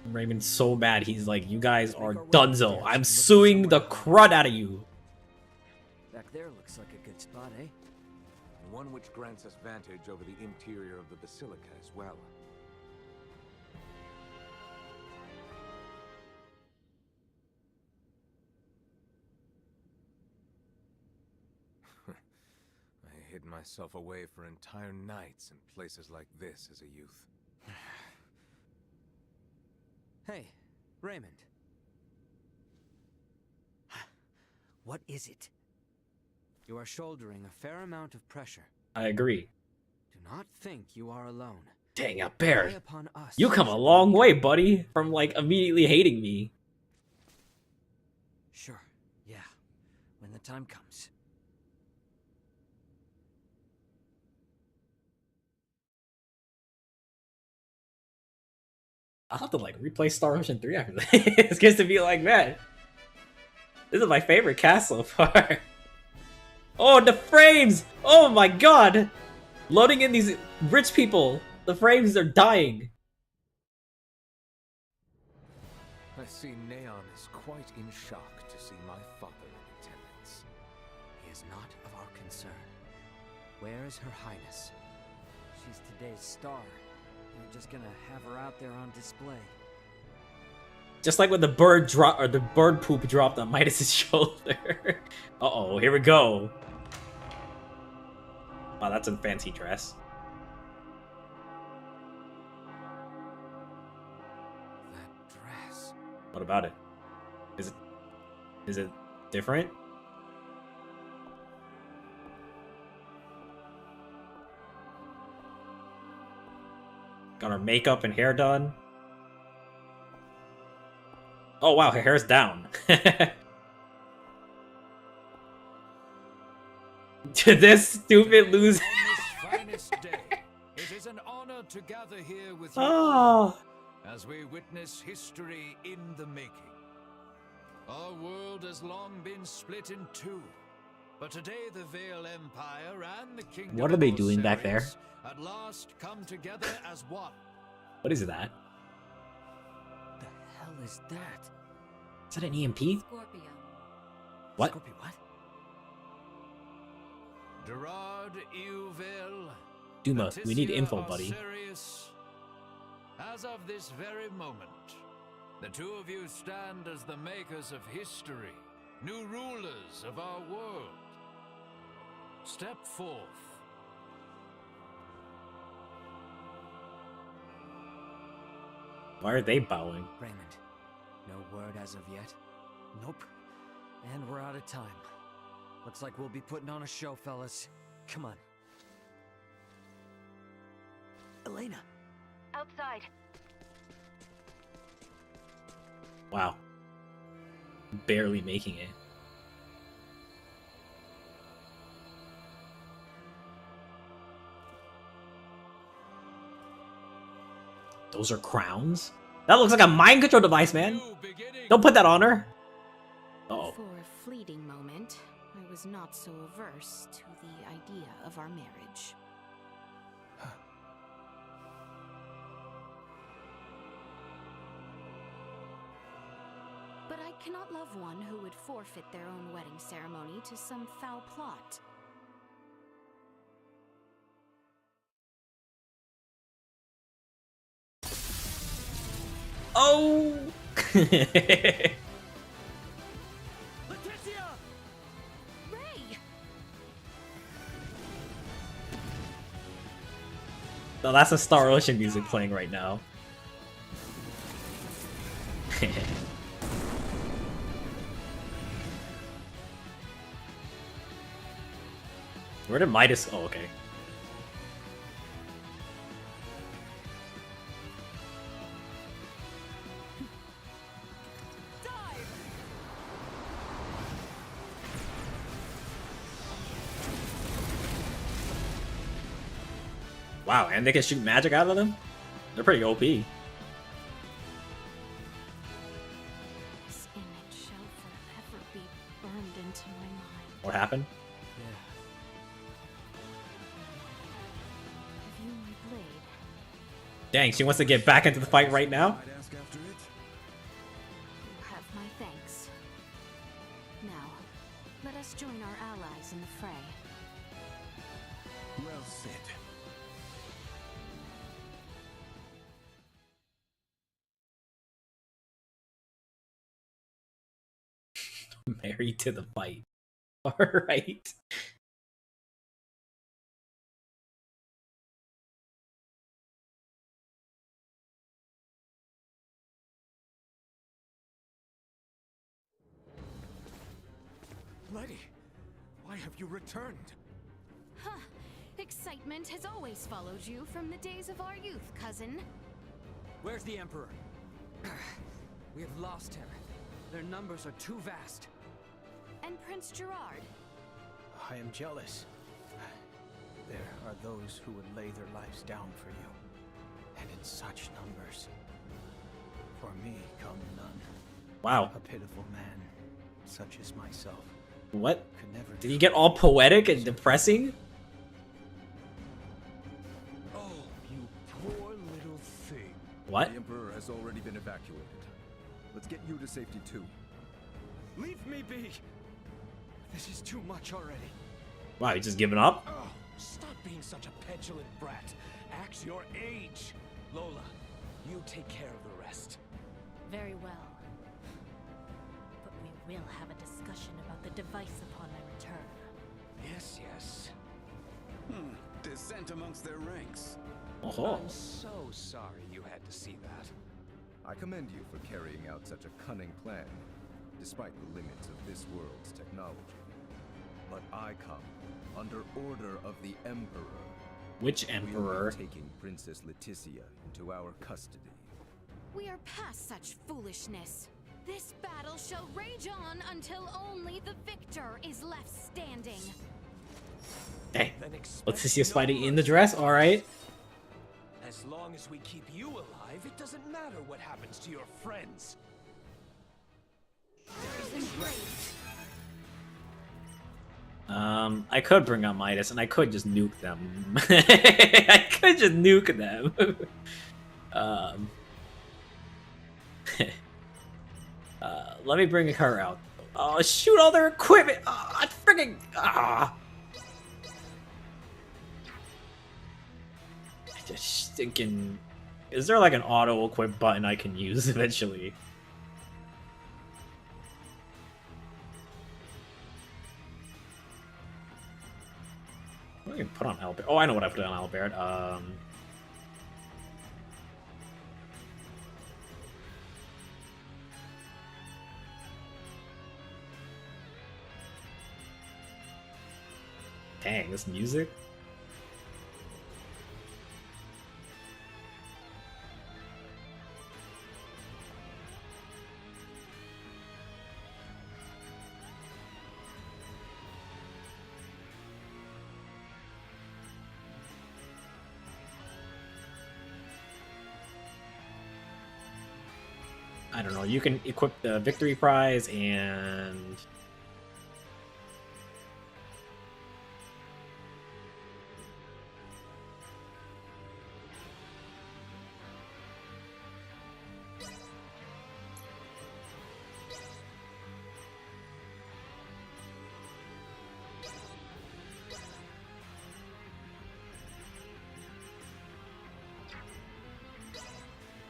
Raymond's so mad. He's like, "You guys are dunzo. I'm suing the crud out of you." Back there looks like a good spot, eh? And one which grants us vantage over the interior of the basilica as well. I hid myself away for entire nights in places like this as a youth. Hey, Raymond. What is it? You are shouldering a fair amount of pressure. I agree. Do not think you are alone. Dang it, Bear. Rely upon us. You come a long way, buddy, from like immediately hating me. Sure, yeah. When the time comes. I'll have to like replay Star Ocean 3 after this. It's gets to be like, man, this is my favorite cast so far. Oh, the frames! Oh my god! Loading in these rich people. The frames are dying. I see Neon is quite in shock to see my father in attendance. He is not of our concern. Where is Her Highness? She's today's star. We're just gonna have her out there on display. Just like when the bird drop or the bird poop dropped on Midas's shoulder. Uh-oh, here we go. Wow, that's a fancy dress. That dress. What about it? Is it different? Got her makeup and hair done. Oh wow, her hair's down. To this stupid loser. Finest day. It is an honor to gather here with you Oh. as we witness history in the making. Our world has long been split in two. But today the Vale Empire and the Kingdom What are they of doing back there? Osiris at last come together as one. What is that? The hell is that? Is that an EMP? Scorpio. What? Scorpio, what? Gerard Euville. Duma, we need Leticia info, buddy. Osiris. As of this very moment, the two of you stand as the makers of history, new rulers of our world. Step forth. Why are they bowing? Raymond, no word as of yet? Nope. And we're out of time. Looks like we'll be putting on a show, fellas. Come on. Elena! Outside. Wow. Barely making it. Those are crowns? That looks like a mind control device, man. Don't put that on her. Uh-oh. For a fleeting moment, I was not so averse to the idea of our marriage. But I cannot love one who would forfeit their own wedding ceremony to some foul plot. Oh! Leticia! Ray! No, that's a Star Ocean music playing right now. Where did Midas? Oh, okay. Wow, and they can shoot magic out of them? They're pretty OP. This image shall forever be burned into my mind. What happened? View my blade. Dang, she wants to get back into the fight right now? You have my thanks. Now, let us join our allies in the fray. Well said. Married to the fight. Alright. Letty, why have you returned? Huh. Excitement has always followed you from the days of our youth, cousin. Where's the Emperor? We have lost him. Their numbers are too vast. And Prince Gerard. I am jealous. There are those who would lay their lives down for you. And in such numbers. For me come none. Wow. A pitiful man, such as myself. What? Could never Did you get all poetic and depressing? Oh, you poor little thing. What? The Emperor has already been evacuated. Let's get you to safety too. Leave me be! This is too much already. Wow, you just giving up? Oh, stop being such a petulant brat. Axe your age. Lola, you take care of the rest. Very well. But we will have a discussion about the device upon my return. Yes, yes. Dissent amongst their ranks. Oh. I'm so sorry you had to see that. I commend you for carrying out such a cunning plan, despite the limits of this world's technology. But I come under order of the Emperor. Which We Emperor? will be taking Princess Leticia into our custody. We are past such foolishness. This battle shall rage on until only the victor is left standing. Dang. Then expect Letitia's no fighting in the dress? Alright. As long as we keep you alive, it doesn't matter what happens to your friends. I could bring up Midas, and I could just nuke them. I could just nuke them. Let me bring her out. Oh, shoot all their equipment! Oh, freaking! Just thinking, is there like an auto equip button I can use eventually? What do I put on Albert? Oh, I know what I put on Albert. Dang, this music. I don't know, you can equip the victory prize and...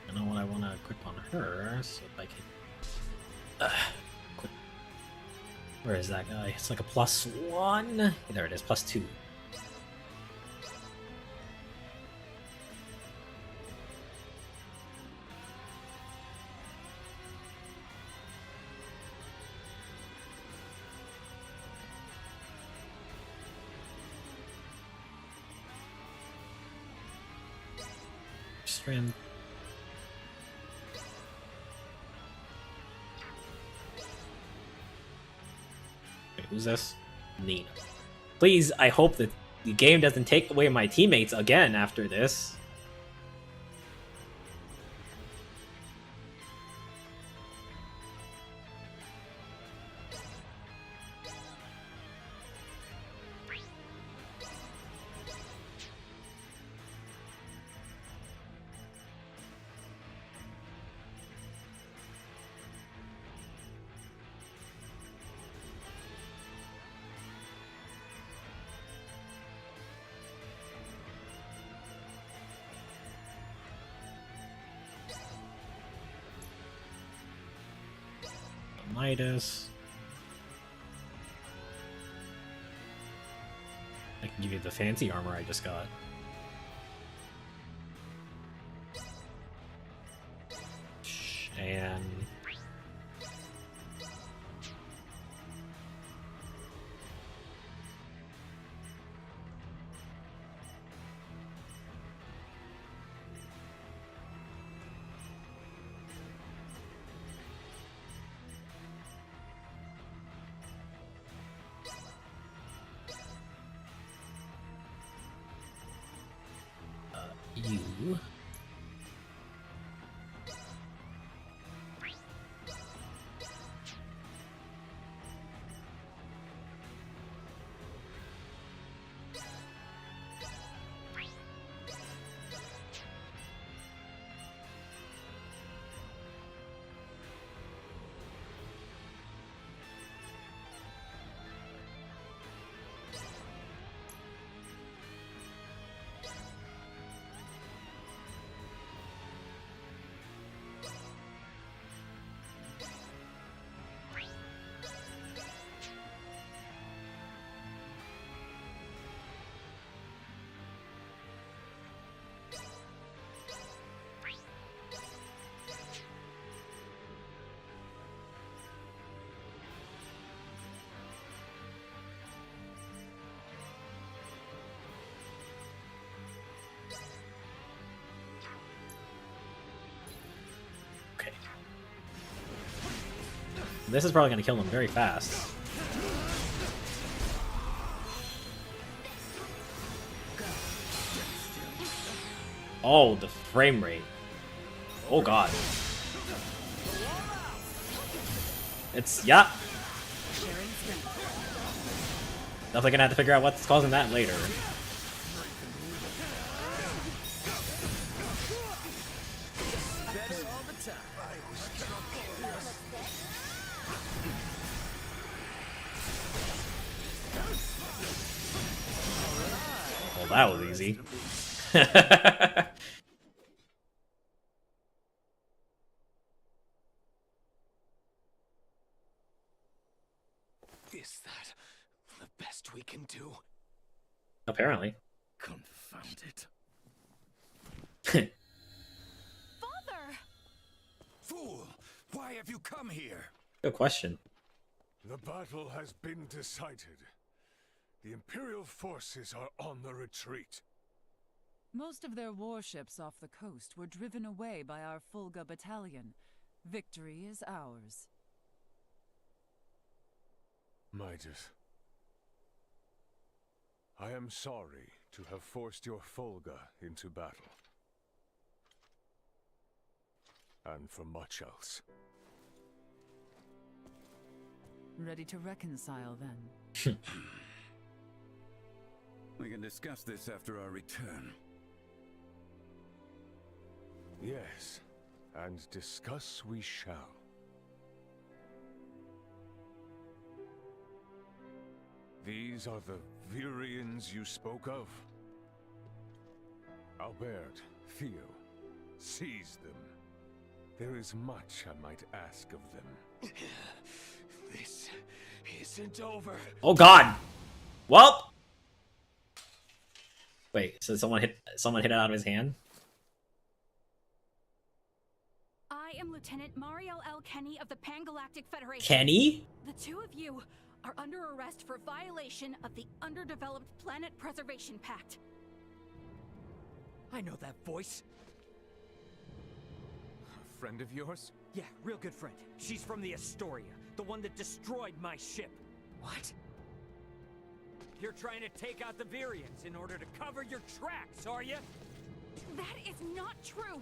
I know what I want to equip on her, so if I can... equip. Where is that guy? It's like a +1. There it is, +2. Strand. Who's this? Nina. Please, I hope that the game doesn't take away my teammates again after this. Midas. I can give you the fancy armor I just got. And... you. This is probably going to kill them very fast. Oh, the frame rate. Oh god. It's yeah. Definitely gonna have to figure out what's causing that later. Well, that was easy. Is that the best we can do? Apparently. Confound it. Father! Fool! Why have you come here? Good question. The battle has been decided. The Imperial forces are on the retreat. Most of their warships off the coast were driven away by our Fulga battalion. Victory is ours. Midas, I am sorry to have forced your Fulga into battle. And for much else. Ready to reconcile, then? We can discuss this after our return. Yes, and discuss we shall. These are the Virians you spoke of? Albert, Theo, seize them. There is much I might ask of them. This isn't over. Oh God! Well. Wait, so someone hit it out of his hand? I am Lieutenant Mariel L. Kenny of the Pan-Galactic Federation. Kenny? The two of you are under arrest for violation of the Underdeveloped Planet Preservation Pact. I know that voice. A friend of yours? Yeah, real good friend. She's from the Astoria, the one that destroyed my ship. What? You're trying to take out the Virians in order to cover your tracks, are you? That is not true.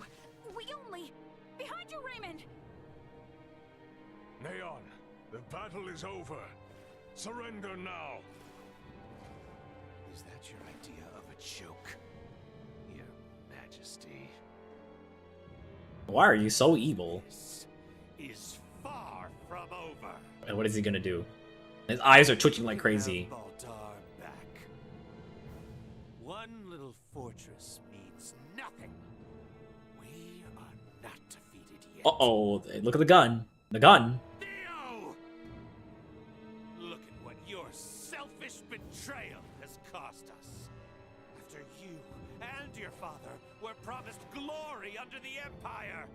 We only... Behind you, Raymond! Neon, the battle is over. Surrender now. Is that your idea of a joke, Your Majesty? Why are you so evil? This is far from over. And what is he gonna do? His eyes are twitching like crazy. Baltar back. One little fortress means nothing. We are not defeated yet. Uh-oh, look at the gun. The gun. Theo! Look at what your selfish betrayal has cost us. After you and your father were promised glory under the Empire.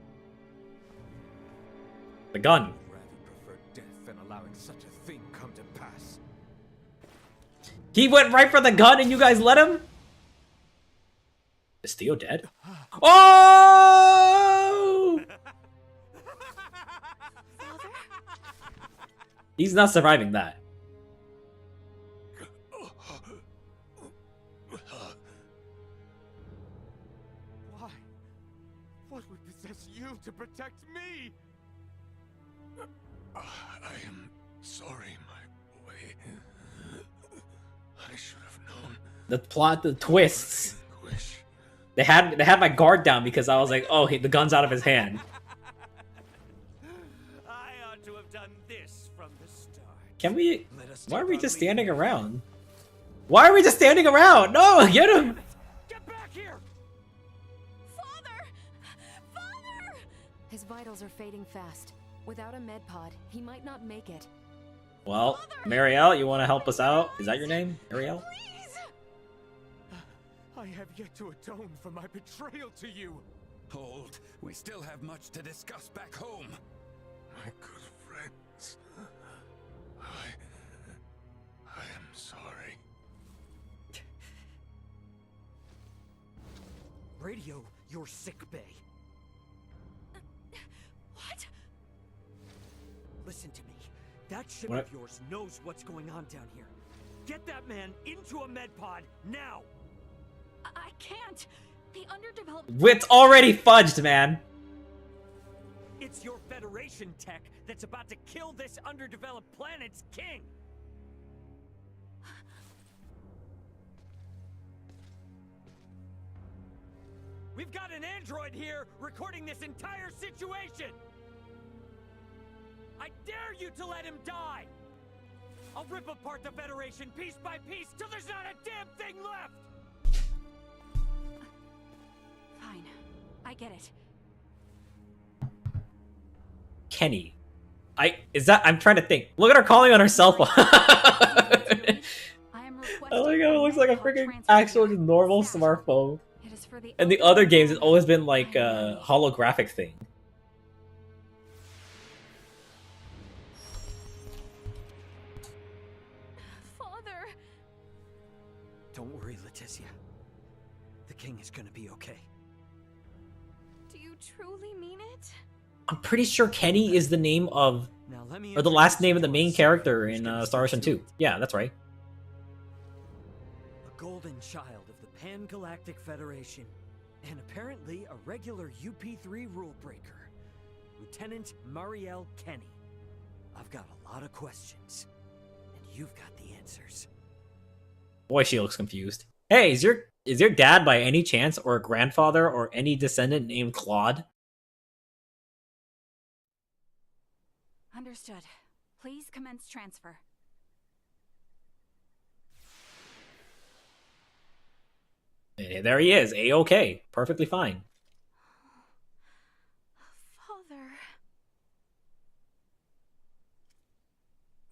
The gun. I'd rather prefer death than allowing such a thing come to pass. He went right for the gun and you guys let him? Is Theo dead? Oh! He's not surviving that. Why? What would possess you to protect me? I am sorry, my boy. I should have known. The plot, the twists. They had my guard down because I was like, oh, the gun's out of his hand. I ought to have done this from the start. Can we? Why are we just standing around? Why are we just standing around? No, get him! Get back here! Father! Father! His vitals are fading fast. Without a med pod, he might not make it. Well, Mariel, you want to help us out? Is that your name, Mariel? I have yet to atone for my betrayal to you. Hold. We still have much to discuss back home. My good friends. I am sorry. Radio your sick bay. What? Listen to me. That ship What? of yours knows what's going on down here. Get that man into a med pod now. I can't. The underdeveloped... It's already fudged, man. It's your Federation tech that's about to kill this underdeveloped planet's king! We've got an android here recording this entire situation! I dare you to let him die! I'll rip apart the Federation piece by piece till there's not a damn thing left! Fine. I get it. Kenny. I'm trying to think. Look at her calling on her cell phone. I like how it looks like a freaking actual normal smartphone. And the other games, it's always been like a holographic thing. Father! Don't worry, Leticia. The king is gonna be okay. Do you truly mean it? I'm pretty sure Kenny is the name of, or the last name of the main character in Star Ocean 2. Yeah, that's right. A golden child of the Pan-Galactic Federation, and apparently a regular UP3 rule breaker, Lieutenant Marielle Kenny. I've got a lot of questions, and you've got the answers. Boy, she looks confused. Hey, is your dad by any chance, or a grandfather, or any descendant named Claude? Understood. Please commence transfer. Hey, there he is, A-OK, perfectly fine. Father.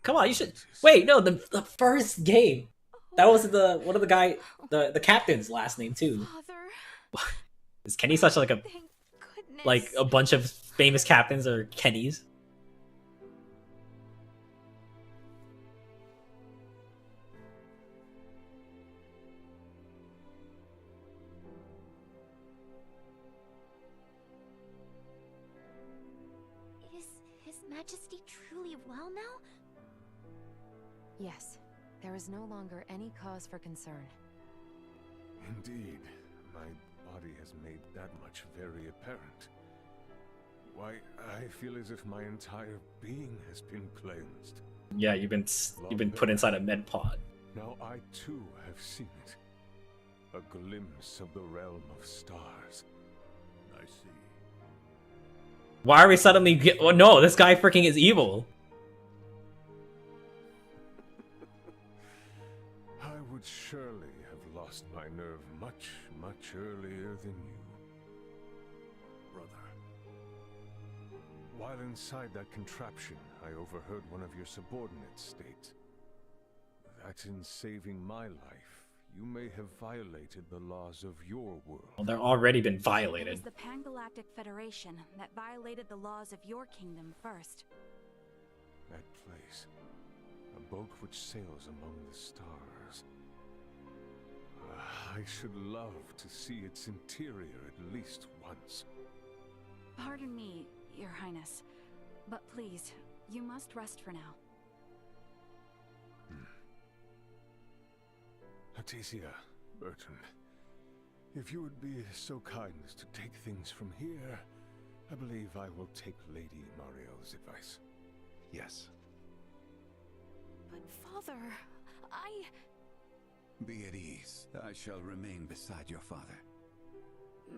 Come on, you should wait. No, the first game. That was one of the guy, the captain's last name too. Father. Is Kenny such like a bunch of famous captains are Kennys? Is His Majesty truly well now? Yes. There is no longer any cause for concern. Indeed. My body has made that much very apparent. Why, I feel as if my entire being has been cleansed. Yeah, you've been put inside a med pod. Now I too have seen it. A glimpse of the realm of stars. I see. Why are we suddenly oh no, this guy freaking is evil. I would surely have lost my nerve much, much earlier than you. Brother. While inside that contraption, I overheard one of your subordinates state that in saving my life, you may have violated the laws of your world. Well, they're already been It violated. was the Pan-Galactic Federation that violated the laws of your kingdom first. That place, a boat which sails among the stars. I should love to see its interior at least once. Pardon me, Your Highness, but please, you must rest for now. Leticia, Bertrand, if you would be so kind as to take things from here, I believe I will take Lady Marielle's advice. Yes. But Father, Be at ease. I shall remain beside your father.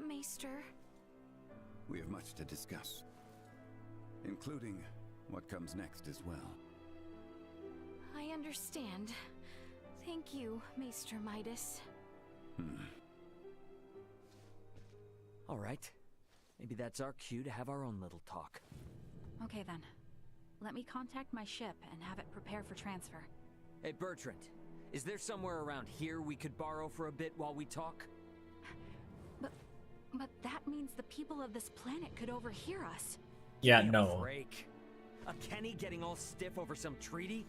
Maester... We have much to discuss, including what comes next as well. I understand. Thank you, Maester Midas. Alright. Maybe that's our cue to have our own little talk. Okay then. Let me contact my ship and have it prepare for transfer. Hey, Bertrand. Is there somewhere around here we could borrow for a bit while we talk? But that means the people of this planet could overhear us. Yeah, Give me a no. break. A Kenny getting all stiff over some treaty?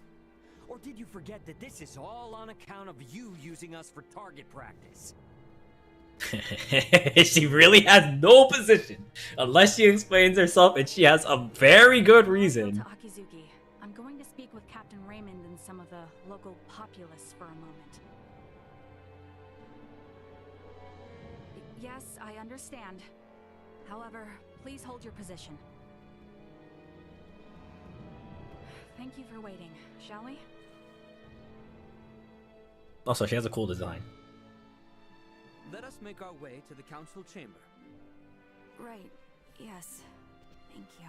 Or did you forget that this is all on account of you using us for target practice? She really has no position unless she explains herself, and she has a very good reason. To Akizuki. I'm going to speak with Captain Raymond and some of the local populace for a moment. Yes, I understand. However, please hold your position. Thank you for waiting. Shall we? Also, she has a cool design. Let us make our way to the council chamber. Right. Yes. Thank you.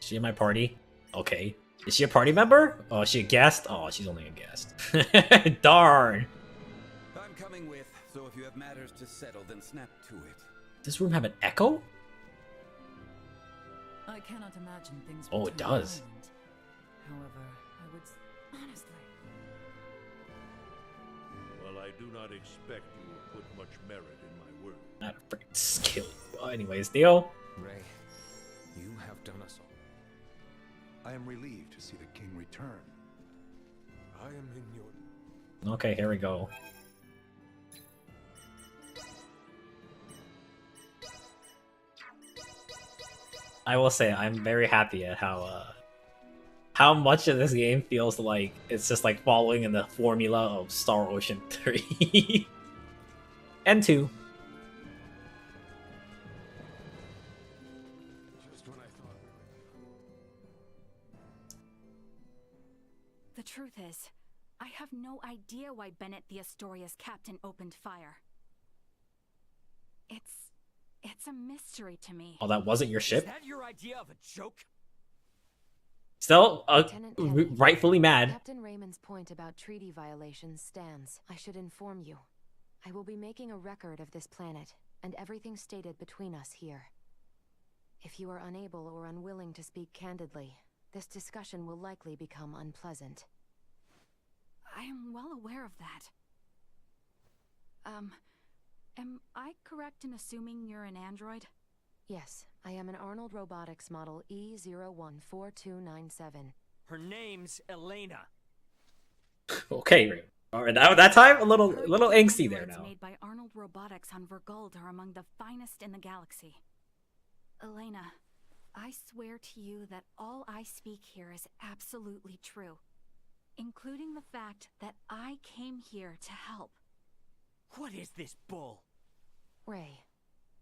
Is she in my party? Okay. Is she a party member? Oh, is she a guest? Oh, she's only a guest. Darn. I'm coming with, so if you have matters to settle, then snap to it. Does this room have an echo? I cannot imagine things. Oh, it does. However, I would honestly. Well, I do not expect you will put much merit in my word. Not a freaking skill. Well, anyways, Theo. Ray, you have done us all. I am relieved to see the king return. I am in your... Okay, here we go. I will say I'm very happy at how much of this game feels like it's just like following in the formula of Star Ocean 3 and 2. Just when I thought... The truth is, I have no idea why Bennett the Astoria's captain opened fire. It's a mystery to me. Oh, that wasn't your ship? Is that your idea of a joke? Still, Kenny, rightfully mad. Captain Raymond's point about treaty violations stands. I should inform you. I will be making a record of this planet, and everything stated between us here. If you are unable or unwilling to speak candidly, this discussion will likely become unpleasant. I am well aware of that. Am I correct in assuming you're an android? Yes, I am an Arnold Robotics model E014297. Her name's Elena. Okay, alright, that time a little angsty there now. Made by Arnold Robotics on Verguld are among the finest in the galaxy. Elena, I swear to you that all I speak here is absolutely true, including the fact that I came here to help. What is this bull? Ray.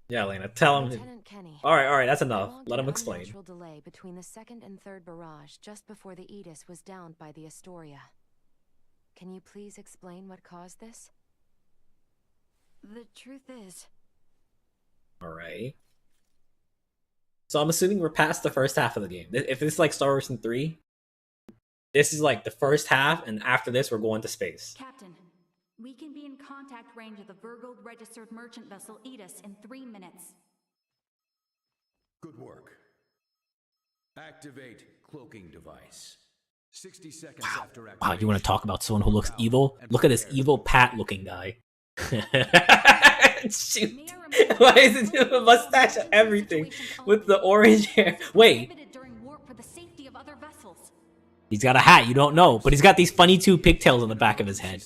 Yeah, Elena, tell him. Lieutenant Kenny. Alright, that's enough. Let him explain. Natural delay between the second and third barrage just before the Aegis was downed by the Astoria. Can you please explain what caused this? The truth is... Alright. So I'm assuming we're past the first half of the game. If it's like Star Ocean 3, this is like the first half, and after this we're going to space. Captain, we can be in contact range of the Verguld registered merchant vessel Aegis in 3 minutes. Good work. Activate cloaking device. 60 seconds after activation. Wow, you want to talk about someone who looks evil? Look at this evil Pat looking guy. Shoot. Why is it doing a mustache and everything with the orange hair? Wait. He's got a hat, you don't know, but he's got these funny two pigtails on the back of his head.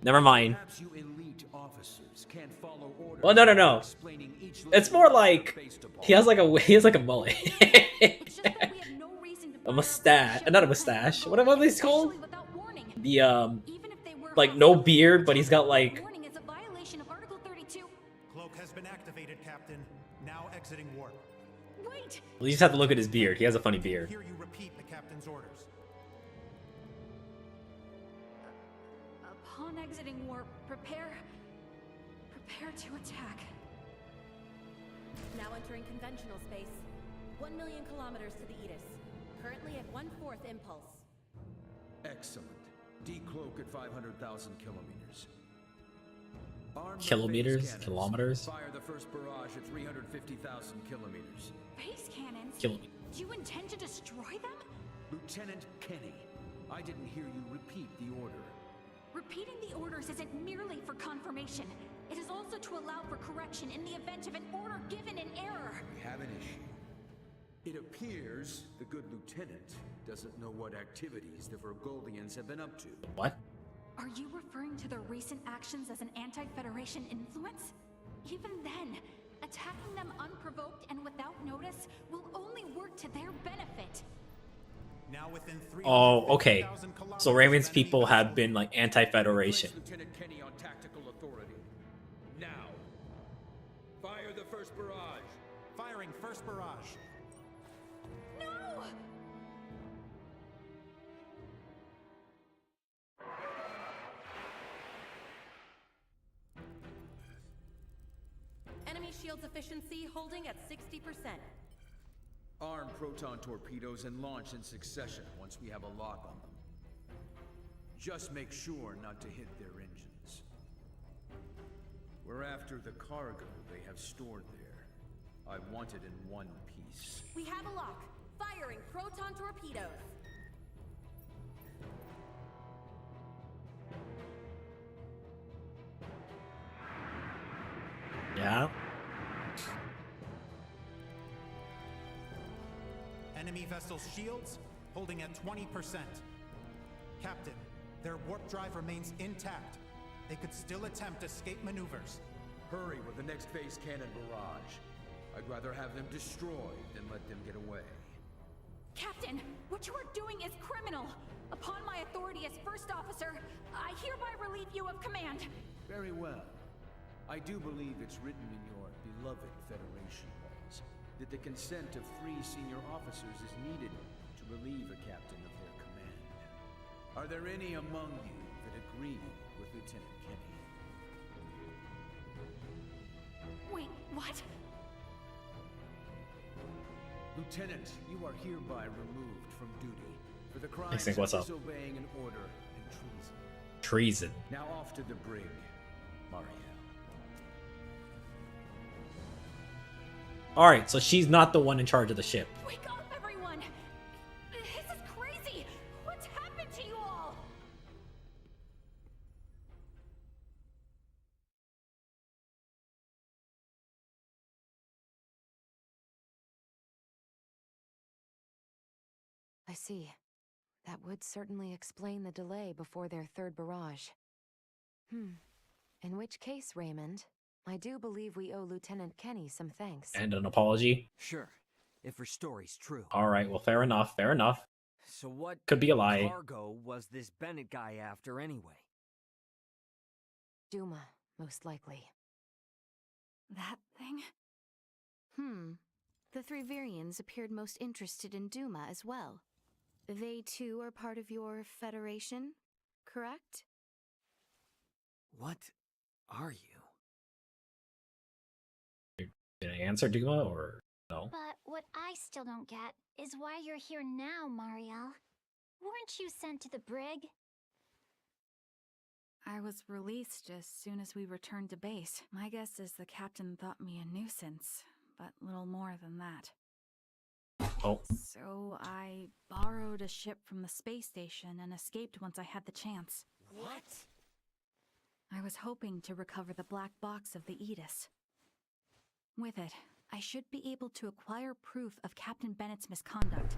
Never mind. Well, no. It's more like he has like a mullet. A mustache, not a mustache. What are these called? The like no beard, but he's got like. Cloak has been activated, Captain. Now exiting warp. Wait. Well, you just have to look at his beard. He has a funny beard. Here you repeat the captain's orders. Upon exiting warp, prepare to attack. Now entering conventional space. 1 million kilometers to the Aegis. Currently at 1/4 impulse. Excellent. Decloak at 500,000 kilometers. Kilometers? Kilometers? Fire the first barrage at 350,000 kilometers. Phase cannons? Kilometers. Do you intend to destroy them? Lieutenant Kenny, I didn't hear you repeat the order. Repeating the orders isn't merely for confirmation. It is also to allow for correction in the event of an order given in error. We have an issue. It appears the good lieutenant doesn't know what activities the Verguldians have been up to. What? Are you referring to their recent actions as an anti-Federation influence? Even then, attacking them unprovoked and without notice will only work to their benefit. Now within 3. Oh, okay. So Raymond's people have been like anti-Federation. Lieutenant Kenny on tactical authority. Now, fire the first barrage. Firing first barrage. No! Enemy shields efficiency holding at 60%. Arm proton torpedoes and launch in succession once we have a lock on them. Just make sure not to hit their engines. We're after the cargo they have stored there. I want it in one piece. We have a lock. Firing proton torpedoes. Yeah. Enemy vessel's shields holding at 20%. Captain, their warp drive remains intact. They could still attempt escape maneuvers. Hurry with the next phase cannon barrage. I'd rather have them destroyed than let them get away. Captain, what you are doing is criminal. Upon my authority as first officer, I hereby relieve you of command. Very well. I do believe it's written in your beloved Federation laws that the consent of 3 senior officers is needed to relieve a captain of their command. Are there any among you that agree with Lieutenant Kenny? Wait, what? Lieutenant, you are hereby removed from duty for the crimes Next thing, of what's up? disobeying an order and treason. Treason. Now off to the brig, Mariel. Alright, so she's not the one in charge of the ship. Wake up, everyone! This is crazy! What's happened to you all? I see. That would certainly explain the delay before their third barrage. In which case, Raymond, I do believe we owe Lieutenant Kenny some thanks. And an apology. Sure, if her story's true. Alright, well, fair enough, fair enough. So what Could be a lie. cargo was this Bennett guy after anyway? Duma, most likely. That thing? The 3 Virians appeared most interested in Duma as well. They too are part of your Federation, correct? What are you? Did I answer Duma or no? But what I still don't get is why you're here now, Mariel. Weren't you sent to the brig? I was released as soon as we returned to base. My guess is the captain thought me a nuisance, but little more than that. Oh. So I borrowed a ship from the space station and escaped once I had the chance. What? I was hoping to recover the black box of the Aegis. With it, I should be able to acquire proof of Captain Bennett's misconduct.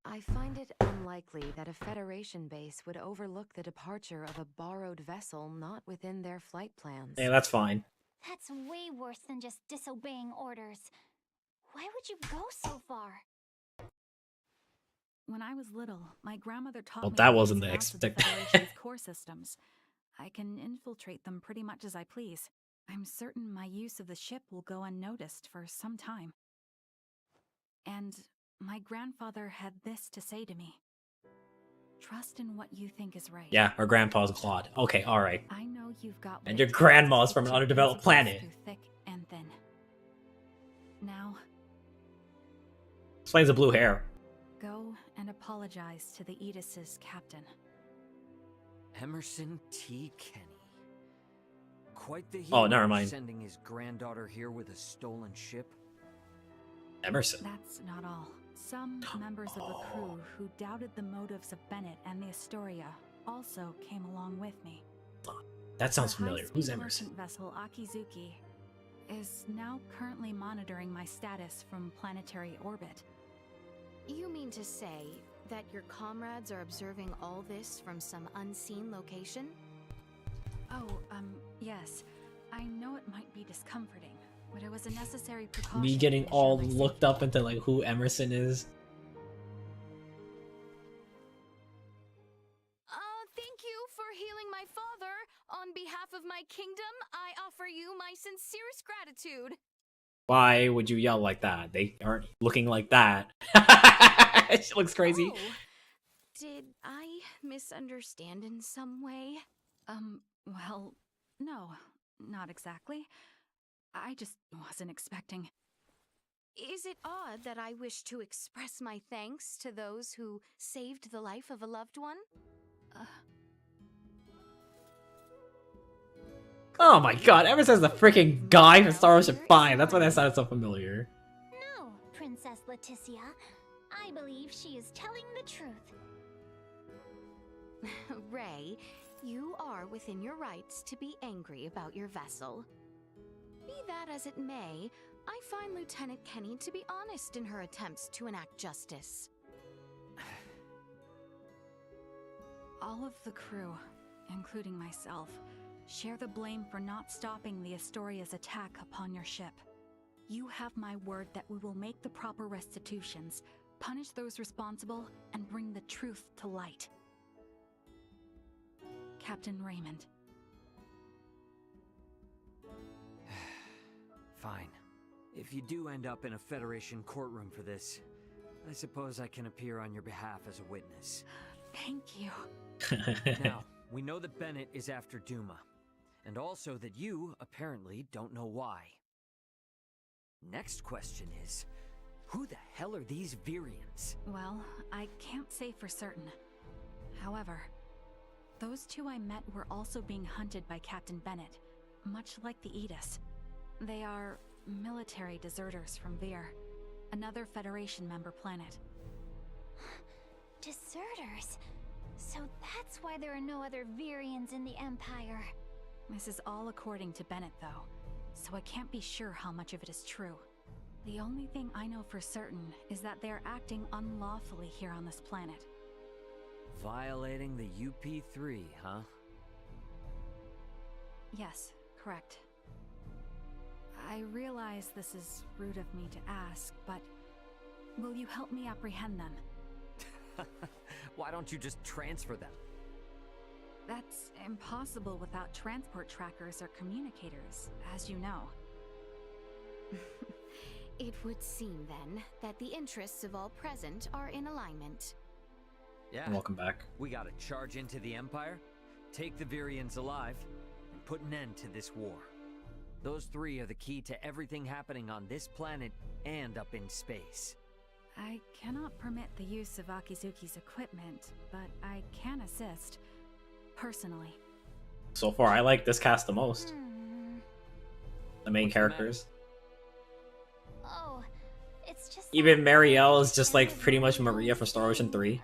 I find it unlikely that a Federation base would overlook the departure of a borrowed vessel not within their flight plans. Yeah, that's fine. That's way worse than just disobeying orders. Why would you go so far? When I was little, my grandmother taught Well, me that the wasn't ins the and outs of the expect- Federation's core systems. I can infiltrate them pretty much as I please. I'm certain my use of the ship will go unnoticed for some time. And my grandfather had this to say to me. Trust in what you think is right. Yeah, her grandpa's Claude. Okay, alright. I know you've got And what your it takes grandma's to from an keep underdeveloped principles planet. through thick and thin. Now, Explains the blue hair. go and apologize to the Aegis' captain. Emerson T. Kenny. Quite the Oh, hero, never mind. sending his granddaughter here with a stolen ship. Emerson. That's not all. Some members of the crew who doubted the motives of Bennett and the Astoria also came along with me. That sounds The familiar. high-speed Who's Emerson? merchant vessel Akizuki is now currently monitoring my status from planetary orbit. You mean to say that your comrades are observing all this from some unseen location? Oh, yes. I know it might be discomforting, but it was a necessary precaution. Me getting to all ensure my looked up into like who Emerson is. Thank you for healing my father. On behalf of my kingdom, I offer you my sincerest gratitude. Why would you yell like that? They aren't looking like that. She looks crazy. Oh, did I misunderstand in some way? Well, no, not exactly. I just wasn't expecting. Is it odd that I wish to express my thanks to those who saved the life of a loved one? Oh my god, ever since the freaking guy from Star Ocean 5, that's why that sounded so familiar. No, Princess Leticia. I believe she is telling the truth. Ray, you are within your rights to be angry about your vessel. Be that as it may, I find Lieutenant Kenny to be honest in her attempts to enact justice. All of the crew, including myself, share the blame for not stopping the Astoria's attack upon your ship. You have my word that we will make the proper restitutions, punish those responsible, and bring the truth to light. Captain Raymond. Fine. If you do end up in a Federation courtroom for this, I suppose I can appear on your behalf as a witness. Thank you. Now, we know that Bennett is after Duma, and also that you, apparently, don't know why. Next question is, who the hell are these Virians? Well, I can't say for certain. However, those two I met were also being hunted by Captain Bennett, much like the Aegis. They are military deserters from Vir, another Federation member planet. Deserters? So that's why there are no other Virians in the Empire. This is all according to Bennett, though, so I can't be sure how much of it is true. The only thing I know for certain is that they're acting unlawfully here on this planet. Violating the UP3, huh? Yes, correct. I realize this is rude of me to ask, but will you help me apprehend them? Why don't you just transfer them? That's impossible without transport trackers or communicators, as you know. It would seem, then, that the interests of all present are in alignment. Yeah. Welcome back. We gotta charge into the Empire, take the Virians alive, and put an end to this war. Those three are the key to everything happening on this planet and up in space. I cannot permit the use of Akizuki's equipment, but I can assist, personally. So far, I like this cast the most. The main characters. Oh, it's just Even Marielle is just like pretty much Maria from Star Ocean 3.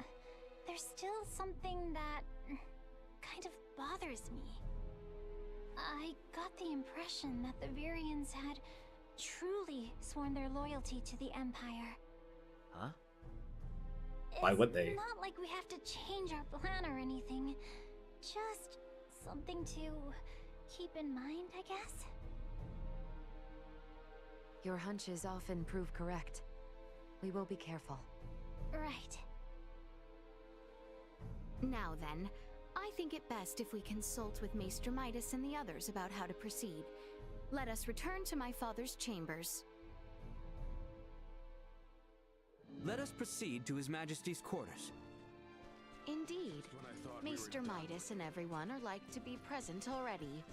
there's still something that kind of bothers me. I got the impression that the Virians had truly sworn their loyalty to the Empire. Huh? Why would they? It's not like we have to change our plan or anything. Just something to keep in mind, I guess. Your hunches often prove correct. We will be careful. Right. Now then, I think it best if we consult with Maester Midas and the others about how to proceed. Let us return to my father's chambers. Let us proceed to His Majesty's quarters. Indeed. Maester Midas and everyone are like to be present already.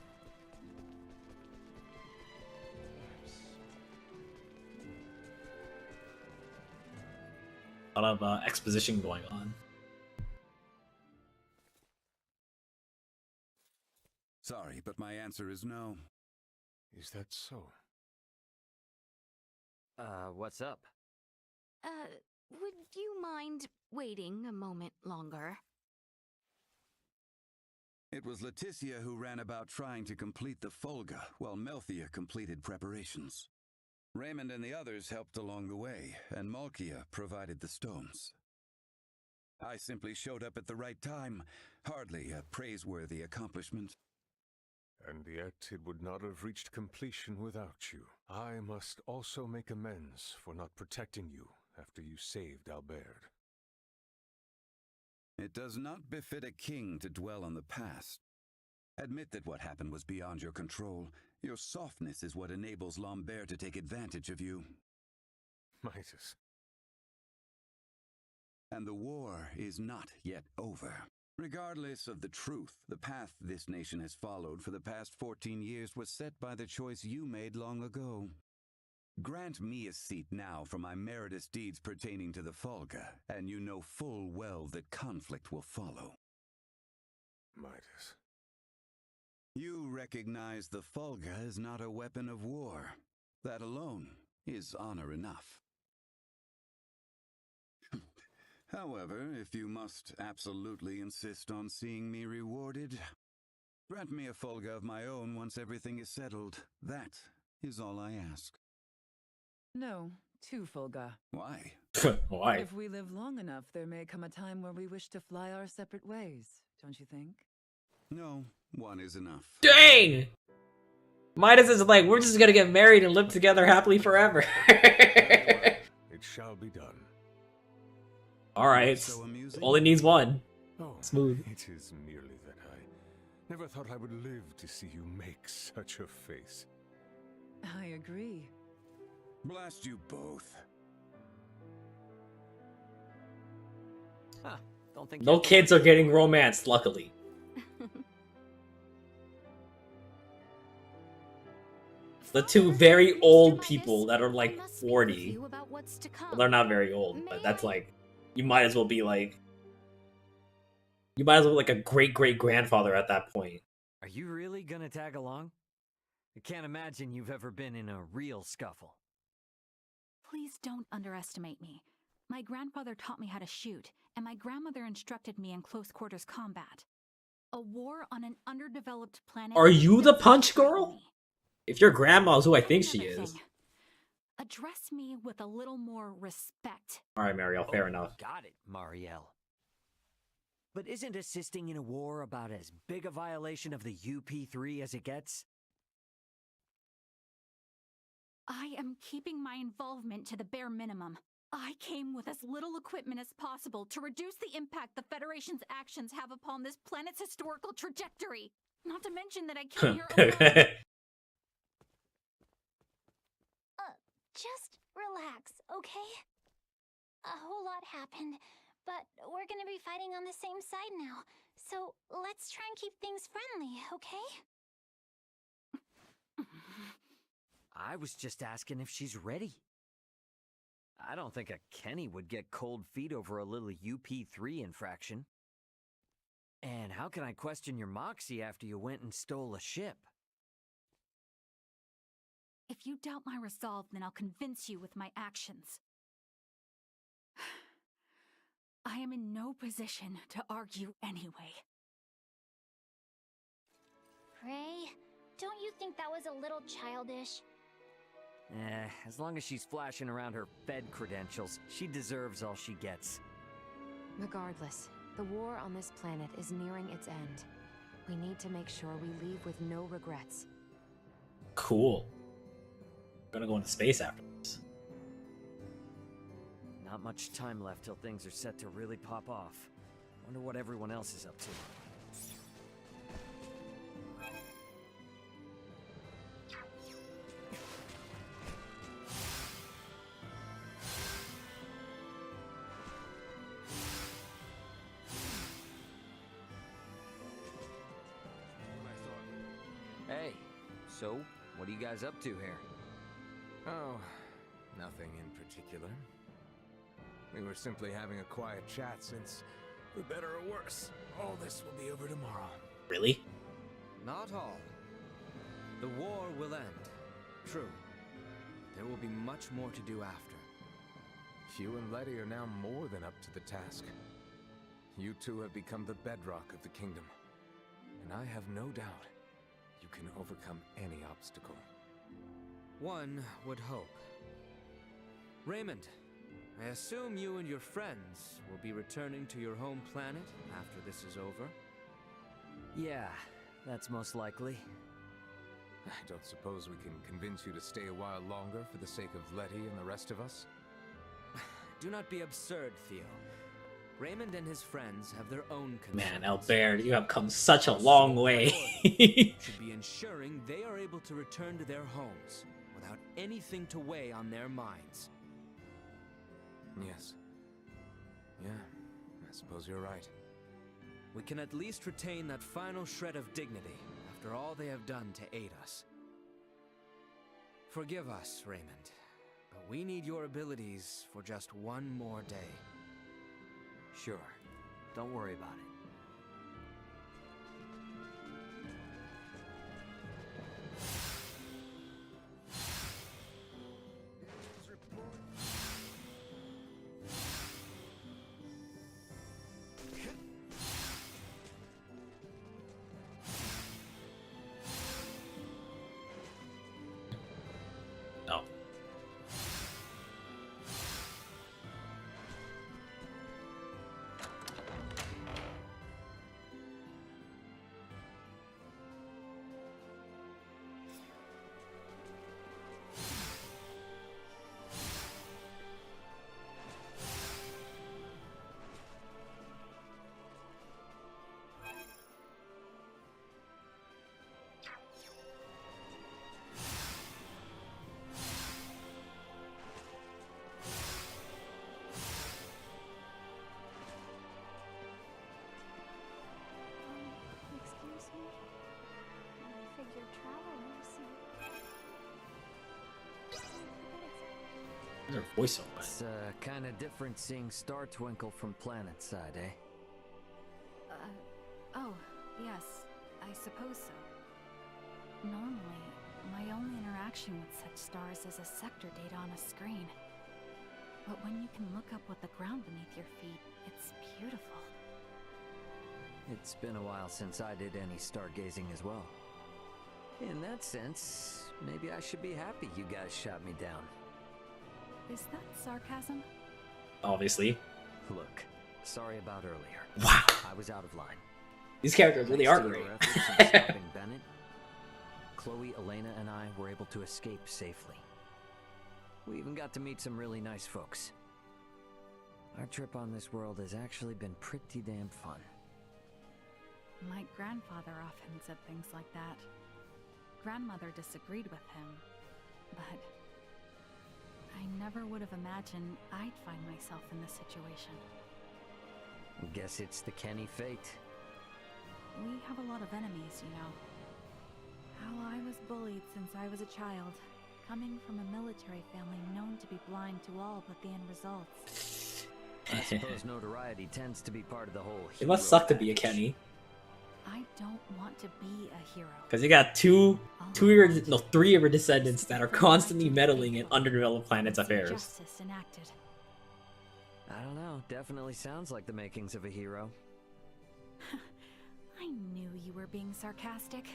A lot of exposition going on. Sorry, but my answer is no. Is that so? What's up? Would you mind waiting a moment longer? It was Leticia who ran about trying to complete the Folga, while Melthia completed preparations. Raymond and the others helped along the way, and Malkia provided the stones. I simply showed up at the right time, hardly a praiseworthy accomplishment. And yet it would not have reached completion without you. I must also make amends for not protecting you after you saved Albert. It does not befit a king to dwell on the past. Admit that what happened was beyond your control. Your softness is what enables Lambert to take advantage of you. Midas. And the war is not yet over. Regardless of the truth, the path this nation has followed for the past 14 years was set by the choice you made long ago. Grant me a seat now for my meritorious deeds pertaining to the Folga, and you know full well that conflict will follow. Midas. You recognize the Folga is not a weapon of war. That alone is honor enough. However, if you must absolutely insist on seeing me rewarded, grant me a Folga of my own once everything is settled. That is all I ask. No, 2 Fulga. Why? Why? If we live long enough, there may come a time where we wish to fly our separate ways, don't you think? No, 1 is enough. Dang! Midas is like, we're just gonna get married and live together happily forever. It shall be done. Alright, So amusing. only needs 1. Oh, Smooth. It is merely that I never thought I would live to see you make such a face. I agree. Blast you both. Huh, don't think No kids are getting romanced, luckily. The 2 very old people that are like 40. Well, they're not very old, but that's like, you might as well be like, you might as well be like a great-great-grandfather at that point. Are you really gonna tag along? I can't imagine you've ever been in a real scuffle. Please don't underestimate me. My grandfather taught me how to shoot, and my grandmother instructed me in close quarters combat. A war on an underdeveloped planet. Are you the punch girl? If your grandma's who I think she is. Address me with a little more respect. Alright, Marielle, fair enough. Got it, Marielle. But isn't assisting in a war about as big a violation of the UP3 as it gets? I am keeping my involvement to the bare minimum. I came with as little equipment as possible to reduce the impact the Federation's actions have upon this planet's historical trajectory. Not to mention that I came here alone. Just relax, okay? A whole lot happened, but we're gonna be fighting on the same side now. So let's try and keep things friendly, okay? I was just asking if she's ready. I don't think a Kenny would get cold feet over a little UP3 infraction. And how can I question your moxie after you went and stole a ship? If you doubt my resolve, then I'll convince you with my actions. I am in no position to argue anyway. Ray, don't you think that was a little childish? As long as she's flashing around her Fed credentials, she deserves all she gets. Regardless, the war on this planet is nearing its end. We need to make sure we leave with no regrets. Cool. Gonna go into space after this. Not much time left till things are set to really pop off. Wonder what everyone else is up to. Hey, so what are you guys up to here? Oh, nothing in particular. We were simply having a quiet chat since, for better or worse, all this will be over tomorrow. Really? Not all. The war will end. True. There will be much more to do after. You and Letty are now more than up to the task. You two have become the bedrock of the kingdom. And I have no doubt you can overcome any obstacle. One would hope. Raymond, I assume you and your friends will be returning to your home planet after this is over? Yeah, that's most likely. I don't suppose we can convince you to stay a while longer for the sake of Letty and the rest of us? Do not be absurd, Theo. Raymond and his friends have their own concerns. Man, Albert, you have come such a long way. Should be ensuring they are able to return to their homes without anything to weigh on their minds. Yes. Yeah, I suppose you're right. we can at least retain that final shred of dignity after all they have done to aid us. Forgive us, Raymond, but we need your abilities for just one more day. Sure. Don't worry about it. Oh. Excuse me? I figured travelers. There's a voice on It's kind of different seeing Star Twinkle from planet side, eh? Oh, yes, I suppose so. Normally, my only interaction with such stars is a sector data on a screen. But when you can look up what the ground beneath your feet, it's beautiful. It's been a while since I did any stargazing as well. In that sense, maybe I should be happy you guys shot me down. Is that sarcasm? Obviously. Look, sorry about earlier. Wow. I was out of line. These characters really are great. Thanks to your efforts in stopping Bennett, Chloe, Elena, and I were able to escape safely. We even got to meet some really nice folks. Our trip on this world has actually been pretty damn fun. My grandfather often said things like that. Grandmother disagreed with him, but I never would have imagined I'd find myself in this situation. Guess it's the Kenny fate. We have a lot of enemies, you know. How I was bullied since I was a child, coming from a military family known to be blind to all but the end results. I suppose notoriety tends to be part of the whole It must suck to be a Kenny. I don't want to be a hero. Because you got three of your descendants that are constantly meddling in underdeveloped planets' affairs. Justice enacted. I don't know, definitely sounds like the makings of a hero. I knew you were being sarcastic.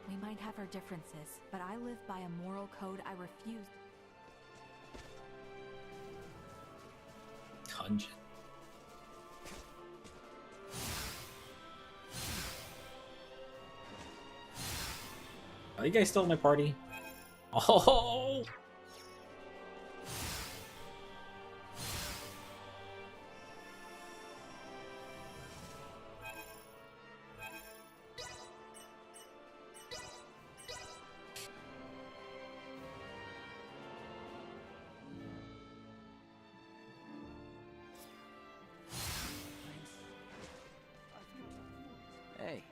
We might have our differences, but I live by a moral code I refuse. Dungeon. Are you guys still in my party? Oh! Hey,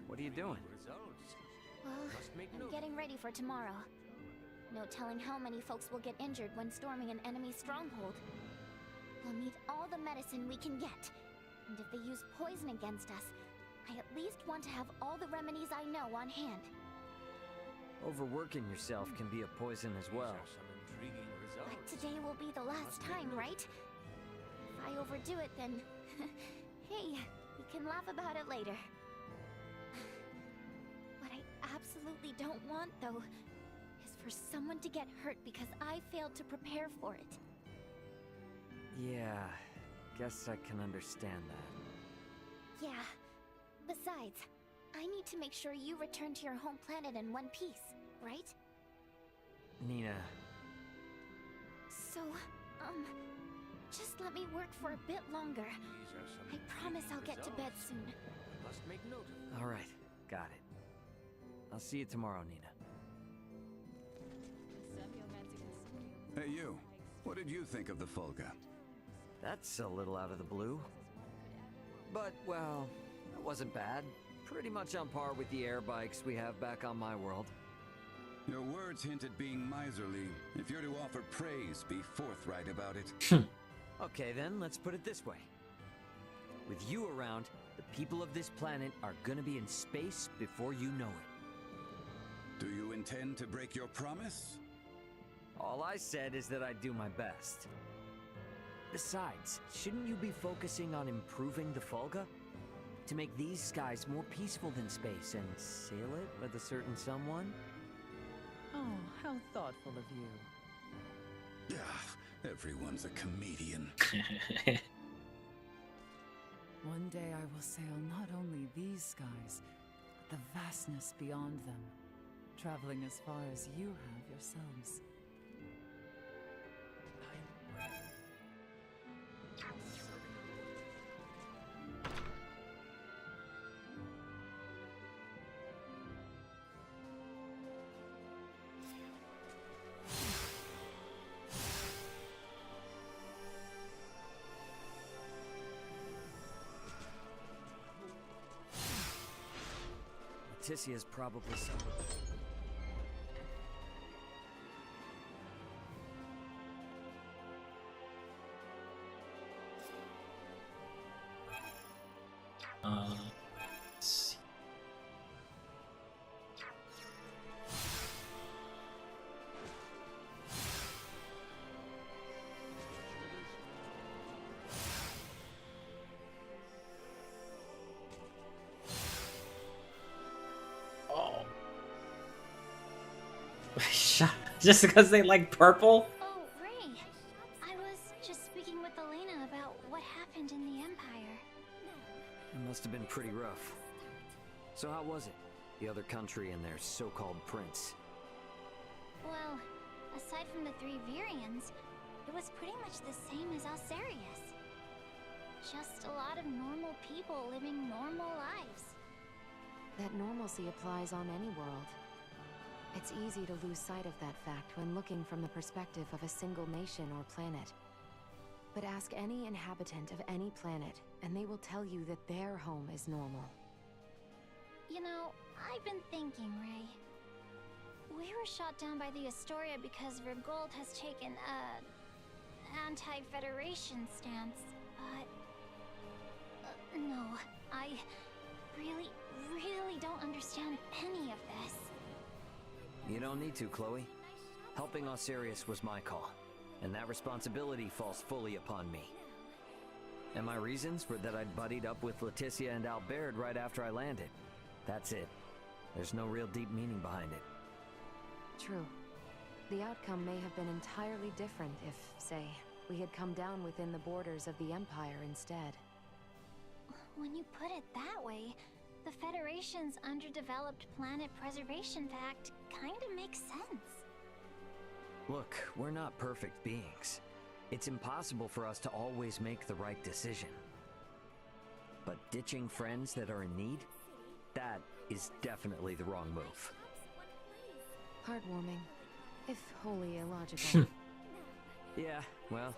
what are you doing? Well, I'm getting ready for tomorrow. No telling how many folks will get injured when storming an enemy stronghold. We'll need all the medicine we can get. And if they use poison against us, I at least want to have all the remedies I know on hand. Overworking yourself can be a poison as well. But today will be the last time, right? If I overdo it, then... hey, we can laugh about it later. What I absolutely don't want, though, is for someone to get hurt because I failed to prepare for it. Yeah, guess I can understand that. Yeah. Besides, I need to make sure you return to your home planet in one piece, right? Nina. So, just let me work for a bit longer. I promise I'll get to bed soon. All right, got it. I'll see you tomorrow, Nina. Hey, you. What did you think of the Fulga? That's a little out of the blue. but, well, it wasn't bad. Pretty much on par with the air bikes we have back on my world. Your words hint at being miserly. If you're to offer praise, be forthright about it. Okay then, let's put it this way. With you around, the people of this planet are gonna be in space before you know it. Do you intend to break your promise? All I said is that I'd do my best. Besides, shouldn't you be focusing on improving the Fulga? To make these skies more peaceful than space and sail it with a certain someone? Oh, how thoughtful of you. Yeah, everyone's a comedian. One day I will sail not only these skies, but the vastness beyond them, traveling as far as you have yourselves. Leticia's probably somewhere. Let's see. Oh. Just because they like purple? Oh, Ray. I was just speaking with Elena about what happened in the Empire. It must have been pretty rough. So how was it? The other country and their so-called prince? Well, aside from the 3 Virians, it was pretty much the same as Alcerius. Just a lot of normal people living normal lives. That normalcy applies on any world. It's easy to lose sight of that fact when looking from the perspective of a single nation or planet. But ask any inhabitant of any planet, and they will tell you that their home is normal. You know, I've been thinking, Ray. We were shot down by the Astoria because Vergold has taken a anti-Federation stance, but no, I really don't understand any of this. You don't need to, Chloe. Helping Osirius was my call, and that responsibility falls fully upon me. And my reasons were that I'd buddied up with Leticia and Albert right after I landed. That's it. There's no real deep meaning behind it. True. The outcome may have been entirely different if, say, we had come down within the borders of the Empire instead. When you put it that way, the Federation's Underdeveloped Planet Preservation Pact kinda makes sense. Look, we're not perfect beings. It's impossible for us to always make the right decision. But ditching friends that are in need? That is definitely the wrong move. Heartwarming, if wholly illogical. Yeah, well,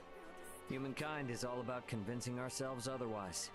humankind is all about convincing ourselves otherwise.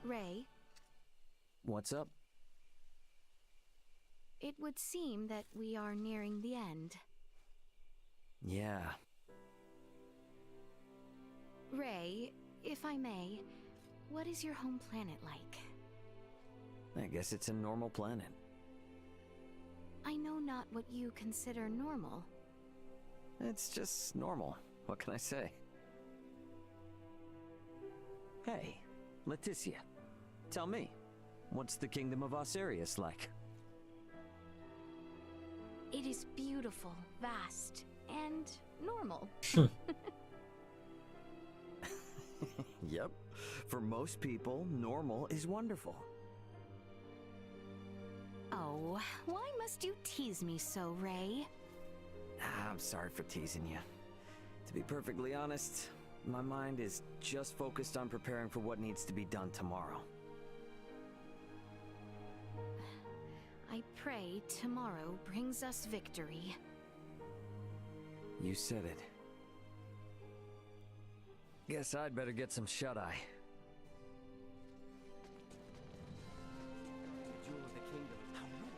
Ray, What's up? it would seem that we are nearing the end. Yeah. Ray, if I may, what is your home planet like? I guess it's a normal planet. I know not what you consider normal. It's just normal. What can I say? Hey, Leticia, tell me, what's the Kingdom of Osirius like? It is beautiful, vast, and normal. Yep. For most people, normal is wonderful. Oh, why must you tease me so, Ray? I'm sorry for teasing you. To be perfectly honest, my mind is just focused on preparing for what needs to be done tomorrow. I pray tomorrow brings us victory. You said it. Guess I'd better get some shut-eye. The Jewel of the Kingdom. How noble.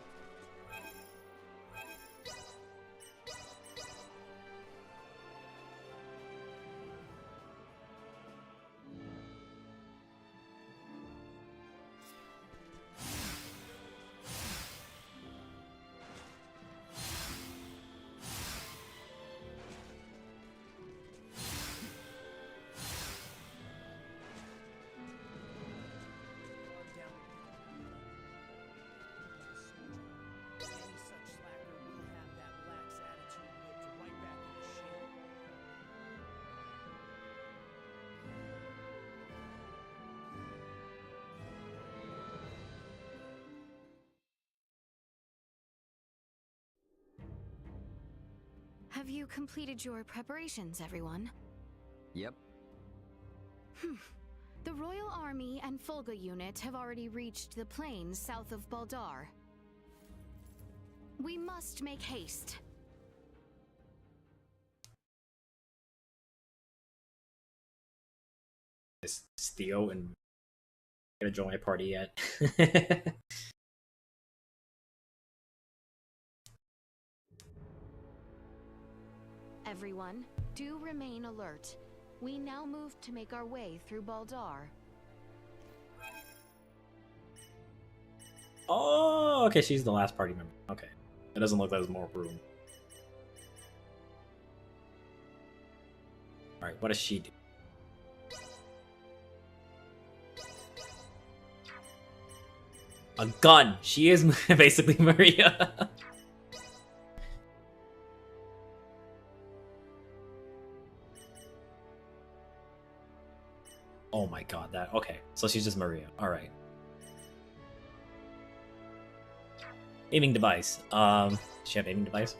Have you completed your preparations, everyone? Yep. The Royal Army and Fulga unit have already reached the plains south of Baldar. We must make haste. Is Theo and gonna join my party yet? Everyone, do remain alert. We now move to make our way through Baldar. Oh, okay, she's the last party member. Okay. It doesn't look like there's more room. Alright, what does she do? A gun! She is basically Maria. Oh my god, that... Okay, so she's just Maria. Alright. Aiming device. Does she have aiming device?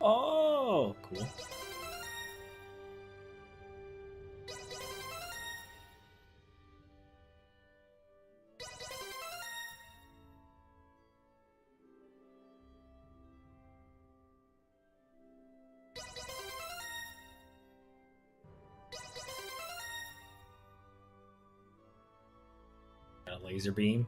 Oh, cool. Got a laser beam.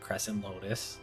Crescent Lotus.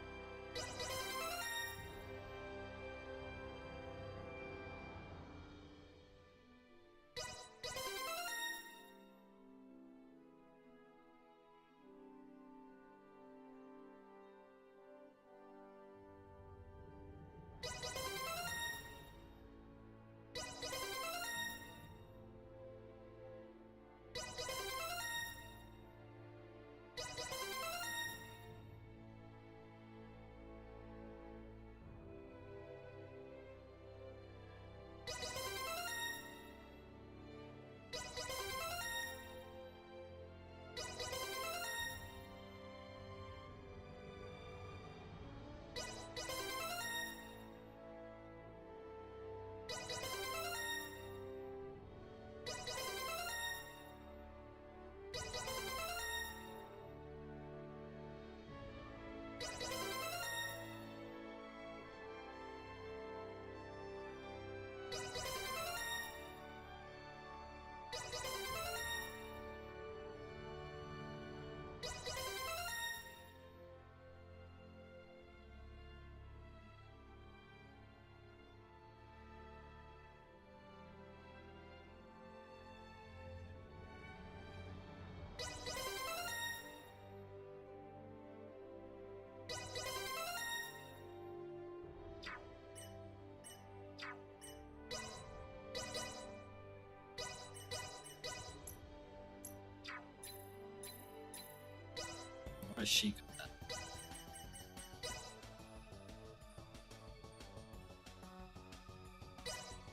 Where's Sheik?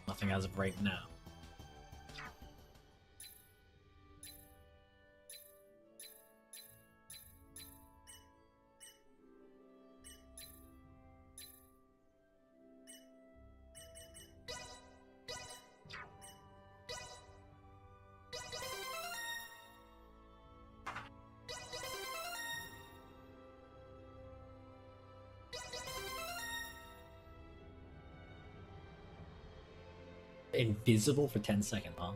Nothing as of right now. Invisible for 10 seconds, huh?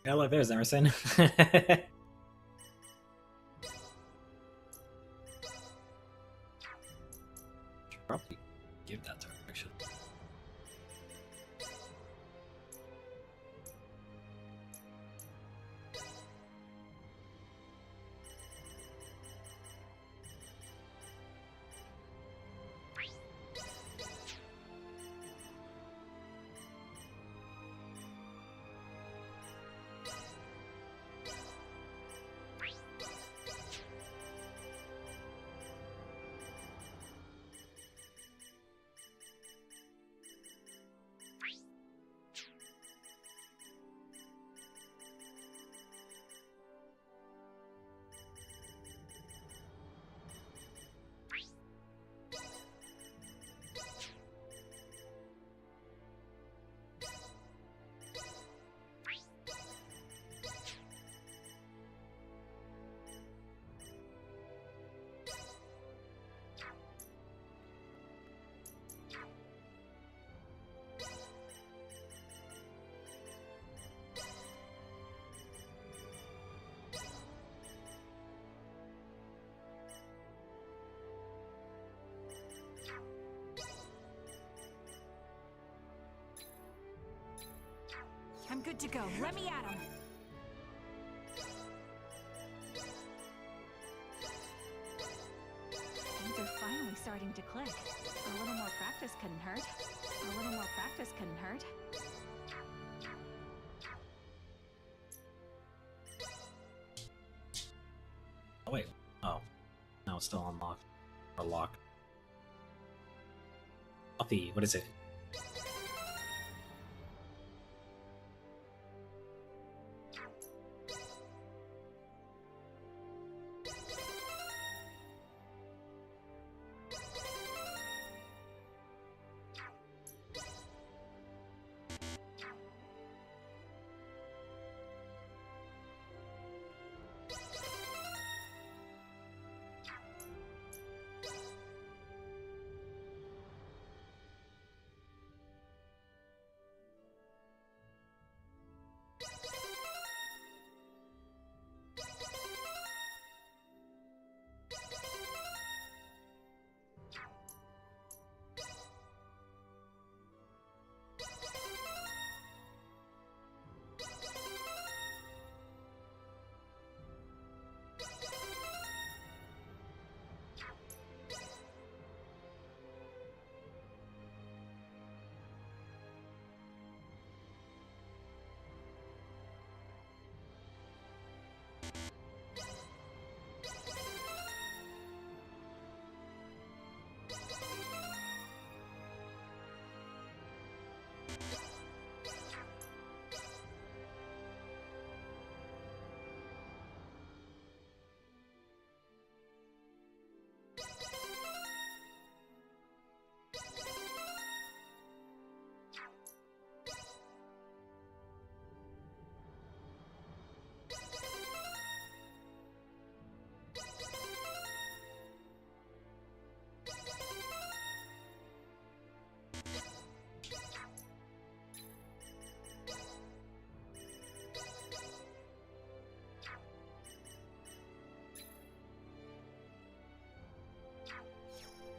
Hello, there's Emerson. Probably give that to her, actually. I'm good to go. Let me at him. Things are finally starting to click. A little more practice couldn't hurt. A little more practice couldn't hurt. Oh wait. Oh. No, it's still unlocked. Or locked. Buffy, what is it?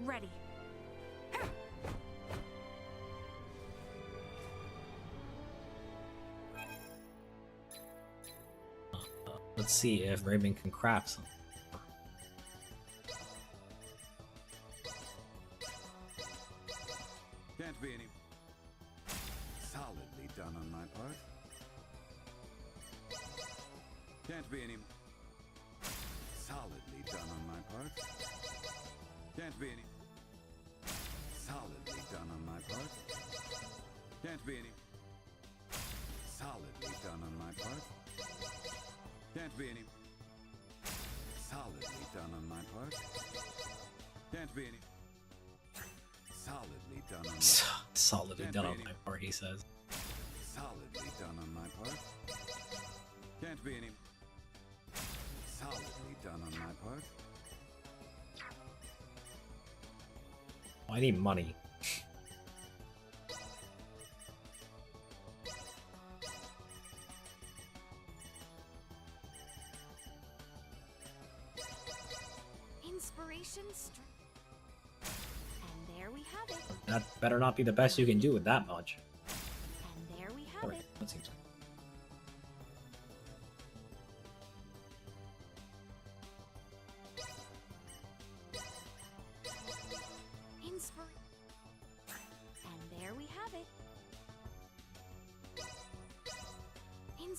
Ready. Let's see if Raven can craft something. Can't be any solidly done on my part. Can't be any solidly done on my part. Can't be any solidly done on my part. Can't be any solidly done on my part. Can't be any solidly done on my part. Can't be any solidly done on my part. Solidly done on my part, he says. Solidly done on my part. Can't be any solidly done on my part. Oh, I need money. And there we have it. That better not be the best you can do with that much. And there we have Or, it. that seems like. And there we have it. And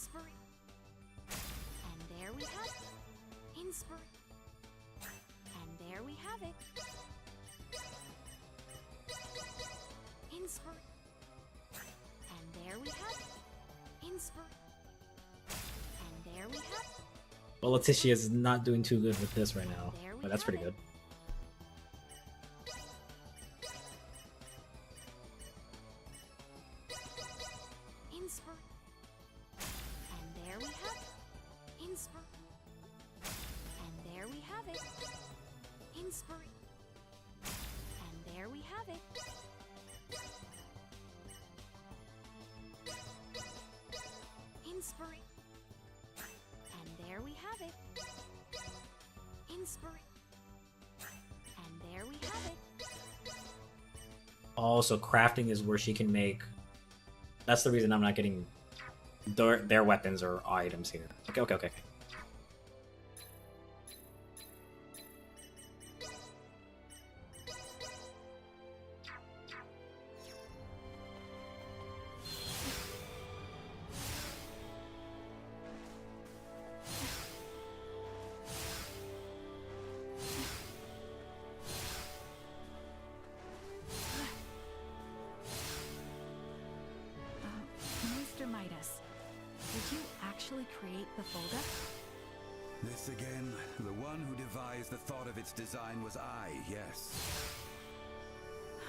there we have it. And there we have it. And there we have it. And there we have it. Well, Letitia is not doing too good with this right now, but that's pretty good. And there we have it. And there we have it. And there we have it. And there we have it. And there we have it. Oh, so crafting is where she can make. That's the reason I'm not getting their weapons or items here. Okay. Mr. Midas, did you actually create the folder? This again? The one who devised the thought of its design was I, yes.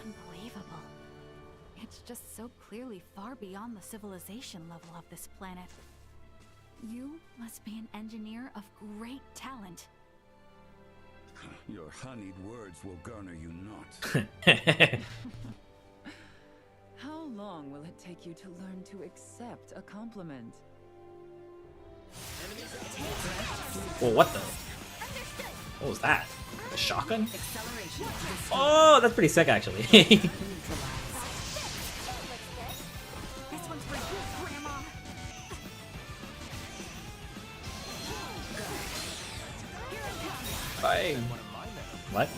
Unbelievable. It's just so clearly far beyond the civilization level of this planet. You must be an engineer of great talent. Your honeyed words will garner you not. How long will it take you to learn to accept a compliment? Well, what the? What was that? A shotgun? Oh, that's pretty sick, actually. This one's for you, Grandma. Bang. What?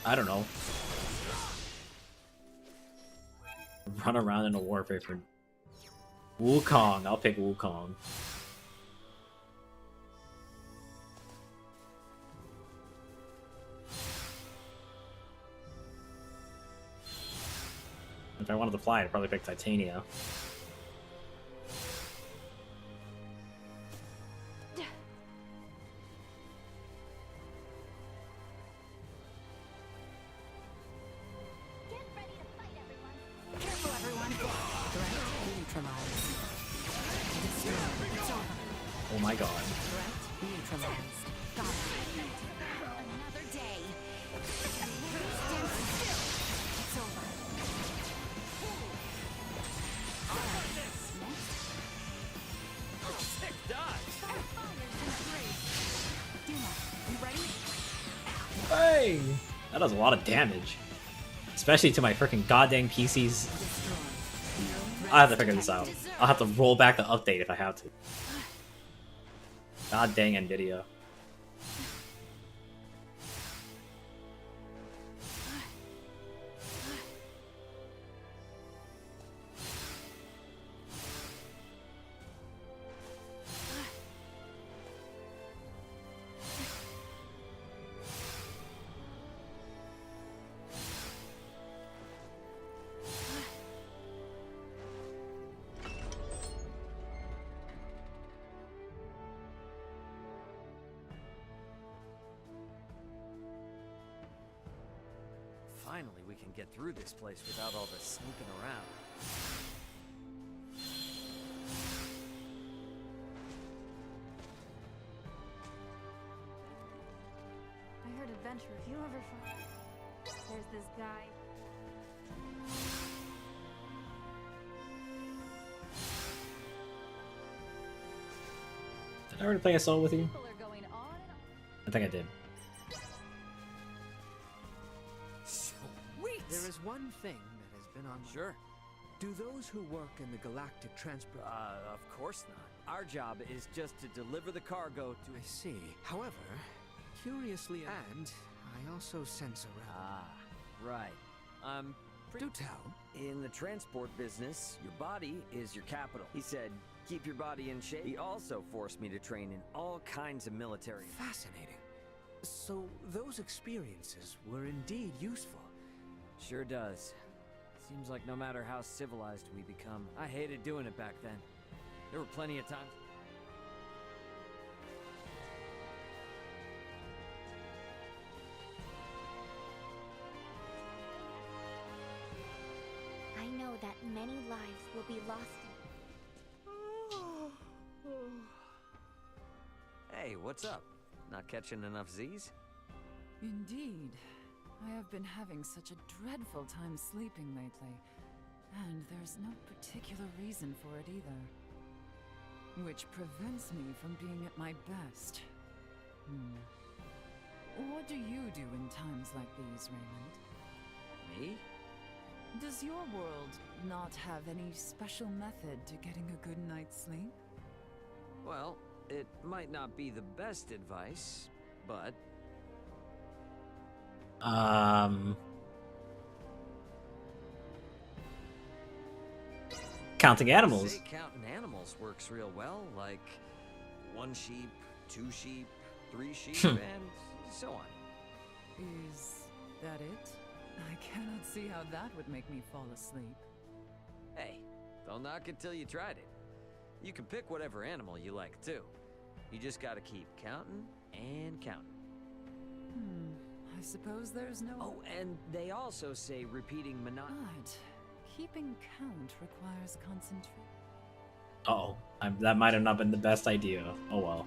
I don't know. Run around in a warfare for Wukong. I'll pick Wukong. If I wanted to fly, I'd probably pick Titania. Oh my god. Another day. It's over. Sick dodge. Duma, you ready? Bang! That does a lot of damage. Especially to my freaking goddamn PCs. I'll have to figure this out. I'll have to roll back the update if I have to. God dang Nvidia. Finally, we can get through this place without all the sneaking around. I heard adventure. If you ever find... There's this guy. Did I already play a solo with you? I think I did. Sweet! There is one thing that has been on my... Sure. Do those who work in the Galactic Transport... Of course not. Our job is just to deliver the cargo to... I see. However, curiously... And I also sense around... right. Do tell. In the transport business, your body is your capital. He said, keep your body in shape. He also forced me to train in all kinds of military... Fascinating. So those experiences were indeed useful. Sure does. Seems like no matter how civilized we become, I hated doing it back then. There were plenty of times... I know that many lives will be lost. Hey, what's up? Not catching enough Z's? Indeed. I have been having such a dreadful time sleeping lately, and there's no particular reason for it either. Which prevents me from being at my best. What do you do in times like these, Raymond? Me? Does your world not have any special method to getting a good night's sleep? Well, it might not be the best advice, but... Counting animals. Say counting animals works real well, like 1 sheep, 2 sheep, 3 sheep, and so on. Is that it? I cannot see how that would make me fall asleep. Hey, don't knock it till you tried it. You can pick whatever animal you like, too. You just gotta keep counting and counting. I suppose there's no... Oh, and they also say repeating But keeping count requires concentration. Uh-oh. That might have not been the best idea. Oh well.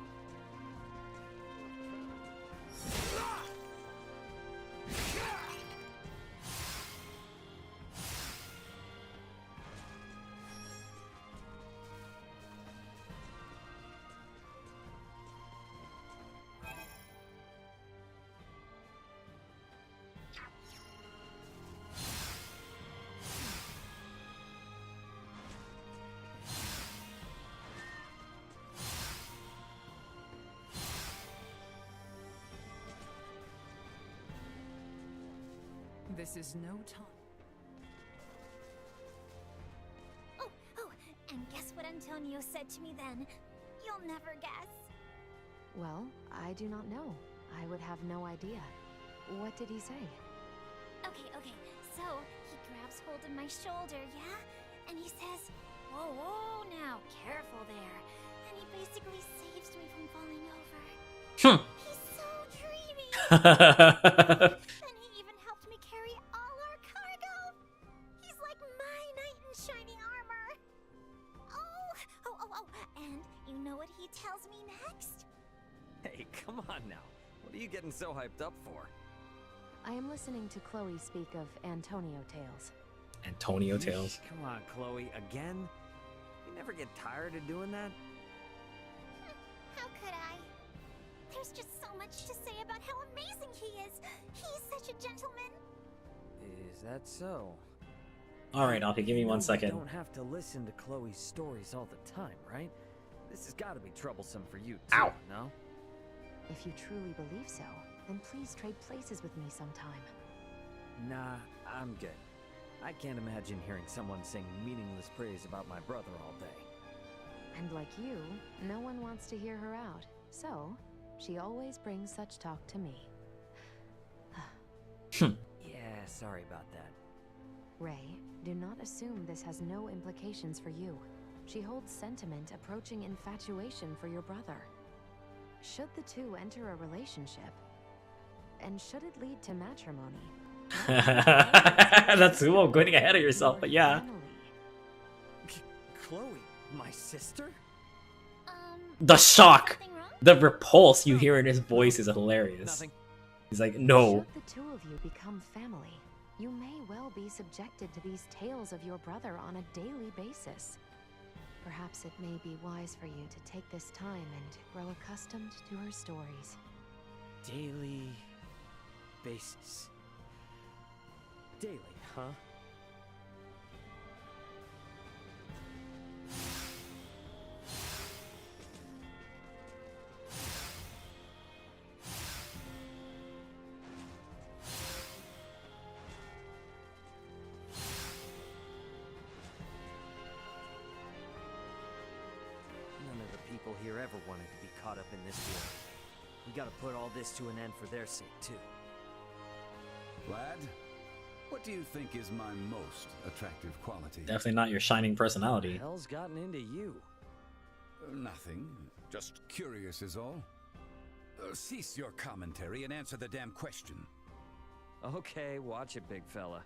This is no time. Oh, and guess what Antonio said to me then? You'll never guess. Well, I do not know. I would have no idea. What did he say? Okay, so he grabs hold of my shoulder, yeah? And he says, whoa, now, careful there. And he basically saves me from falling over. He's so dreamy. And he even helped me carry all our cargo. He's like my knight in shining armor. Oh, and you know what he tells me next? Hey, come on now. What are you getting so hyped up for? I am listening to Chloe speak of Antonio tales. Antonio tales? Come on, Chloe, again? You never get tired of doing that? How could I? There's just so much to say about how amazing he is. He's such a gentleman. Is that so? Alright, Alfie, give me 1 second. You don't have to listen to Chloe's stories all the time, right? This has got to be troublesome for you, too, Ow. No? If you truly believe so, then please trade places with me sometime. Nah, I'm good. I can't imagine hearing someone sing meaningless praise about my brother all day. And like you, no one wants to hear her out. So, she always brings such talk to me. Yeah, sorry about that. Ray, do not assume this has no implications for you. She holds sentiment approaching infatuation for your brother. Should the two enter a relationship, and should it lead to matrimony? That's cool, going ahead of yourself, but yeah. Chloe, my sister? The shock, the repulse you hear in his voice is hilarious. He's like, no. Should the two of you become family, you may well be subjected to these tales of your brother on a daily basis. Perhaps it may be wise for you to take this time and grow accustomed to her stories. Daily basis. Daily, huh? None of the people here ever wanted to be caught up in this war. We gotta put all this to an end for their sake, too. Lad, what do you think is my most attractive quality? Definitely not your shining personality. What the hell's gotten into you? Nothing. Just curious is all. Cease your commentary and answer the damn question. Okay, watch it, big fella.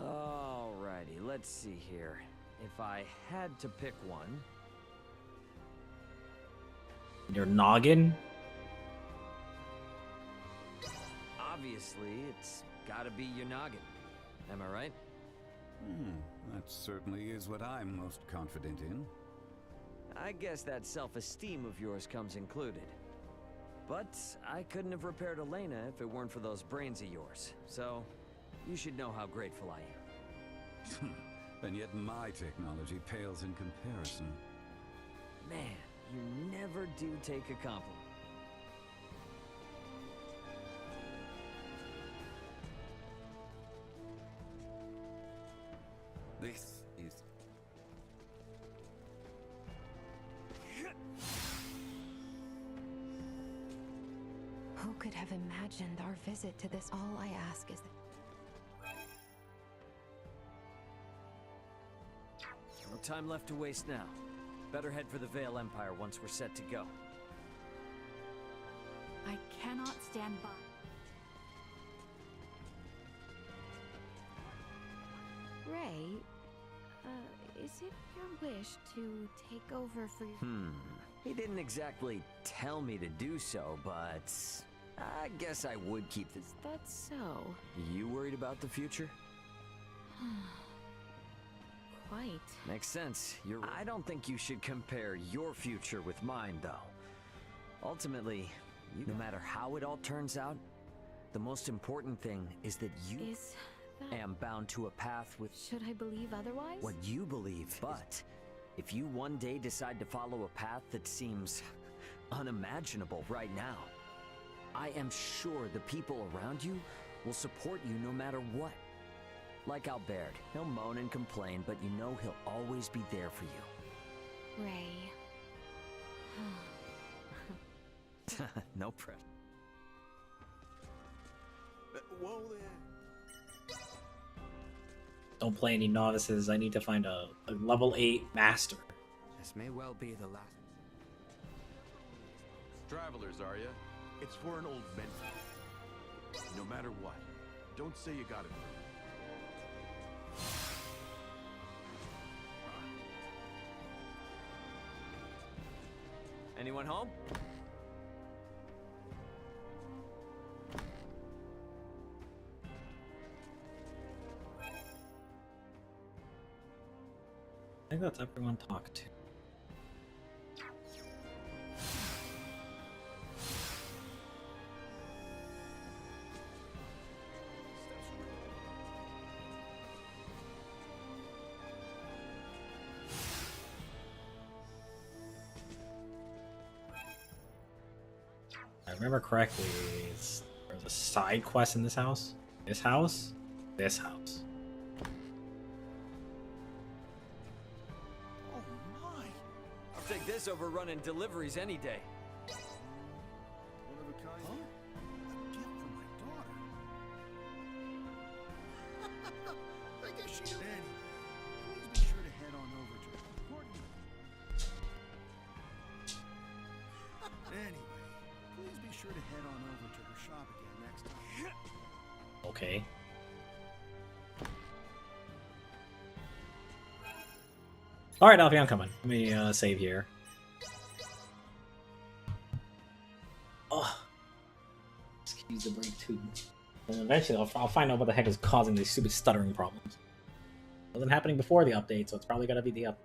Alrighty, let's see here. If I had to pick one... Your noggin? Obviously, it's gotta be your noggin. Am I right? That certainly is what I'm most confident in. I guess that self-esteem of yours comes included. But I couldn't have repaired Elena if it weren't for those brains of yours. So, you should know how grateful I am. And yet my technology pales in comparison. Man, you never do take a compliment. This is... Who could have imagined our visit to this? All I ask is that... No time left to waste now. Better head for the Vale Empire once we're set to go. I cannot stand by. Ray, is it your wish to take over for your... He didn't exactly tell me to do so, but... I guess I would keep this... Is that so? You worried about the future? Quite. Makes sense. I don't think you should compare your future with mine, though. Ultimately, no matter how it all turns out, the most important thing is that you... am bound to a path with... Should I believe otherwise? What you believe. But if you one day decide to follow a path that seems unimaginable right now, I am sure the people around you will support you no matter what. Like Albert, he'll moan and complain, but you know he'll always be there for you. Ray. No pressure. Whoa there. Don't play any novices. I need to find a level 8 master. This may well be the last. Travelers, are ya? It's for an old man. No matter what, don't say you got it. Anyone home? I think that's everyone talked to. I remember correctly, there's a side quest in this house. This house? This house. I'll take this over running deliveries any day. One of a kind? Huh? A gift from my daughter. I guess she did. Anyway, please be sure to head on over to Anyway, please be sure to head on over to her shop again next time. Okay. Alright, Alfie, I'm coming. Let me save here. Oh. Excuse the break too. And eventually I'll find out what the heck is causing these stupid stuttering problems. It wasn't happening before the update, so it's probably gotta be the update.